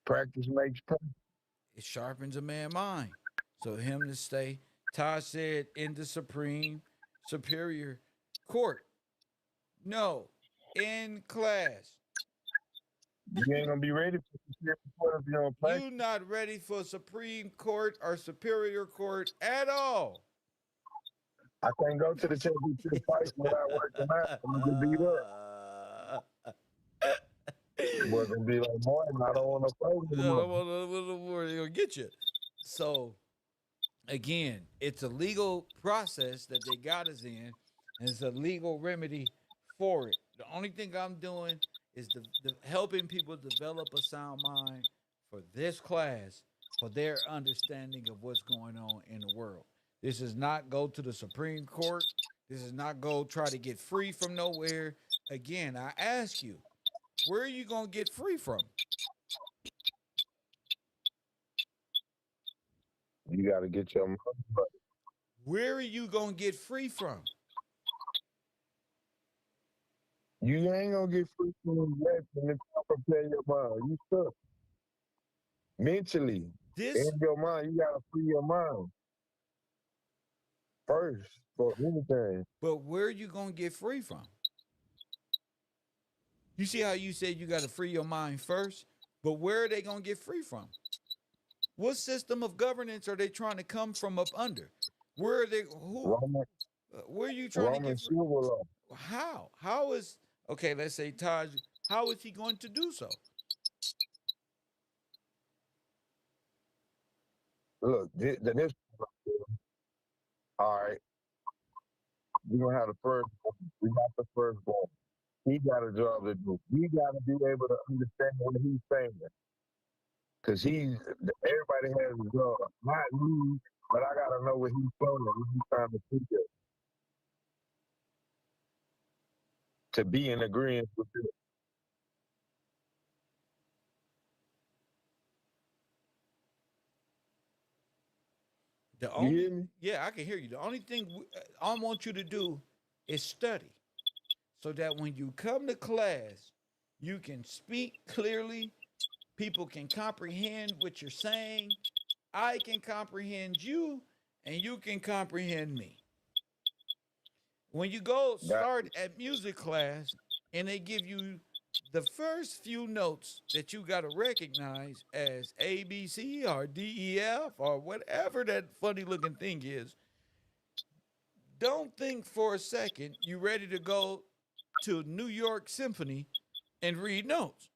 Speaker 2: Practice makes perfect.
Speaker 1: It sharpens a man's mind. So him to stay, Todd said, in the Supreme Superior Court. No, in class.
Speaker 2: You ain't gonna be ready for the Supreme Court if you don't practice.
Speaker 1: You not ready for Supreme Court or Superior Court at all.
Speaker 2: I can't go to the championship fight without working out. I'm gonna get beat up. Boy, gonna be like, Martin, I don't want to fight anymore.
Speaker 1: They're gonna get you. So again, it's a legal process that they got us in, and it's a legal remedy for it. The only thing I'm doing is helping people develop a sound mind for this class, for their understanding of what's going on in the world. This is not go to the Supreme Court. This is not go try to get free from nowhere. Again, I ask you, where are you gonna get free from?
Speaker 2: You got to get your money.
Speaker 1: Where are you gonna get free from?
Speaker 2: You ain't gonna get free from that and if you prepare your mind. You stuck mentally in
Speaker 1: This,
Speaker 2: your mind. You gotta free your mind first for anything.
Speaker 1: but where are you gonna get free from? You see how you said you got to free your mind first, but where are they gonna get free from? What system of governance are they trying to come from up under? Where are they? Who?
Speaker 2: Roman,
Speaker 1: Where are you trying to
Speaker 2: Roman
Speaker 1: get free?
Speaker 2: civil law.
Speaker 1: How? How is okay? Let's say Taj. How is he going to do so?
Speaker 2: Look, this all right. we gonna have the first. We got the firstborn. He got a job to do. We got to be able to understand what he's saying, cause everybody has a job. Not me, but I gotta know what he's saying. What he's trying to teach us to be in agreement with it.
Speaker 1: The
Speaker 2: You
Speaker 1: only,
Speaker 2: hear me?
Speaker 1: yeah, I can hear you. The only thing I want you to do is study, so that when you come to class, you can speak clearly. People can comprehend what you're saying. I can comprehend you, and you can comprehend me. When you go
Speaker 2: That,
Speaker 1: start at music class and they give you the first few notes that you got to recognize as A, B, C, or D, E, F, or whatever that funny looking thing is, don't think for a second you're ready to go to New York Symphony and read notes.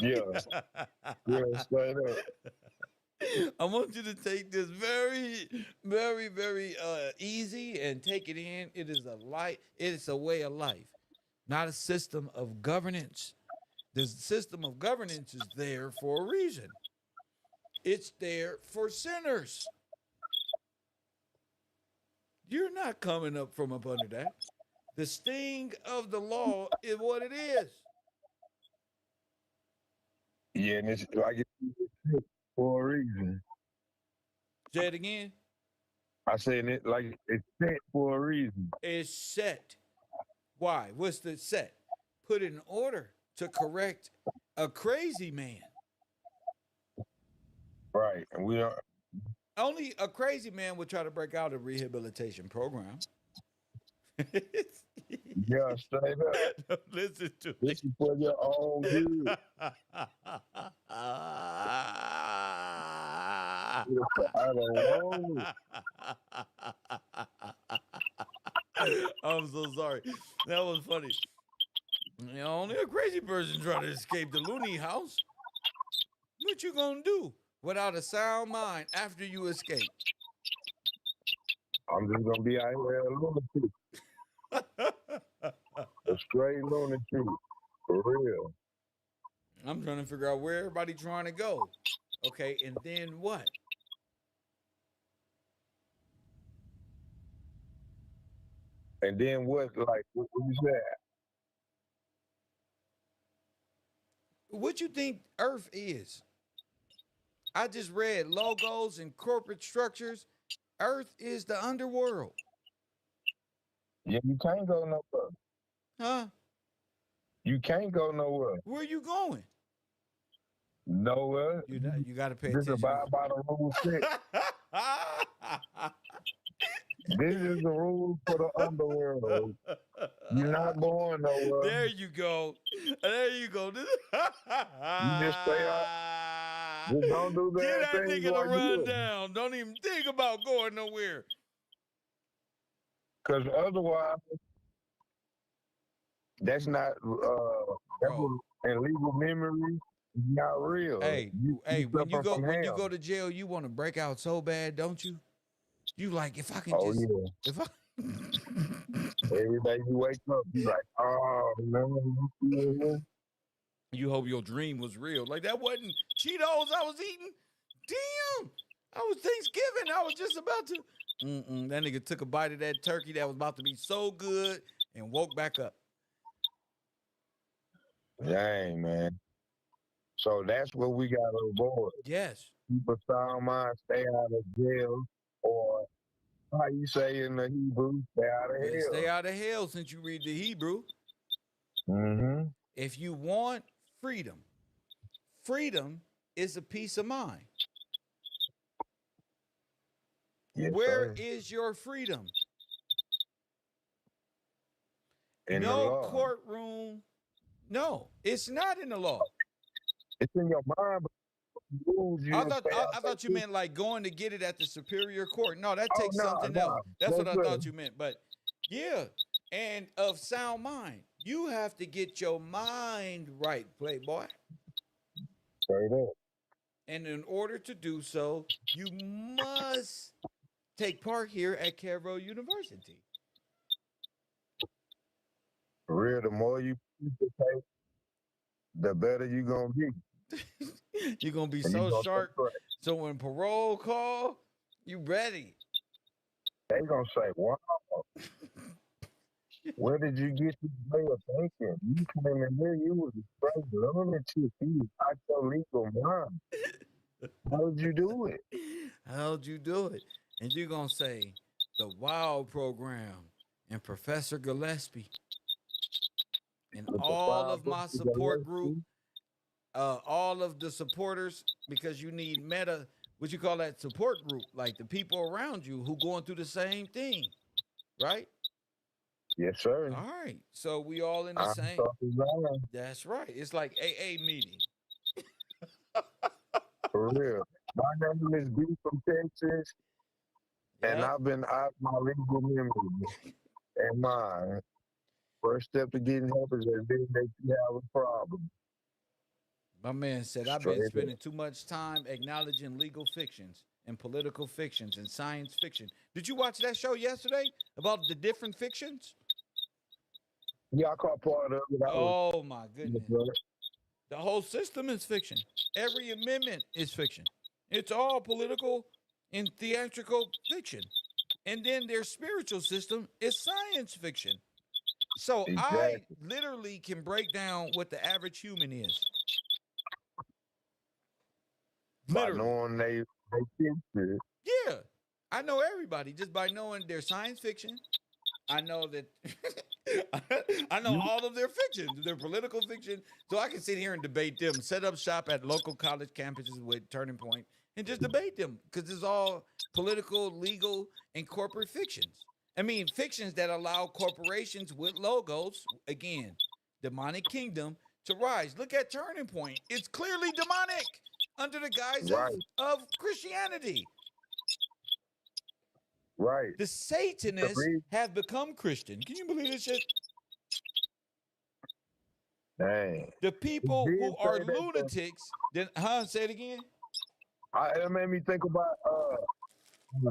Speaker 2: yeah, yeah, straight up.
Speaker 1: I want you to take this very, very, very easy and take it in. It is a light. It is a way of life, not a system of governance. The system of governance is there for a reason. It's there for sinners. You're not coming up from up under that. The sting of the law is what it is.
Speaker 2: Yeah, and it's like it's for a reason.
Speaker 1: Say it again.
Speaker 2: I said it like it's set for a reason.
Speaker 1: It's set. Why? What's the set? Put in order to correct a crazy man.
Speaker 2: Right, and we don't.
Speaker 1: Only a crazy man would try to break out a rehabilitation program.
Speaker 2: Yeah, straight up.
Speaker 1: Listen to me.
Speaker 2: This is for your own good. I don't know.
Speaker 1: I'm so sorry. That was funny. You know, only a crazy person trying to escape the loony house. What you gonna do without a sound mind after you escape?
Speaker 2: I'm just gonna be out here a lunatic, a straight lunatic, for real.
Speaker 1: I'm trying to figure out where everybody trying to go. Okay, and then what?
Speaker 2: And then what? Like what you said?
Speaker 1: What you think Earth is? I just read logos and corporate structures. Earth is the underworld.
Speaker 2: Yeah, you can't go nowhere.
Speaker 1: Huh?
Speaker 2: You can't go nowhere.
Speaker 1: Where you going?
Speaker 2: Nowhere.
Speaker 1: You got to pay
Speaker 2: Just
Speaker 1: attention.
Speaker 2: abide by the rule set. This is the rule for the underworld. You're not going nowhere.
Speaker 1: There you go. There you go.
Speaker 2: You just stay out. Just don't do
Speaker 1: Get
Speaker 2: bad
Speaker 1: that
Speaker 2: things
Speaker 1: nigga
Speaker 2: while
Speaker 1: to
Speaker 2: you
Speaker 1: run
Speaker 2: live.
Speaker 1: down. Don't even think about going nowhere.
Speaker 2: Because otherwise, that's not
Speaker 1: Bro.
Speaker 2: and legal memory is not real.
Speaker 1: Hey,
Speaker 2: You
Speaker 1: when you
Speaker 2: suffer
Speaker 1: go
Speaker 2: from
Speaker 1: when you
Speaker 2: hell.
Speaker 1: go to jail, you want to break out so bad, don't you? You like if I can
Speaker 2: Oh
Speaker 1: just
Speaker 2: yeah.
Speaker 1: if I
Speaker 2: Every day you wake up, you like, oh no.
Speaker 1: you hope your dream was real. Like that wasn't Cheetos I was eating. Damn. I was Thanksgiving. I was just about to. That nigga took a bite of that turkey that was about to be so good and woke back up.
Speaker 2: Dang, man. So that's what we gotta avoid.
Speaker 1: Yes.
Speaker 2: Keep a sound mind, stay out of jail, or how you say in the Hebrew, stay out of
Speaker 1: Stay
Speaker 2: hell.
Speaker 1: out of hell since you read the Hebrew.
Speaker 2: Mm-hmm.
Speaker 1: If you want freedom, freedom is a peace of mind.
Speaker 2: Yes,
Speaker 1: Where
Speaker 2: sir.
Speaker 1: is your freedom?
Speaker 2: In the
Speaker 1: No
Speaker 2: law.
Speaker 1: courtroom. No, it's not in the law.
Speaker 2: It's in your mind, but the rules you don't stay out
Speaker 1: I
Speaker 2: there
Speaker 1: thought you
Speaker 2: too.
Speaker 1: meant like going to get it at the superior court. No, that
Speaker 2: Oh
Speaker 1: takes
Speaker 2: no,
Speaker 1: something else.
Speaker 2: no.
Speaker 1: That's what
Speaker 2: That's
Speaker 1: I
Speaker 2: good.
Speaker 1: thought you meant. But yeah, and of sound mind. You have to get your mind right, playboy.
Speaker 2: Straight up.
Speaker 1: And in order to do so, you must take part here at KevRow University.
Speaker 2: For real, the more you participate, the better you gonna be.
Speaker 1: You're gonna be
Speaker 2: And you
Speaker 1: so
Speaker 2: gonna
Speaker 1: sharp.
Speaker 2: take right.
Speaker 1: So when parole call, you ready.
Speaker 2: They gonna say, wow, where did you get this way of thinking? You came in here, you was a straight lunatic. You was out your legal mind. How did you do it?
Speaker 1: How'd you do it? And you're gonna say the WOW program and Professor Gillespie and
Speaker 2: With the
Speaker 1: all
Speaker 2: five
Speaker 1: of
Speaker 2: books
Speaker 1: my
Speaker 2: you got
Speaker 1: support group, all of the supporters, because you need meta, what you call that support group, like the people around you who going through the same thing, right?
Speaker 2: Yes, sir.
Speaker 1: All right. So we all in the
Speaker 2: I'm
Speaker 1: same.
Speaker 2: talking about
Speaker 1: That's right. It's like AA meeting.
Speaker 2: for real. My name is B from Texas, and
Speaker 1: Yep.
Speaker 2: I've been out my legal memory. And my first step to getting help is admitting that you have a problem.
Speaker 1: My man said, I've been
Speaker 2: Straight up.
Speaker 1: spending too much time acknowledging legal fictions and political fictions and science fiction. Did you watch that show yesterday about the different fictions?
Speaker 2: Yeah, I caught part of it. I was,
Speaker 1: Oh my goodness. The whole system is fiction. Every amendment is fiction. It's all political and theatrical fiction. And then their spiritual system is science fiction. So I
Speaker 2: exactly.
Speaker 1: literally can break down what the average human is.
Speaker 2: By
Speaker 1: Literally.
Speaker 2: knowing they picture.
Speaker 1: Yeah. I know everybody just by knowing their science fiction. I know that I know
Speaker 2: You
Speaker 1: all of their fiction, their political fiction. So I can sit here and debate them, set up shop at local college campuses with Turning Point and just debate them because it's all political, legal, and corporate fictions. I mean, fictions that allow corporations with logos, again, demonic kingdom, to rise. Look at Turning Point. It's clearly demonic under the guise
Speaker 2: right,
Speaker 1: of Christianity.
Speaker 2: right.
Speaker 1: The
Speaker 2: The
Speaker 1: Satanists
Speaker 2: reason,
Speaker 1: have become Christian. Can you believe this shit?
Speaker 2: dang.
Speaker 1: The
Speaker 2: He
Speaker 1: people
Speaker 2: did
Speaker 1: who are
Speaker 2: say that, but
Speaker 1: lunatics, then, say it again.
Speaker 2: it made me think about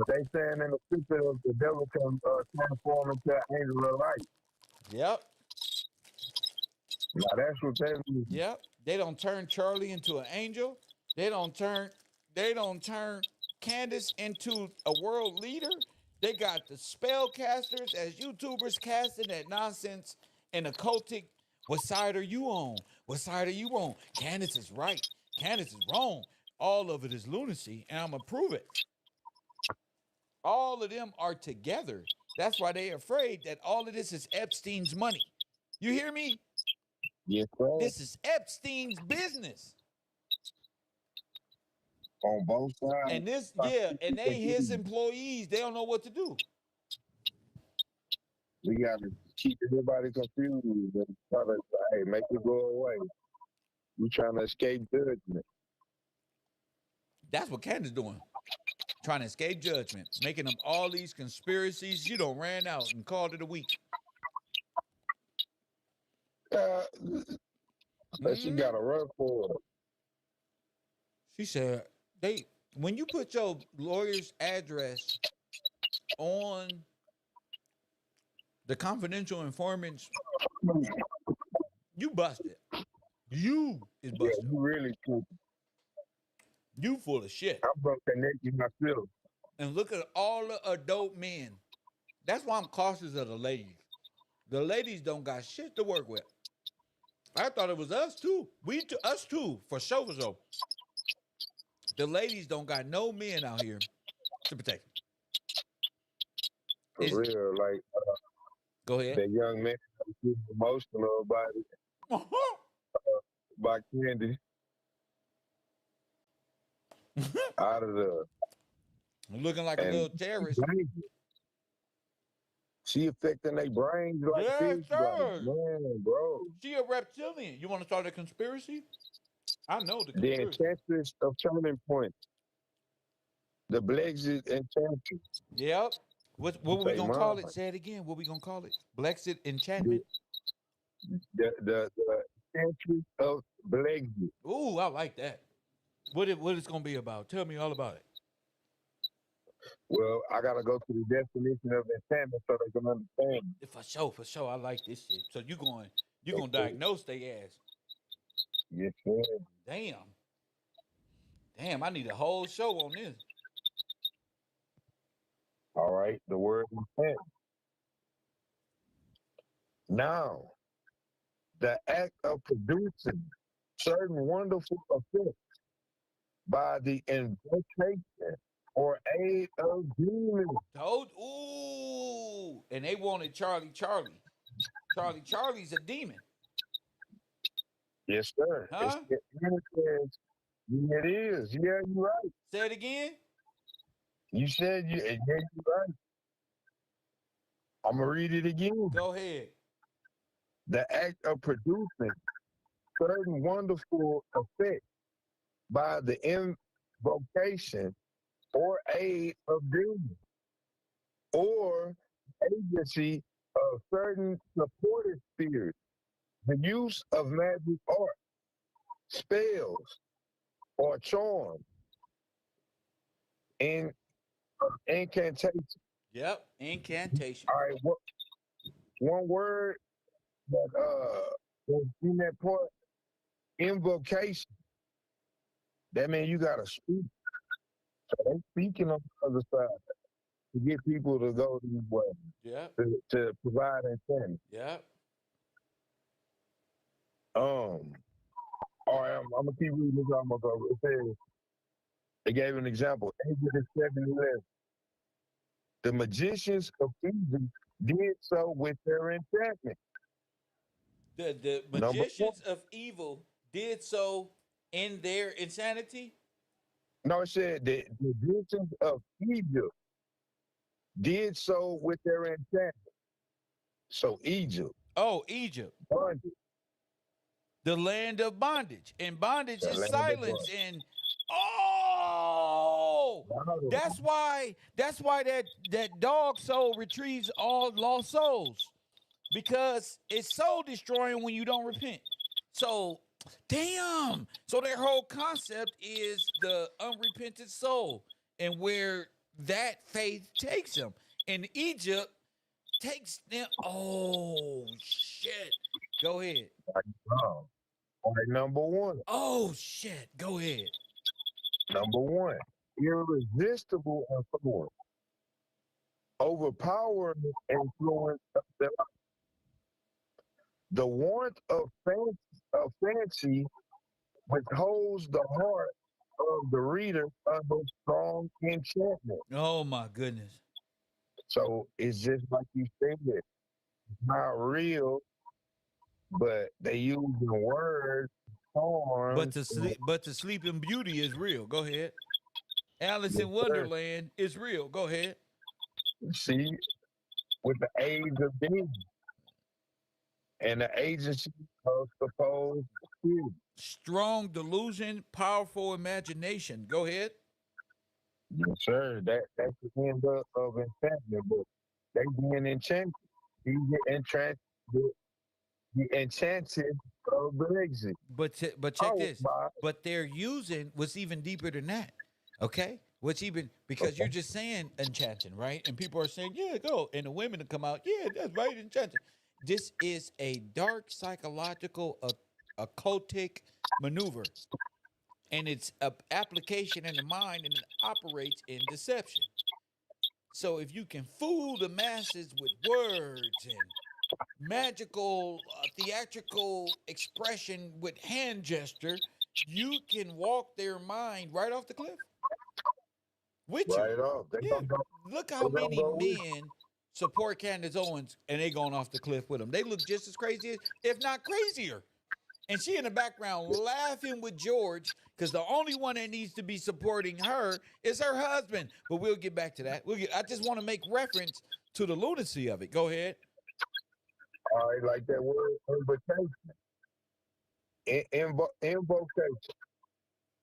Speaker 2: they saying in the scripture of the devil can transform into an angel of light.
Speaker 1: Yep,
Speaker 2: Now that's what that means.
Speaker 1: yep. They don't turn Charlie into an angel. They don't turn, they don't turn Candace into a world leader. They got the spellcasters as YouTubers casting that nonsense and occultic. What side are you on? What side are you on? Candace is right. Candace is wrong. All of it is lunacy, and I'm gonna prove it. All of them are together. That's why they're afraid that all of this is Epstein's money. You hear me?
Speaker 2: Yes, sir.
Speaker 1: This is Epstein's business.
Speaker 2: On both sides.
Speaker 1: And this, yeah, and they his employees, they don't know what to do.
Speaker 2: We got to keep everybody confused and try to hey, make it go away. We trying to escape judgment.
Speaker 1: That's what Candace doing. Trying to escape judgment, making them all these conspiracies. You don't ran out and called it a week.
Speaker 2: But she got to run for it.
Speaker 1: She said, they when you put your lawyer's address on the confidential informants, you busted. You is
Speaker 2: Yeah,
Speaker 1: busted.
Speaker 2: you really cool.
Speaker 1: You full of shit.
Speaker 2: I'm gonna connect you myself.
Speaker 1: And look at all the adult men. That's why I'm cautious of the ladies. The ladies don't got shit to work with. I thought it was us too. Us too, for sure, for sure. The ladies don't got no men out here to protect them.
Speaker 2: For
Speaker 1: It's,
Speaker 2: real, like
Speaker 1: go ahead.
Speaker 2: that young man was emotional about it, about Candy out of the
Speaker 1: Looking like a
Speaker 2: and
Speaker 1: little terrorist.
Speaker 2: she affecting their brains like
Speaker 1: Yes,
Speaker 2: this, like
Speaker 1: sir.
Speaker 2: man, bro.
Speaker 1: She a reptilian. You want to start a conspiracy? I know the
Speaker 2: The
Speaker 1: conspiracy.
Speaker 2: enchantress of turning point, the Blexit enchantress.
Speaker 1: Yep. What were we
Speaker 2: Say,
Speaker 1: gonna
Speaker 2: mom,
Speaker 1: call it? Say it again. What we gonna call it? Blexit enchantment.
Speaker 2: the enchantress of Blexit.
Speaker 1: Ooh, I like that. What it's gonna be about? Tell me all about it.
Speaker 2: Well, I gotta go to the definition of enchantment so they can understand.
Speaker 1: For sure. I like this shit. So you
Speaker 2: Yes,
Speaker 1: gonna
Speaker 2: sir.
Speaker 1: diagnose they ass.
Speaker 2: Yes, sir.
Speaker 1: Damn. Damn, I need a whole show on this.
Speaker 2: All right. The word enchantment. Now, the act of producing certain wonderful effects by the invocation or aid of demons.
Speaker 1: Told ooh. And they wanted Charlie Charlie. Charlie Charlie's a demon.
Speaker 2: Yes, sir.
Speaker 1: Huh?
Speaker 2: It says, it is. Yeah, you're right.
Speaker 1: Say it again.
Speaker 2: You said you. Yeah, you're right. I'm gonna read it again.
Speaker 1: Go ahead.
Speaker 2: The act of producing certain wonderful effects by the invocation or aid of demons or agency of certain supportive spirits, the use of magic art, spells, or charms, in incantation.
Speaker 1: Yep. Incantation.
Speaker 2: All right, one word that was in that part, invocation. That means you gotta speak. So they speaking on the other side to get people to go these way,
Speaker 1: Yep.
Speaker 2: to provide incentive.
Speaker 1: Yep.
Speaker 2: All right, I'm gonna keep reading this. I'm gonna go. It says, they gave an example. Exodus 7:11. The magicians of Egypt did so with their enchantment.
Speaker 1: The
Speaker 2: Number one.
Speaker 1: magicians of evil did so in their insanity.
Speaker 2: No, it said the magicians of Egypt did so with their enchantment. So Egypt,
Speaker 1: Oh, Egypt,
Speaker 2: bondage,
Speaker 1: the land of bondage, and bondage
Speaker 2: the
Speaker 1: is
Speaker 2: land of
Speaker 1: silence.
Speaker 2: bondage.
Speaker 1: And oh,
Speaker 2: Wow.
Speaker 1: that's why that dog soul retrieves all lost souls, because it's soul destroying when you don't repent. So, damn. So their whole concept is the unrepentant soul and where that faith takes them. And Egypt takes them. Oh shit. Go ahead.
Speaker 2: Wow. All right, number one.
Speaker 1: Oh shit. Go ahead.
Speaker 2: Number one, irresistible influence, overpowering influence of the warmth of fancy withholds the heart of the reader under strong enchantment.
Speaker 1: Oh my goodness.
Speaker 2: So it's just like you said, it's not real, but they use the words,
Speaker 1: But
Speaker 2: forms.
Speaker 1: the sleeping beauty is real. Go ahead. Alice
Speaker 2: Yes,
Speaker 1: in
Speaker 2: sir.
Speaker 1: Wonderland is real. Go ahead.
Speaker 2: See, with the aid of demons and the agency of supposed spirit.
Speaker 1: Strong delusion, powerful imagination. Go ahead.
Speaker 2: Yes, sir. That's the end of enchantment, but they being enchanted. These are the enchanted of the exit.
Speaker 1: But check
Speaker 2: Oh
Speaker 1: this.
Speaker 2: my.
Speaker 1: But they're using what's even deeper than that. Okay? What's even because you're just saying enchanting, right? And people are saying, yeah, go. And the women will come out, yeah, that's right, enchanting. This is a dark psychological occultic maneuver. And it's an application in the mind and it operates in deception. So if you can fool the masses with words and magical theatrical expression with hand gesture, you can walk their mind right off the cliff with you.
Speaker 2: Right off. They
Speaker 1: Yeah.
Speaker 2: don't go,
Speaker 1: Look
Speaker 2: they
Speaker 1: how
Speaker 2: don't
Speaker 1: many
Speaker 2: go with
Speaker 1: men support Candace Owens and they going off the cliff with them. They look just as crazy, if not crazier. And she in the background laughing with George because the only one that needs to be supporting her is her husband. But we'll get back to that. I just want to make reference to the lunacy of it. Go ahead.
Speaker 2: all right, like that word invocation.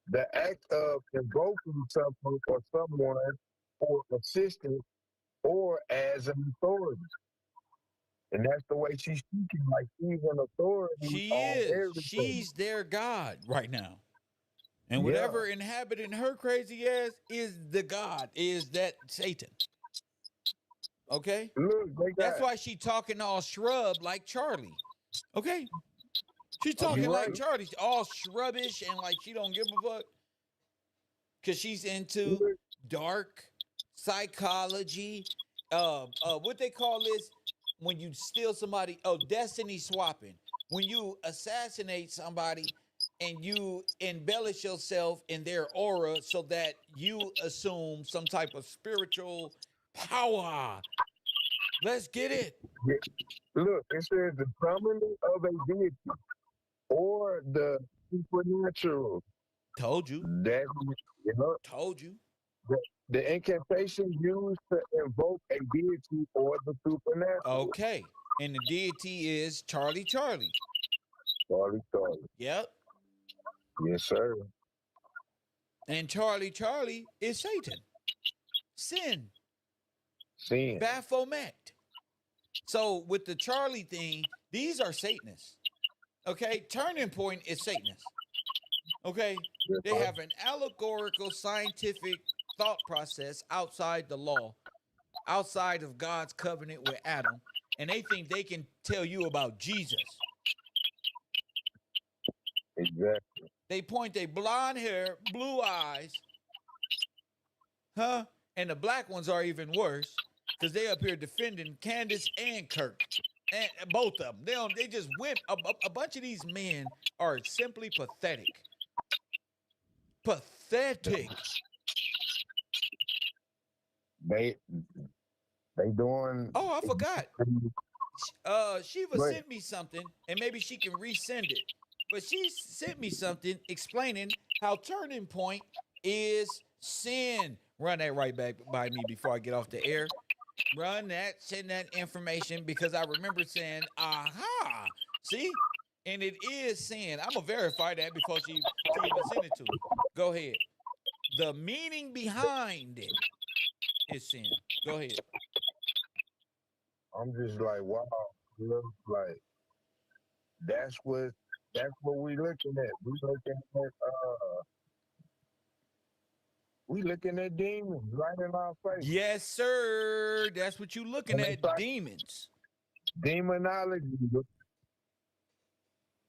Speaker 2: The act of invoking something or someone for assistance or as an authority. And that's the way she's speaking, like she's an authority
Speaker 1: She
Speaker 2: on
Speaker 1: is.
Speaker 2: everything.
Speaker 1: She's their God right now. And
Speaker 2: Yeah.
Speaker 1: whatever inhabiting her crazy ass is the God, is that Satan. Okay?
Speaker 2: Look, they
Speaker 1: That's
Speaker 2: got.
Speaker 1: why she talking all shrub like Charlie. Okay? She talking
Speaker 2: You're
Speaker 1: like
Speaker 2: right.
Speaker 1: Charlie, all shrubbish and like she don't give a fuck. Cause she's into
Speaker 2: Look,
Speaker 1: dark psychology. What they call this when you steal somebody? Oh, destiny swapping. When you assassinate somebody and you embellish yourself in their aura so that you assume some type of spiritual power. Let's get it.
Speaker 2: yeah, look, it says the summoning of a deity or the supernatural.
Speaker 1: Told you.
Speaker 2: That you know,
Speaker 1: Told you.
Speaker 2: the, the incantation used to invoke a deity or the supernatural.
Speaker 1: Okay. And the deity is Charlie Charlie.
Speaker 2: Sorry, sorry.
Speaker 1: Yep.
Speaker 2: Yes, sir.
Speaker 1: And Charlie Charlie is Satan. Sin.
Speaker 2: Sin.
Speaker 1: Baphomet. So with the Charlie thing, these are Satanists. Okay? Turning Point is Satanist. Okay? They have an allegorical scientific thought process outside the law, outside of God's covenant with Adam, and they think they can tell you about Jesus.
Speaker 2: Exactly.
Speaker 1: They point their blonde hair, blue eyes, huh? And the black ones are even worse because they up here defending Candace and Kirk, and both of them. They don't. They just went. A bunch of these men are simply pathetic. Pathetic.
Speaker 2: They doing.
Speaker 1: Oh, I forgot. Shiva
Speaker 2: Right.
Speaker 1: sent me something, and maybe she can resend it. But she sent me something explaining how Turning Point is sin. Run that right back by me before I get off the air. Run that, send that information because I remember saying, aha, see? And it is sin. I'm going to verify that before she even sent it to me. Go ahead. The meaning behind it is sin. Go ahead.
Speaker 2: I'm just like, wow. Look, like that's what we looking at. We looking at demons right in our face.
Speaker 1: Yes, sir. That's what you looking
Speaker 2: And
Speaker 1: at,
Speaker 2: it's like
Speaker 1: demons.
Speaker 2: demonology.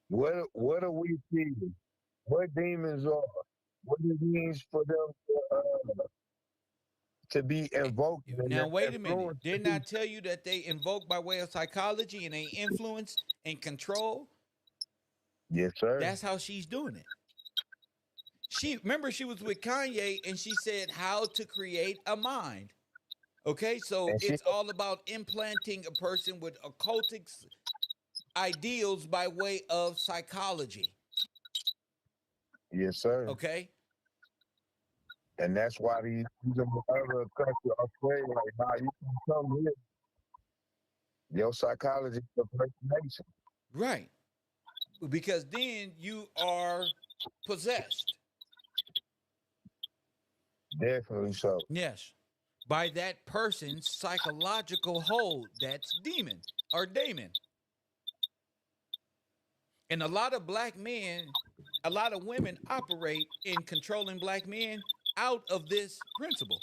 Speaker 2: What are we seeing? What demons are? What it means for them to be invoked and
Speaker 1: Now, wait a minute.
Speaker 2: influenced.
Speaker 1: Didn't I tell you that they invoke by way of psychology and they influence and control?
Speaker 2: Yes, sir.
Speaker 1: That's how she's doing it. Remember she was with Kanye and she said how to create a mind. Okay, so
Speaker 2: And
Speaker 1: it's all about implanting a person with occultic ideals by way of psychology.
Speaker 2: Yes, sir.
Speaker 1: Okay,
Speaker 2: And that's why these other countries are afraid. Like, nah, you can come here. Your psychology is a nation.
Speaker 1: right. Because then you are possessed.
Speaker 2: Definitely so.
Speaker 1: Yes. By that person's psychological hold. That's demon or daemon. And a lot of black men, a lot of women operate in controlling black men out of this principle.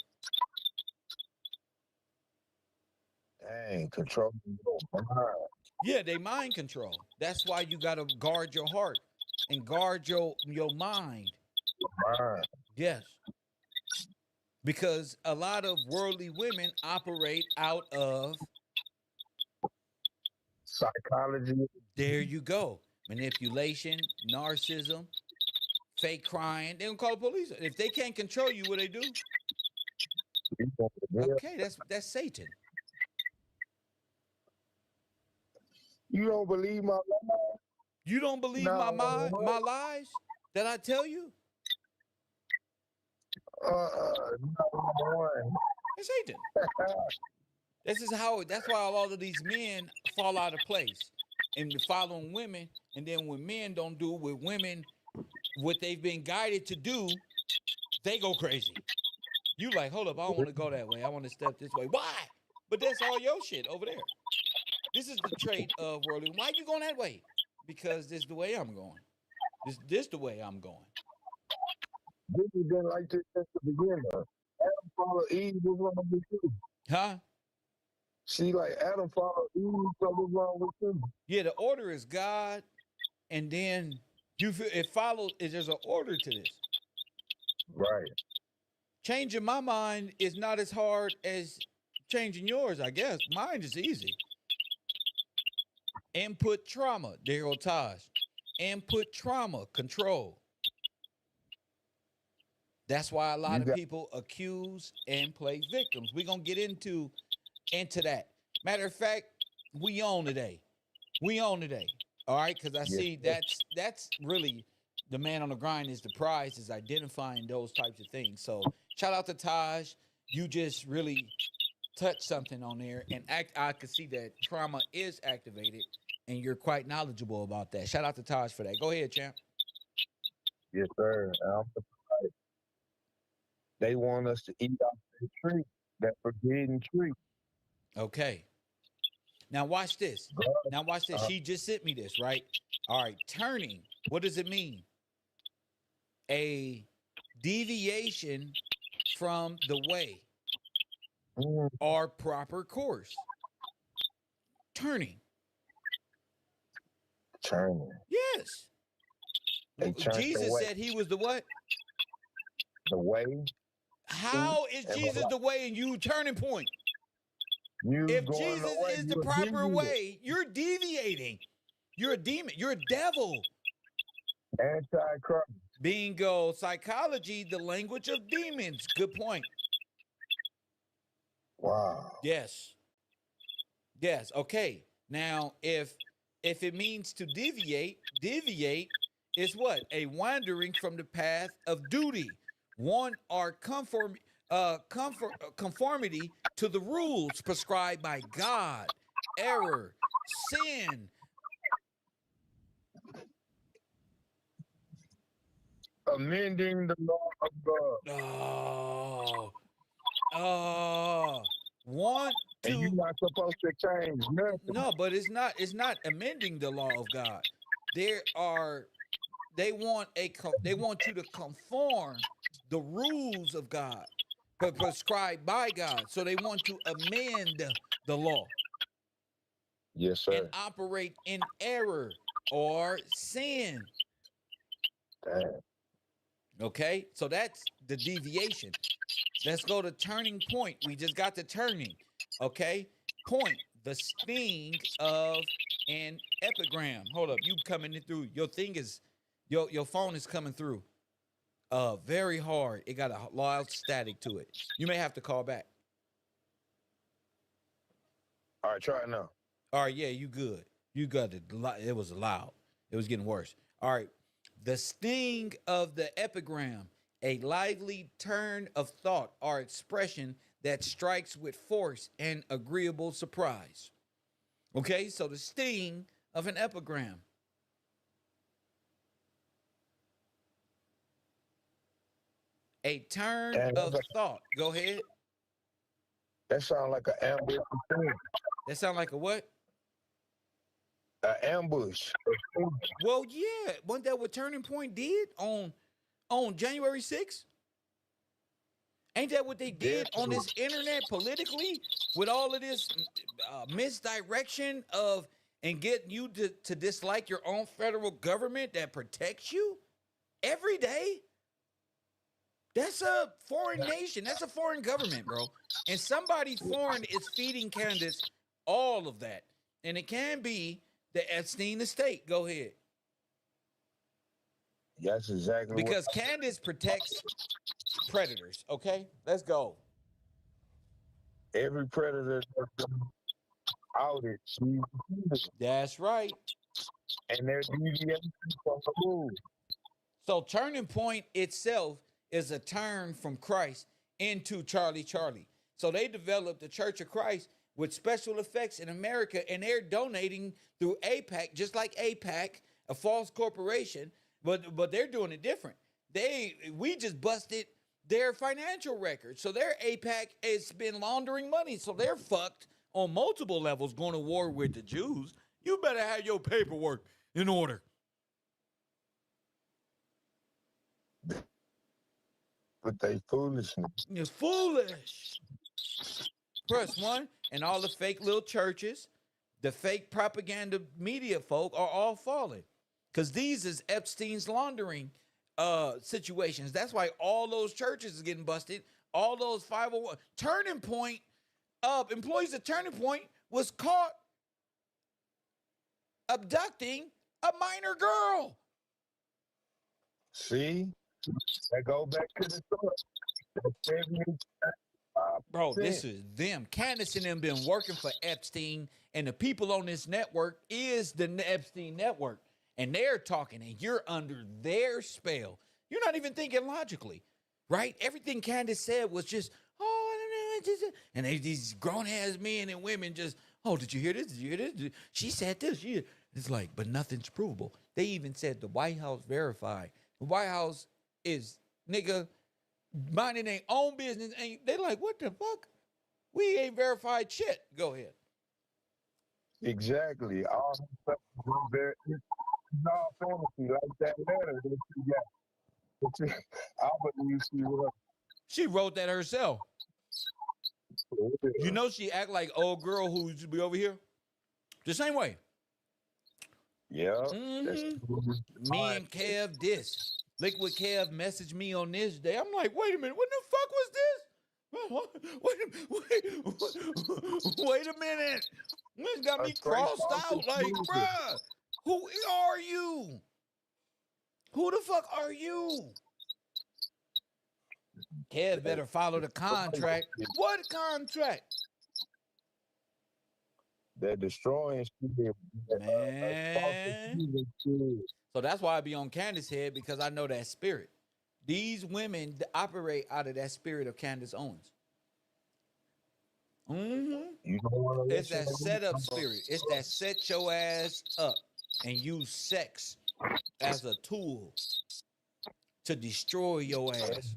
Speaker 2: Dang, controlling your mind.
Speaker 1: Yeah, they mind control. That's why you got to guard your heart and guard your mind.
Speaker 2: Mind.
Speaker 1: Yes. Because a lot of worldly women operate out of,
Speaker 2: Psychology.
Speaker 1: there you go, manipulation, narcissism, fake crying. They don't call the police. If they can't control you, what they do? Okay, that's Satan.
Speaker 2: You don't believe my life?
Speaker 1: You don't believe
Speaker 2: No.
Speaker 1: my lies that I tell you?
Speaker 2: No.
Speaker 1: It's Satan. That's why a lot of these men fall out of place and following women. And then when men don't do with women what they've been guided to do, they go crazy. You like, hold up, I don't want to go that way. I want to step this way. Why? But that's all your shit over there. This is the trait of worldly. Why you going that way? Because this is the way I'm going. This the way I'm going.
Speaker 2: Disney been like this since the beginning. Adam followed Eve, what's wrong with you?
Speaker 1: Huh?
Speaker 2: See, like Adam followed Eve, so what's wrong with you?
Speaker 1: Yeah, the order is God, and then you feel it follows. There's an order to this.
Speaker 2: Right.
Speaker 1: Changing my mind is not as hard as changing yours, I guess. Mine is easy. Input trauma, there go Taj. Input trauma, control. That's why a lot
Speaker 2: You
Speaker 1: of
Speaker 2: got
Speaker 1: people accuse and play victims. We're gonna get into that. Matter of fact, we on today. We on today. All right, because I
Speaker 2: yes,
Speaker 1: see that's really the man on the grind is the prize, is identifying those types of things. So shout out to Taj. You just really touched something on there, and I could see that trauma is activated, and you're quite knowledgeable about that. Shout out to Taj for that. Go ahead, champ.
Speaker 2: yes, sir. They want us to eat off the tree, that forbidden tree.
Speaker 1: Okay. Now watch this.
Speaker 2: God,
Speaker 1: Now watch this.
Speaker 2: uh,
Speaker 1: She just sent me this, right? All right. Turning. What does it mean? A deviation from the way
Speaker 2: mm,
Speaker 1: or proper course. Turning.
Speaker 2: turning.
Speaker 1: Yes.
Speaker 2: They turned
Speaker 1: Jesus
Speaker 2: away
Speaker 1: said he was the what?
Speaker 2: the way.
Speaker 1: How is
Speaker 2: And
Speaker 1: Jesus the way and you turning point?
Speaker 2: you
Speaker 1: If
Speaker 2: going
Speaker 1: Jesus
Speaker 2: away,
Speaker 1: is the
Speaker 2: you're
Speaker 1: proper
Speaker 2: deviating.
Speaker 1: way, you're deviating. You're a demon. You're a devil.
Speaker 2: Antichrist.
Speaker 1: Bingo. Psychology, the language of demons. Good point.
Speaker 2: Wow.
Speaker 1: Yes. Yes. Okay. Now, if it means to deviate, deviate is what? A wandering from the path of duty. One or conformity to the rules prescribed by God. Error, sin.
Speaker 2: Amending the law of God.
Speaker 1: Want
Speaker 2: And you're
Speaker 1: to
Speaker 2: not supposed to change nothing.
Speaker 1: no, but it's not amending the law of God. There are they want you to conform the rules of God, but prescribed by God. So they want to amend the law
Speaker 2: Yes,
Speaker 1: and
Speaker 2: sir.
Speaker 1: operate in error or sin.
Speaker 2: Damn.
Speaker 1: Okay, so that's the deviation. Let's go to turning point. We just got the turning. Okay, point, the sting of an epigram. Hold up, you coming in through? Your thing is your phone is coming through. Very hard. It got a loud static to it. You may have to call back.
Speaker 2: All right, try it now.
Speaker 1: All right, yeah, you good. You got it. It was loud. It was getting worse. All right, the sting of the epigram, a lively turn of thought or expression that strikes with force and agreeable surprise. Okay, so the sting of an epigram. A turn
Speaker 2: Damn,
Speaker 1: of thought. Go ahead.
Speaker 2: that sounds like an ambush.
Speaker 1: That sound like a what?
Speaker 2: An ambush.
Speaker 1: Well, yeah. Wasn't that what Turning Point did on January 6th? Ain't that what they did on this internet politically with all of this misdirection of and getting you to dislike your own federal government that protects you every day? That's a foreign nation. That's a foreign government, bro. And somebody foreign is feeding Candace all of that. And it can be the Epstein estate. Go ahead.
Speaker 2: That's exactly
Speaker 1: Because Candace protects predators. Okay? Let's go.
Speaker 2: every predator that's been outed.
Speaker 1: That's right.
Speaker 2: And they're deviating from the rules.
Speaker 1: So Turning Point itself is a turn from Christ into Charlie Charlie. So they developed the Church of Christ with special effects in America, and they're donating through APAC, just like APAC, a false corporation, but they're doing it different. We just busted their financial records. So their APAC has been laundering money. So they're fucked on multiple levels going to war with the Jews. You better have your paperwork in order.
Speaker 2: But they foolishness.
Speaker 1: You're foolish. Press one, and all the fake little churches, the fake propaganda media folk are all falling. Because these is Epstein's laundering situations. That's why all those churches is getting busted. All those 501 Turning Point employees of Turning Point was caught abducting a minor girl.
Speaker 2: See? That go back to the source.
Speaker 1: Bro, this is them. Candace and them been working for Epstein, and the people on this network is the Epstein network. And they're talking, and you're under their spell. You're not even thinking logically, right? Everything Candace said was just, oh, I don't know. And these grown-ass men and women just, oh, did you hear this? Did you hear this? She said this. It's like, but nothing's provable. They even said the White House verified. The White House is, nigga, minding their own business. And they like, what the fuck? We ain't verified shit. Go ahead.
Speaker 2: Exactly. All stuff there. It's all fantasy, like that letter that you got. I believe she wrote.
Speaker 1: She wrote that herself. You know she act like old girl who used to be over here? The same way.
Speaker 2: Yeah.
Speaker 1: Me and Kev this. Liquid Kev messaged me on this day. I'm like, wait a minute, what the fuck was this? Wait a minute. This got me crossed out. Like, bruh, who are you? Who the fuck are you? Kev better follow the contract. What contract?
Speaker 2: They're destroying shit.
Speaker 1: Man. So that's why I be on Candace's head, because I know that spirit. These women operate out of that spirit of Candace Owens. It's that setup spirit. It's that set your ass up and use sex as a tool to destroy your ass.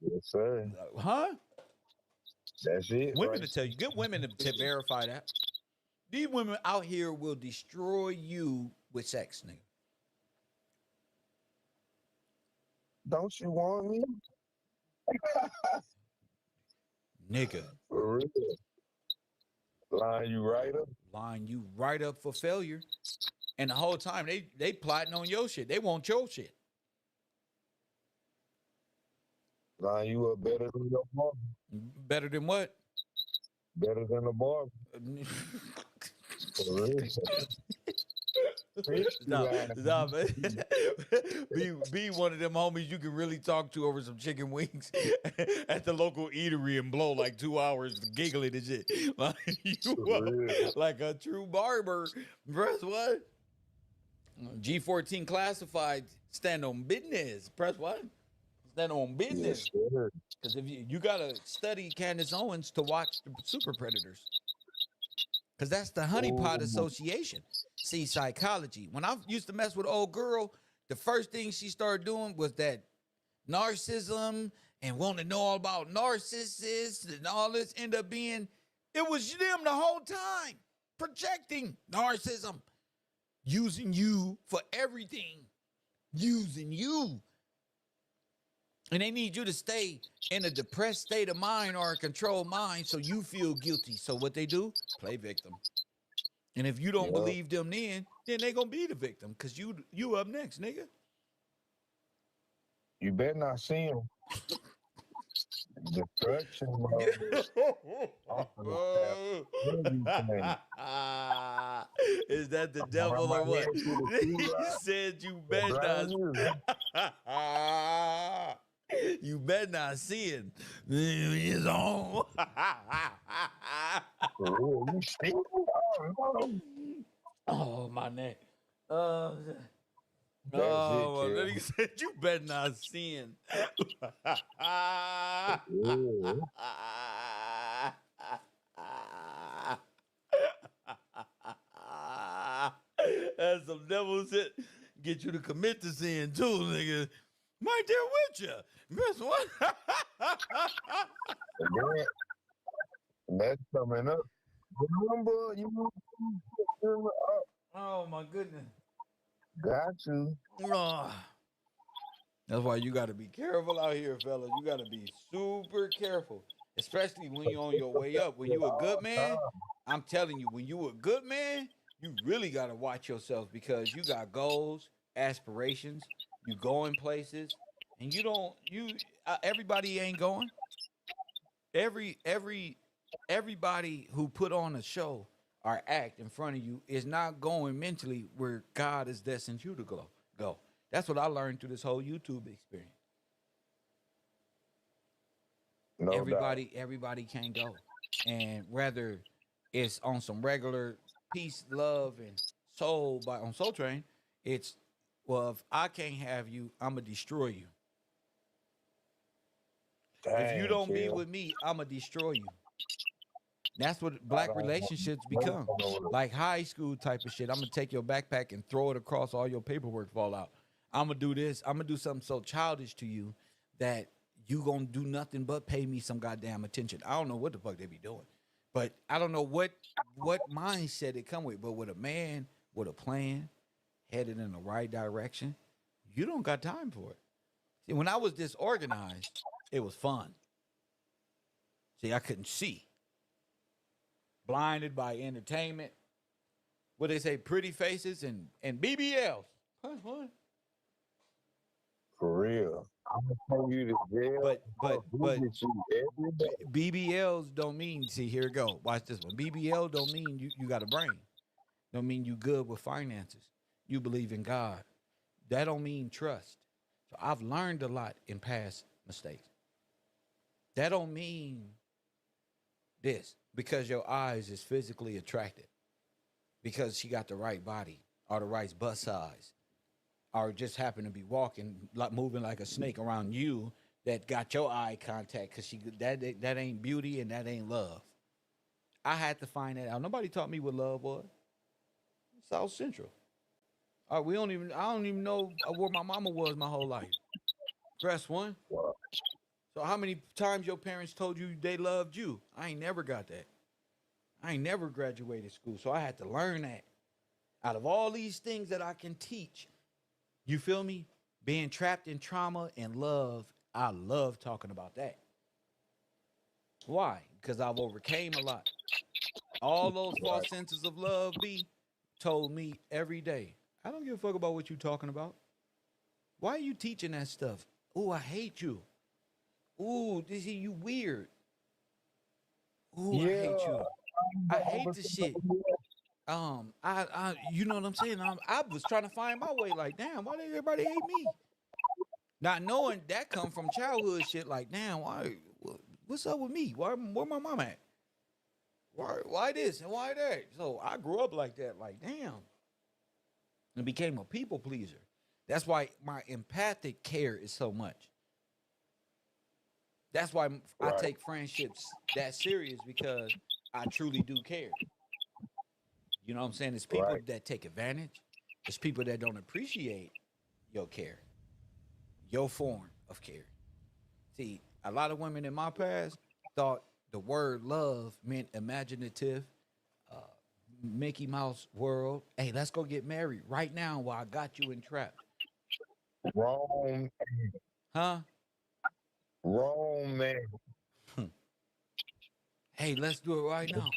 Speaker 2: Yes, sir.
Speaker 1: Huh?
Speaker 2: That's it.
Speaker 1: Women to tell you, get women to verify that. These women out here will destroy you with sex, nigga.
Speaker 2: Don't you want me?
Speaker 1: Nigga.
Speaker 2: For real. Line you right up.
Speaker 1: Line you right up for failure. And the whole time they plotting on your shit. They want your shit.
Speaker 2: Line you up better than your mom.
Speaker 1: Better than what?
Speaker 2: Better than a barber. For real.
Speaker 1: Stop, man. Be one of them homies you can really talk to over some chicken wings at the local eatery and blow like 2 hours giggling and shit. Like like a true barber. Press what? G14 classified. Stand on business. Press what? Stand on business. Because if you gotta study Candace Owens to watch the Super Predators. Because that's the honeypot association. See, psychology. When I used to mess with old girl, the first thing she started doing was that narcissism and wanting to know all about narcissists and all this end up being, it was them the whole time. Projecting narcissism. Using you for everything. Using you. And they need you to stay in a depressed state of mind or a controlled mind so you feel guilty. So what they do? Play victim. And if you don't believe them then they gonna be the victim because you up next, nigga.
Speaker 2: You better not see him. Destruction.
Speaker 1: Is that the devil or what? He said you better not. You better not see it. It's on. Oh, my neck. Then he said you better not sin. That's some devil shit. Get you to commit to sin too, nigga. Right there with you. Miss what?
Speaker 2: That's coming up. Remember,
Speaker 1: oh my goodness.
Speaker 2: Got you.
Speaker 1: That's why you got to be careful out here, fellas. You got to be super careful, especially when you're on your way up. When you a good man, I'm telling you, when you a good man, you really got to watch yourself because you got goals, aspirations. You going places, and you don't. Everybody ain't going. Every every everybody who put on a show or act in front of you is not going mentally where God has destined you to go. That's what I learned through this whole YouTube experience.
Speaker 2: No doubt.
Speaker 1: Everybody can't go. And whether it's on some regular peace, love, and soul by on Soul Train, it's well, if I can't have you, I'ma destroy you. If you
Speaker 2: Dang,
Speaker 1: don't be
Speaker 2: Kev.
Speaker 1: with me, I'ma destroy you. That's what
Speaker 2: I
Speaker 1: black
Speaker 2: don't
Speaker 1: relationships become.
Speaker 2: know.
Speaker 1: Like high school type of shit. I'm gonna take your backpack and throw it across all your paperwork fall out. I'm gonna do this. I'm gonna do something so childish to you that you gonna do nothing but pay me some goddamn attention. I don't know what the fuck they be doing, but I don't know what mindset it come with. But with a man with a plan, headed in the right direction, you don't got time for it. See, when I was disorganized, it was fun. See, I couldn't see, blinded by entertainment. What they say, pretty faces and BBLs. What?
Speaker 2: For real. I'm gonna tell you to jail
Speaker 1: But
Speaker 2: and visit you every day.
Speaker 1: BBLs don't mean. See, here it go. Watch this one. BBL don't mean you got a brain. Don't mean you good with finances. You believe in God. That don't mean trust. So I've learned a lot in past mistakes. That don't mean this because your eyes is physically attractive because she got the right body or the right butt size or just happen to be walking like moving like a snake around you that got your eye contact because that ain't beauty and that ain't love. I had to find that out. Nobody taught me what love was. South Central. We don't even. I don't even know where my mama was my whole life. Press one.
Speaker 2: Wow.
Speaker 1: So how many times your parents told you they loved you? I ain't never got that. I ain't never graduated school, so I had to learn that. Out of all these things that I can teach, you feel me? Being trapped in trauma and love, I love talking about that. Why? Because I've overcame a lot. All those false
Speaker 2: Right.
Speaker 1: senses of love, B, told me every day, I don't give a fuck about what you talking about. Why are you teaching that stuff? Ooh, I hate you. Ooh, this you weird. Ooh, I
Speaker 2: Yeah.
Speaker 1: hate you. I hate the shit. You know what I'm saying? I was trying to find my way. Like, damn, why did everybody hate me? Not knowing that come from childhood shit. Like, damn, what's up with me? Where my mom at? Why this and why that? So I grew up like that. Like, damn, and became a people pleaser. That's why my empathic care is so much. That's why I
Speaker 2: Right.
Speaker 1: take friendships that serious because I truly do care. You know what I'm saying? It's people
Speaker 2: Right.
Speaker 1: that take advantage. It's people that don't appreciate your care, your form of care. See, a lot of women in my past thought the word love meant imaginative, uh, Mickey Mouse world. Hey, let's go get married right now while I got you entrapped.
Speaker 2: Wrong.
Speaker 1: Huh?
Speaker 2: Wrong man.
Speaker 1: Hey, let's do it right now.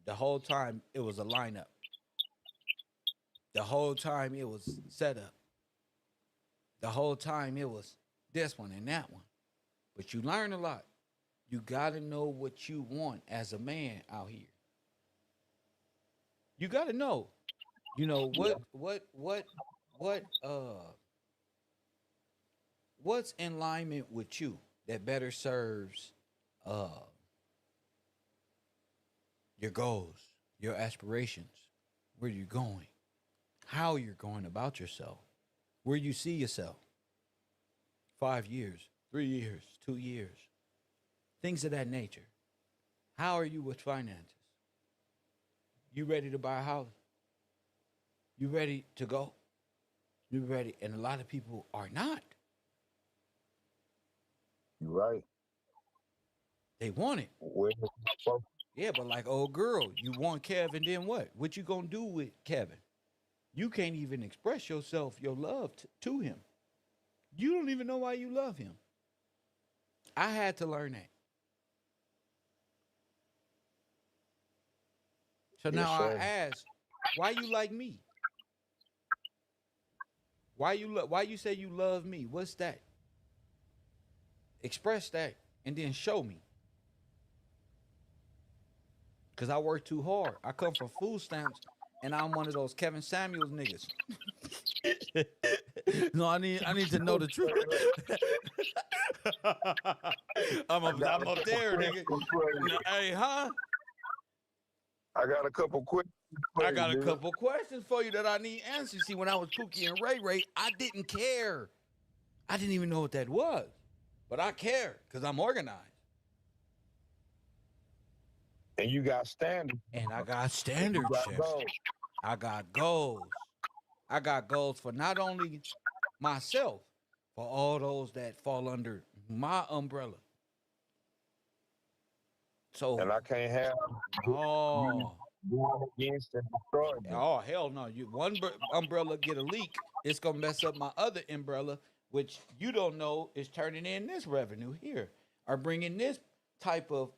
Speaker 1: The whole time it was a lineup. The whole time it was set up. The whole time it was this one and that one. But you learn a lot. You gotta know what you want as a man out here. You gotta know. You know what's in alignment with you that better serves uh your goals, your aspirations, where you're going, how you're going about yourself, where you see yourself 5 years, 3 years, 2 years, things of that nature. How are you with finances? You ready to buy a house? You ready to go? You ready? And a lot of people are not.
Speaker 2: You right.
Speaker 1: They want it.
Speaker 2: Where
Speaker 1: Yeah, but like old girl, you want Kevin, then what? What you gonna do with Kevin? You can't even express yourself, your love to him. You don't even know why you love him. I had to learn that. So
Speaker 2: Yes,
Speaker 1: now I
Speaker 2: sir.
Speaker 1: ask, why you like me? Why you say you love me? What's that? Express that and then show me. Cause I work too hard. I come from food stamps and I'm one of those Kevin Samuels niggas. No, I need to know the truth. I'm up there, nigga. No, hey, huh?
Speaker 2: I got a couple questions for
Speaker 1: I
Speaker 2: you,
Speaker 1: got a
Speaker 2: dude.
Speaker 1: couple questions for you that I need answers. See, when I was Pookie and Ray Ray, I didn't care. I didn't even know what that was. But I care because I'm organized.
Speaker 2: And you got standards.
Speaker 1: And I got
Speaker 2: And you
Speaker 1: standards,
Speaker 2: got
Speaker 1: chef.
Speaker 2: goals.
Speaker 1: I got goals. I got goals for not only myself, for all those that fall under my umbrella.
Speaker 2: And
Speaker 1: So,
Speaker 2: I can't have you
Speaker 1: oh,
Speaker 2: going against and destroying them.
Speaker 1: oh hell no! You one umbrella get a leak, it's gonna mess up my other umbrella, which you don't know is turning in this revenue here, or bringing this type of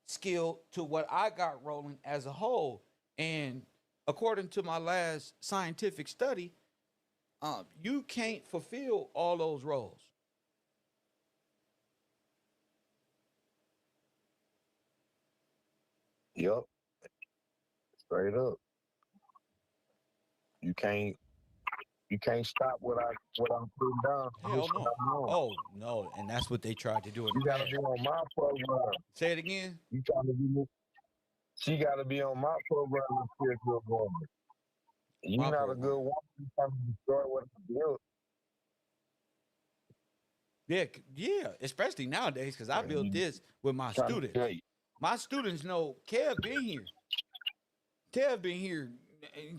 Speaker 1: skill to what I got rolling as a whole. And according to my last scientific study, you can't fulfill all those roles.
Speaker 2: Yup, straight up. You can't you can't stop what I'm putting down.
Speaker 1: Hell no. Oh no, and that's what they tried to do in the
Speaker 2: You gotta
Speaker 1: past.
Speaker 2: be on my program.
Speaker 1: Say it again.
Speaker 2: You trying to be she gotta be on my program to be a good woman. You
Speaker 1: My
Speaker 2: not a good
Speaker 1: program.
Speaker 2: woman. You trying to destroy what I built.
Speaker 1: Yeah, yeah, especially nowadays because I built
Speaker 2: You
Speaker 1: this with my
Speaker 2: trying to
Speaker 1: students.
Speaker 2: tell you.
Speaker 1: My students know Kev been here. Kev been here,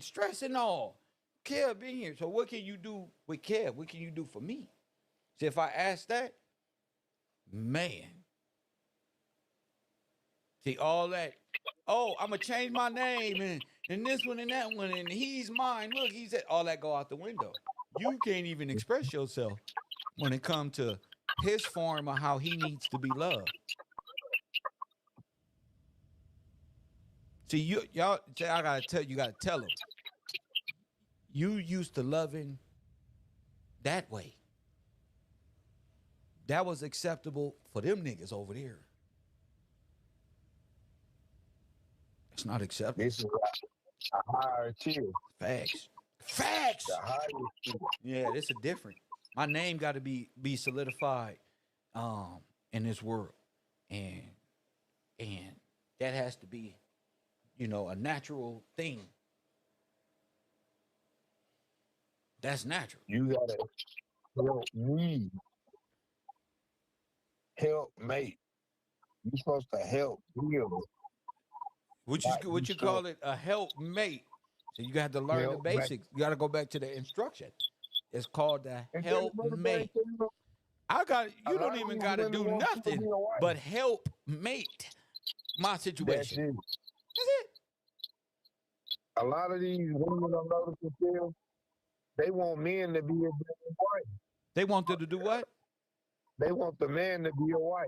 Speaker 1: stress and all. Kev been here. So what can you do with Kev? What can you do for me? See, if I ask that, man, see all that. Oh, I'm gonna change my name and this one and that one and he's mine. Look, he's at all that go out the window. You can't even express yourself when it comes to his form of how he needs to be loved. See, y'all, I gotta tell you, gotta tell him. You used to loving that way. That was acceptable for them niggas over there. It's not acceptable.
Speaker 2: This is a higher tier.
Speaker 1: Facts.
Speaker 2: The
Speaker 1: Facts.
Speaker 2: highest tier.
Speaker 1: Yeah, this is different. My name got to be solidified in this world, and and that has to be, a natural thing. That's natural.
Speaker 2: You gotta help me help mate. You supposed to help heal, not
Speaker 1: What you
Speaker 2: destroy.
Speaker 1: call it? A helpmate. So you got to learn the
Speaker 2: Help mate.
Speaker 1: basics. You got to go back to the instruction. It's called the
Speaker 2: And then another thing,
Speaker 1: helpmate.
Speaker 2: too, a
Speaker 1: You
Speaker 2: lot
Speaker 1: don't
Speaker 2: of
Speaker 1: even
Speaker 2: these
Speaker 1: got to
Speaker 2: women
Speaker 1: do
Speaker 2: want you to be
Speaker 1: nothing
Speaker 2: a wife.
Speaker 1: but help mate my
Speaker 2: That's
Speaker 1: situation.
Speaker 2: it.
Speaker 1: That's it.
Speaker 2: A lot of these women I'm noticing still, they want men to be a wife.
Speaker 1: They want you to do what?
Speaker 2: They want the man to be a wife,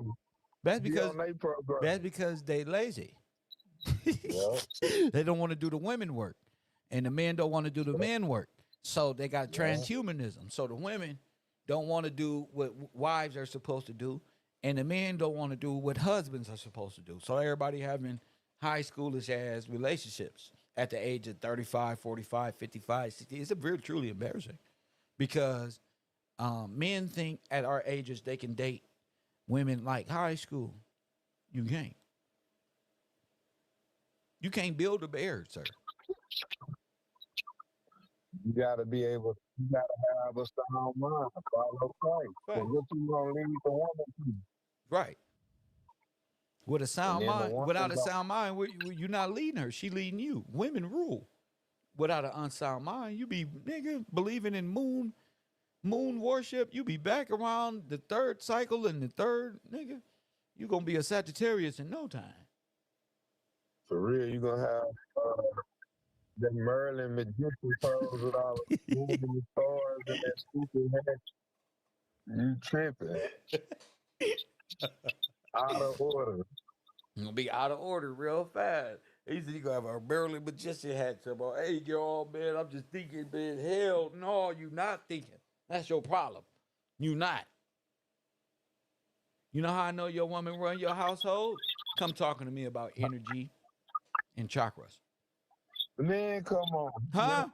Speaker 1: That's
Speaker 2: be
Speaker 1: because
Speaker 2: on their program.
Speaker 1: they lazy.
Speaker 2: Yeah.
Speaker 1: They don't want to do the women work, and the men don't want to do the men work. So they got transhumanism. So the women don't want to do what wives are supposed to do, and the men don't want to do what husbands are supposed to do. So everybody having high schoolish ass relationships at the age of 35, 45, 55, 60. It's a really truly embarrassing because men think at our ages they can date women like high school. You can't. You can't build a bear, sir.
Speaker 2: You gotta be able. You gotta have a sound mind. Follow Christ.
Speaker 1: Right.
Speaker 2: Because what you gonna lead the woman to?
Speaker 1: Right. With a
Speaker 2: And
Speaker 1: sound
Speaker 2: then the
Speaker 1: mind,
Speaker 2: woman
Speaker 1: without a
Speaker 2: go,
Speaker 1: sound mind, you're not leading her. She leading you. Women rule. Without an unsound mind, you be nigga believing in moon worship. You be back around the third cycle and the third nigga. You gonna be a Sagittarius in no time.
Speaker 2: for real, you gonna have the Merlin magician pose with all the moving stars and that stupid hat. You tripping. Out of order.
Speaker 1: I'm gonna be out of order real fast. He said you gonna have a Maryland magician hat. So, about, hey, y'all, man, I'm just thinking, man. Hell no, you not thinking. That's your problem. You not. You know how I know your woman run your household? Come talking to me about energy and chakras.
Speaker 2: Man, come on.
Speaker 1: Huh?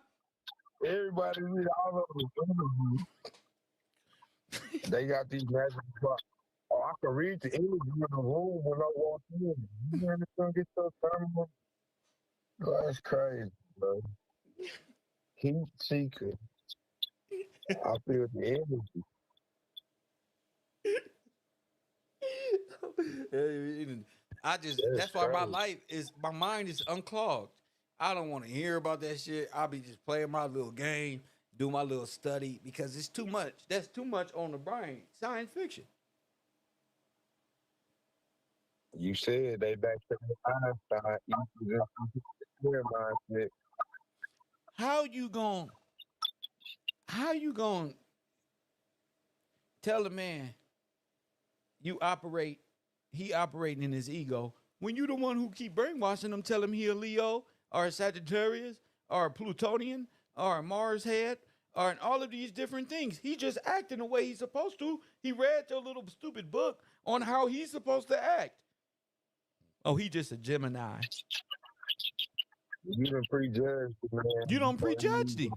Speaker 2: Everybody read all of the interviews. They got these magic spots. Oh, I can read the energy in the room when I walk in. You man, it's gonna get so thermal. Oh, that's crazy, bro. Heat seeker. I feel the energy. That's
Speaker 1: That's why my
Speaker 2: crazy.
Speaker 1: life is, my mind is unclogged. I don't want to hear about that shit. I'll be just playing my little game, do my little study because it's too much. That's too much on the brain. Science fiction.
Speaker 2: You said they back to the Einstein. You just mindset.
Speaker 1: How you going how you going to tell a man you operate he operating in his ego when you the one who keep brainwashing him, tell him he a Leo or a Sagittarius or a Plutonian or a Mars head or all of these different things. He just acting the way he's supposed to. He read your little stupid book on how he's supposed to act. Oh, he just a Gemini.
Speaker 2: You done prejudged the man.
Speaker 1: You don't prejudge him.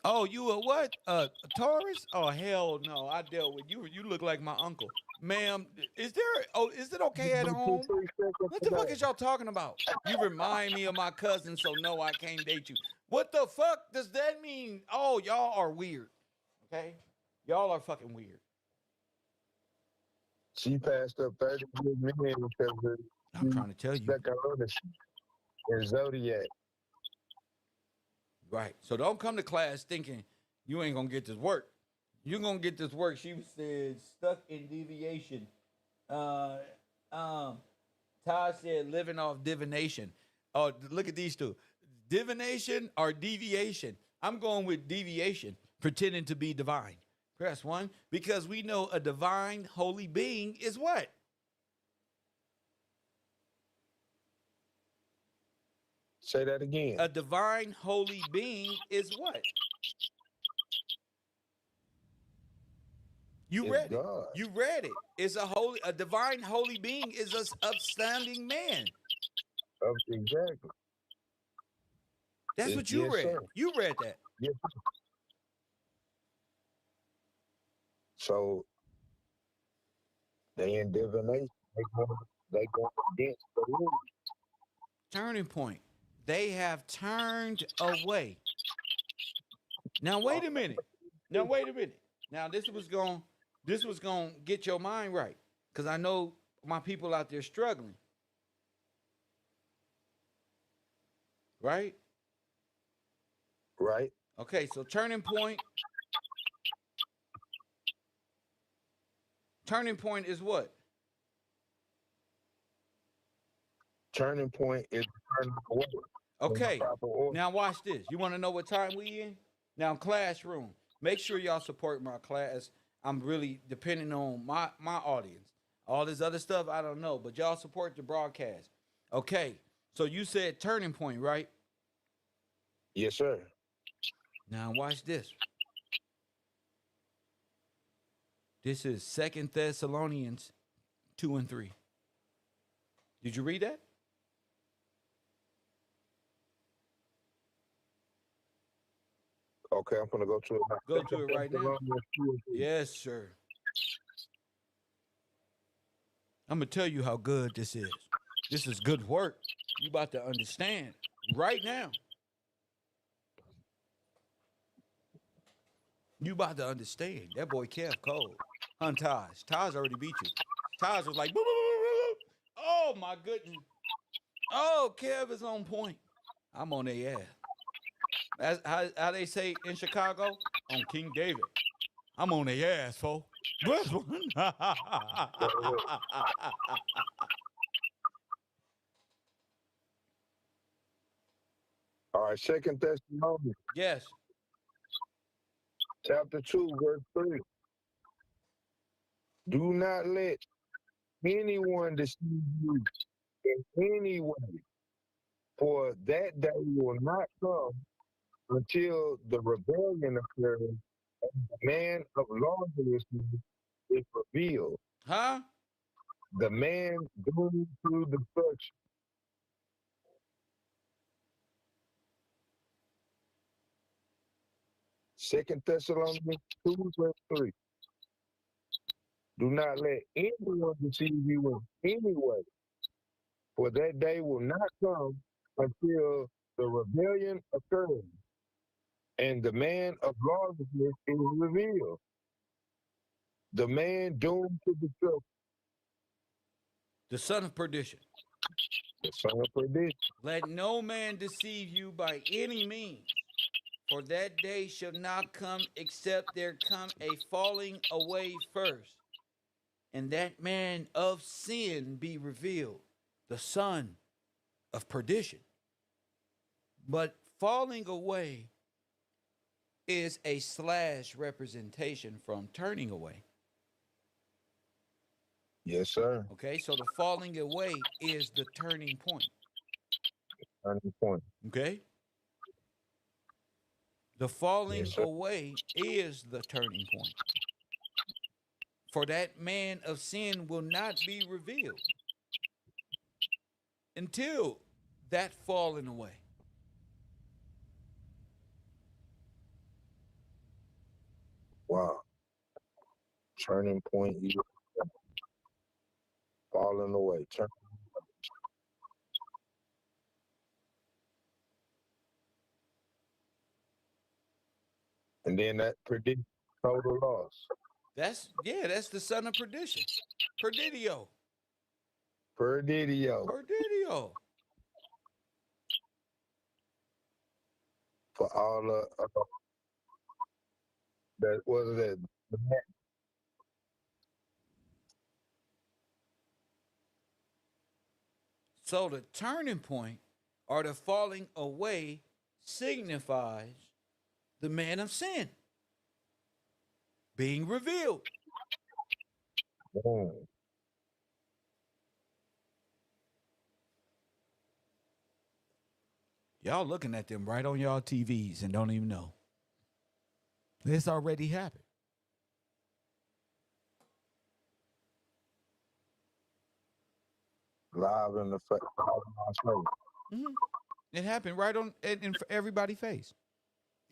Speaker 1: Oh, you a what? A Taurus? Oh, hell no. I dealt with you. You look like my uncle. Ma'am, is it okay at home? What the fuck is y'all talking about? You remind me of my cousin, so no, I can't date you. What the fuck does that mean? Oh, y'all are weird. Okay? Y'all are fucking weird.
Speaker 2: She passed up 30 good men because of
Speaker 1: I'm trying to tell you.
Speaker 2: stuck on in Zodiac.
Speaker 1: Right. So don't come to class thinking you ain't gonna get this work. You're gonna get this work. She said stuck in deviation. Todd said living off divination. Oh, look at these two. Divination or deviation. I'm going with deviation, pretending to be divine. Press one, because we know a divine holy being is what?
Speaker 2: Say that again.
Speaker 1: A divine holy being is what? You
Speaker 2: It's
Speaker 1: read it.
Speaker 2: God.
Speaker 1: You read it. It's a divine holy being is an upstanding man.
Speaker 2: Exactly.
Speaker 1: That's what you read.
Speaker 2: Sir.
Speaker 1: You read that.
Speaker 2: Yes, sir. So they in divination. They go against the rules.
Speaker 1: Turning point. They have turned away. Now wait a minute. Now this was going to get your mind right, cuz I know my people out there struggling. Right?
Speaker 2: Right.
Speaker 1: Okay, so turning point is what?
Speaker 2: Turning point is turning away.
Speaker 1: Okay. Now watch this. You want to know what time we in? Now classroom. Make sure y'all support my class. I'm really depending on my audience. All this other stuff, I don't know, but y'all support the broadcast. Okay. So you said turning point, right?
Speaker 2: Yes, sir.
Speaker 1: Now watch this. This is 2 Thessalonians 2 and 3. Did you read that?
Speaker 2: Okay, I'm gonna go to it.
Speaker 1: Go to it right now. Yes, sir. I'm gonna tell you how good this is. This is good work. You about to understand right now. You about to understand. That boy Kev cold. Taj. Taj already beat you. Taj was like, boo, boo, boo, boo. Oh my goodness. Oh, Kev is on point. I'm on their ass. That's how they say in Chicago, on King David. I'm on their ass, folks. This one.
Speaker 2: All right, Second Thessalonians
Speaker 1: Yes.
Speaker 2: chapter 2, verse 3. Do not let anyone deceive you in any way, for that day will not come until the rebellion occurs and the man of lawlessness is revealed,
Speaker 1: Huh?
Speaker 2: the man doomed to destruction. Second Thessalonians 2, verse 3. Do not let anyone deceive you in any way, for that day will not come until the rebellion occurs and the man of lawlessness is revealed, the man doomed to destruction,
Speaker 1: The son of perdition.
Speaker 2: the son of perdition.
Speaker 1: Let no man deceive you by any means, for that day shall not come except there come a falling away first, and that man of sin be revealed, the son of perdition. But falling away is a slash representation from turning away.
Speaker 2: Yes, sir.
Speaker 1: Okay, so the falling away is the turning point.
Speaker 2: Turning point.
Speaker 1: Okay, the falling
Speaker 2: Yes, sir.
Speaker 1: away is the turning point. For that man of sin will not be revealed until that falling away.
Speaker 2: Wow. Turning point. You falling away. And then that predicts total loss.
Speaker 1: That's the son of perdition. Perdidio.
Speaker 2: Perdidio.
Speaker 1: Perdidio.
Speaker 2: For all that was that.
Speaker 1: So the turning point or the falling away signifies the man of sin being revealed.
Speaker 2: Boom.
Speaker 1: Y'all looking at them right on y'all TVs and don't even know. It's already happened.
Speaker 2: Live in the face.
Speaker 1: Mm-hmm. It happened right on in everybody's face.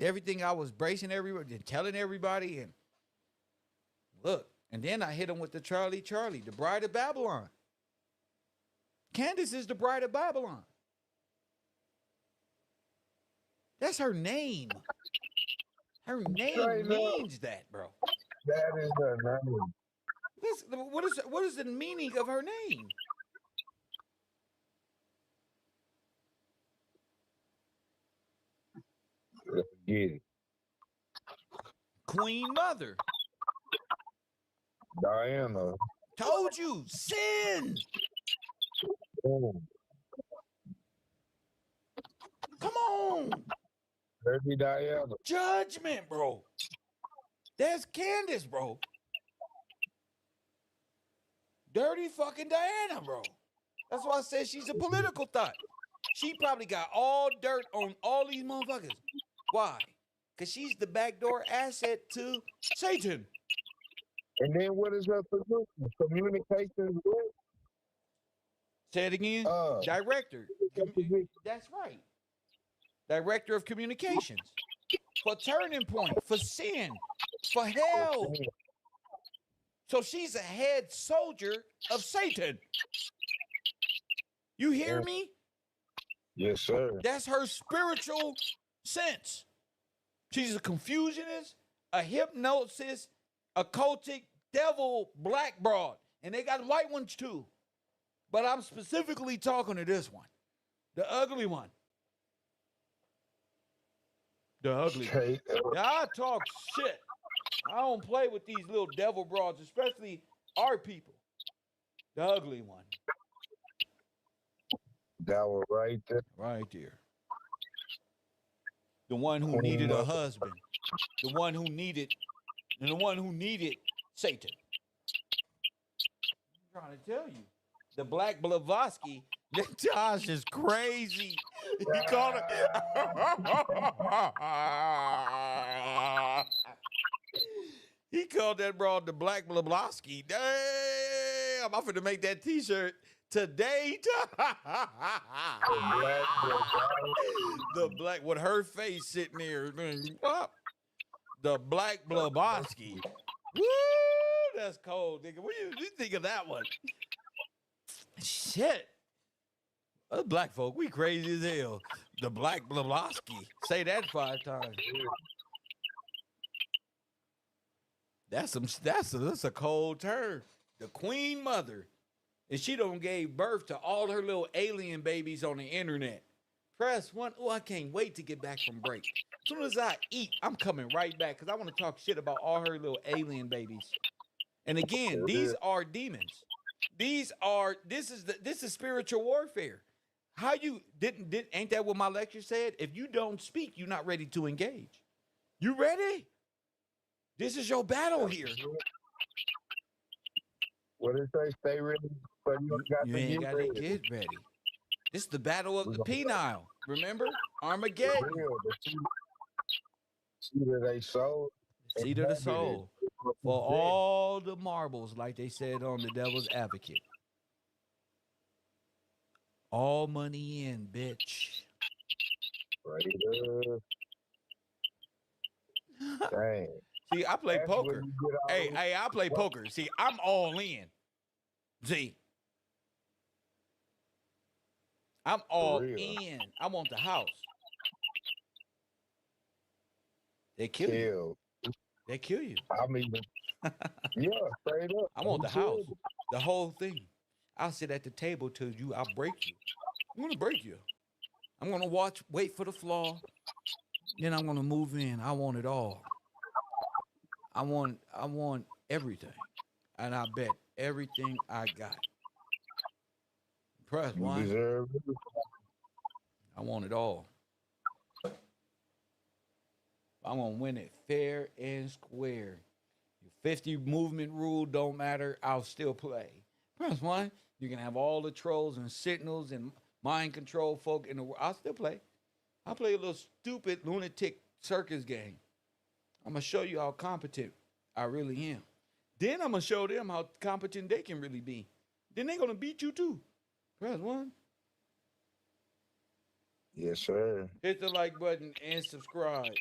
Speaker 1: Everything I was bracing everybody and telling everybody, and look, and then I hit him with the Charlie, the bride of Babylon. Candace is the bride of Babylon. That's her name. Her name means that, bro.
Speaker 2: That is her name.
Speaker 1: What is the meaning of her name?
Speaker 2: Get it.
Speaker 1: Queen Mother.
Speaker 2: Diana.
Speaker 1: Told you, sin.
Speaker 2: Boom.
Speaker 1: Come on.
Speaker 2: Baby Diana.
Speaker 1: Judgment, bro. That's Candace, bro. Dirty fucking Diana, bro. That's why I said she's a political thought. She probably got all dirt on all these motherfuckers. Why? Because she's the backdoor asset to Satan.
Speaker 2: And then what is her position? Communications with?
Speaker 1: Say it again. Director. That's right. Director of communications. For turning point. For sin. For hell. So she's a head soldier of Satan. You hear me?
Speaker 2: Yes, sir.
Speaker 1: That's her spiritual sense. She's a confusionist, a hypnosis, occultic, devil, black broad. And they got white ones too. But I'm specifically talking to this one. The ugly one. The ugly one. Now, I talk shit. I don't play with these little devil broads, especially our people. The ugly one.
Speaker 2: That one right there.
Speaker 1: Right there. The one who
Speaker 2: Queen
Speaker 1: needed a
Speaker 2: mother.
Speaker 1: husband. The one who needed, and the one who needed Satan. I'm trying to tell you. The Black Blavatsky, Josh is crazy. He called it. He called that broad the Black Blavatsky. Damn, I'm finna make that T-shirt today. The black with her face sitting there. The Black Blavatsky. Woo, that's cold, nigga. What do you think of that one? Shit. Us black folk, we crazy as hell. The Black Blavatsky. Say that 5 times. That's a cold term. The Queen Mother. And she done gave birth to all her little alien babies on the internet. Press 1. Oh, I can't wait to get back from break. As soon as I eat, I'm coming right back because I want to talk shit about all her little alien babies. And again, these are demons. This is spiritual warfare. How you ain't that what my lecture said? If you don't speak, you're not ready to engage. You ready? This is your battle here.
Speaker 2: What did it say? Stay ready, but
Speaker 1: You ain't got to get ready. This is the battle of the penile. Remember? Armageddon.
Speaker 2: Seed of their soul.
Speaker 1: Seed of the soul. For all the marbles, like they said on the Devil's Advocate. All money in, bitch.
Speaker 2: Right. Dang.
Speaker 1: See, I play poker. Hey, I play poker. See, I'm all in. See, I'm all in. I want the house. They kill you. They kill you.
Speaker 2: I mean, yeah, straight up.
Speaker 1: I want the house. The whole thing. I'll sit at the table till I'll break you. I'm going to break you. I'm going to wait for the flaw. Then I'm going to move in. I want it all. I want everything. And I bet everything I got. Press 1. I want it all. I'm going to win it fair and square. Your 50 movement rule don't matter. I'll still play. Press 1. You can have all the trolls and sentinels and mind control folk in the world. I'll still play. I'll play a little stupid lunatic circus game. I'm going to show you how competent I really am. Then I'm going to show them how competent they can really be. Then they're going to beat you too. Press 1.
Speaker 2: Yes, sir.
Speaker 1: Hit the like button and subscribe.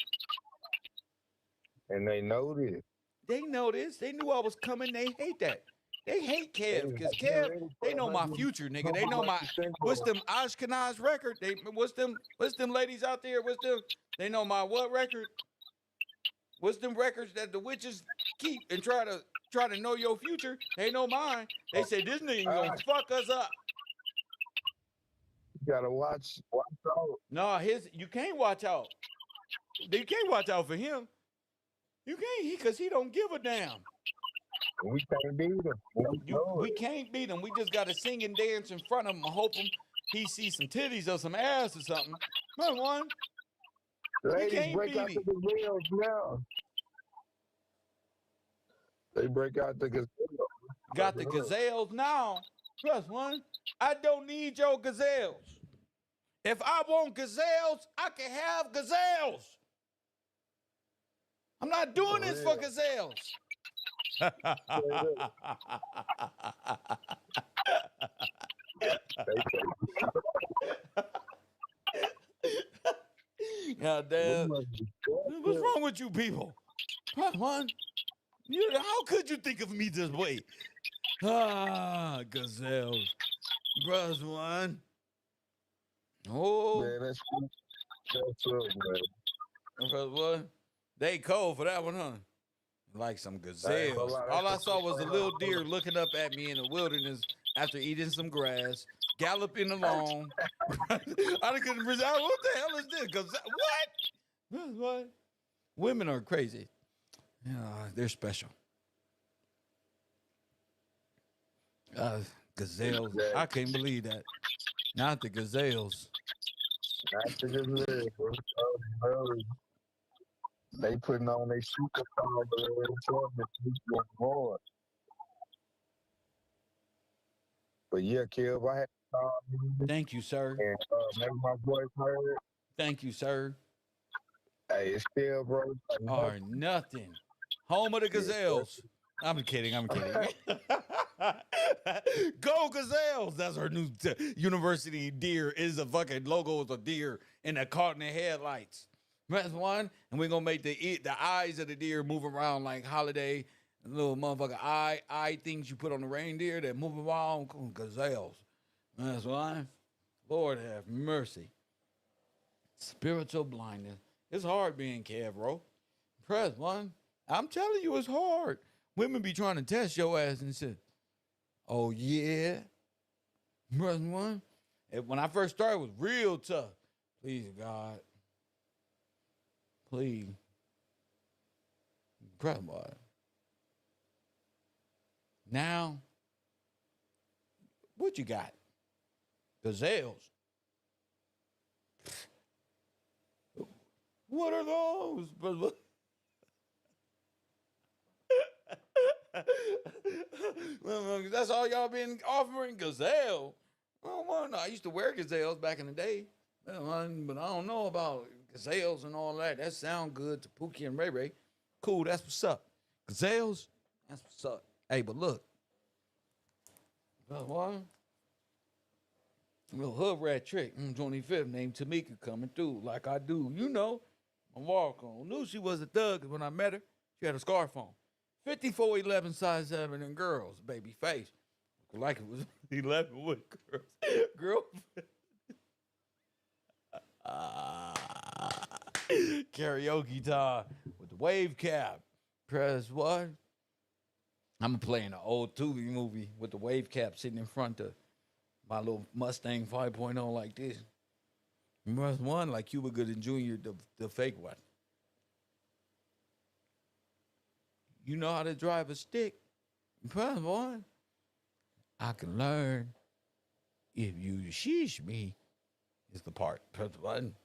Speaker 2: And they know this.
Speaker 1: They know this. They knew I was coming. They hate that. They hate Kev because Kev, they know my future, nigga. They know what's them Ashkenaz record? What's them ladies out there? They know my what record? What's them records that the witches keep and try to know your future? They know mine. They say this nigga gonna fuck us up.
Speaker 2: You gotta watch out.
Speaker 1: No, you can't watch out. You can't watch out for him. You can't, because he don't give a damn.
Speaker 2: We can't beat him.
Speaker 1: We can't beat him. We just got to sing and dance in front of him and hope he sees some titties or some ass or something. Come on.
Speaker 2: Ladies break out the gazelles now. They break out the gazelles.
Speaker 1: Got the gazelles now. Plus 1. I don't need your gazelles. If I want gazelles, I can have gazelles. I'm not doing this for gazelles. God damn. What's wrong with you people? Plus 1. How could you think of me this way? Gazelles. Plus 1. Oh.
Speaker 2: Man, that's up, man.
Speaker 1: Plus 1. They cold for that one, huh? Like some gazelles. All I saw was a little deer looking up at me in the wilderness after eating some grass, galloping along. I couldn't resist. What the hell is this? What? What? Women are crazy. Yeah, they're special. Gazelles. I can't believe that. Not the gazelles.
Speaker 2: I should just live, bro. Oh, they putting on their superstar, bro. It's going hard. But yeah, Kev, I had
Speaker 1: Thank you, sir.
Speaker 2: and make my voice heard.
Speaker 1: Thank you, sir.
Speaker 2: Hey, it's still, bro.
Speaker 1: Or nothing. Home of the Gazelles. I'm kidding. I'm kidding. Go Gazelles. That's her new university deer. Is a fucking logo is a deer and a caught in the headlights. That's one. And we're gonna make the eyes of the deer move around like holiday little motherfucker eye things you put on the reindeer that move around. Gazelles. That's why. Lord have mercy. Spiritual blindness. It's hard being KevRow. Press one. I'm telling you, it's hard. Women be trying to test your ass and shit. Oh yeah. Press one. When I first started, it was real tough. Please God. Please. Press one. Now, what you got? Gazelles. What are those? That's all y'all been offering? Gazelle? Well, I used to wear gazelles back in the day. But I don't know about gazelles and all that. That sound good to Pookie and Ray Ray. Cool, that's what's up. Gazelles? That's what's up. Hey, but look. What? Little hood rat trick. 25th named Tamika coming through like I do. You know, my walk on. Knew she was a thug when I met her. She had a scarf on. 54'11", size 7 and girls, baby face. Like it was 11 with girls. Girl. Karaoke time with the wave cap. Press what? I'm playing an old Tubi movie with the wave cap sitting in front of my little Mustang 5.0 like this. Press one like Cuba Gooding Jr., the fake one. You know how to drive a stick? Press one. I can learn if you sheesh me is the part. Press the button.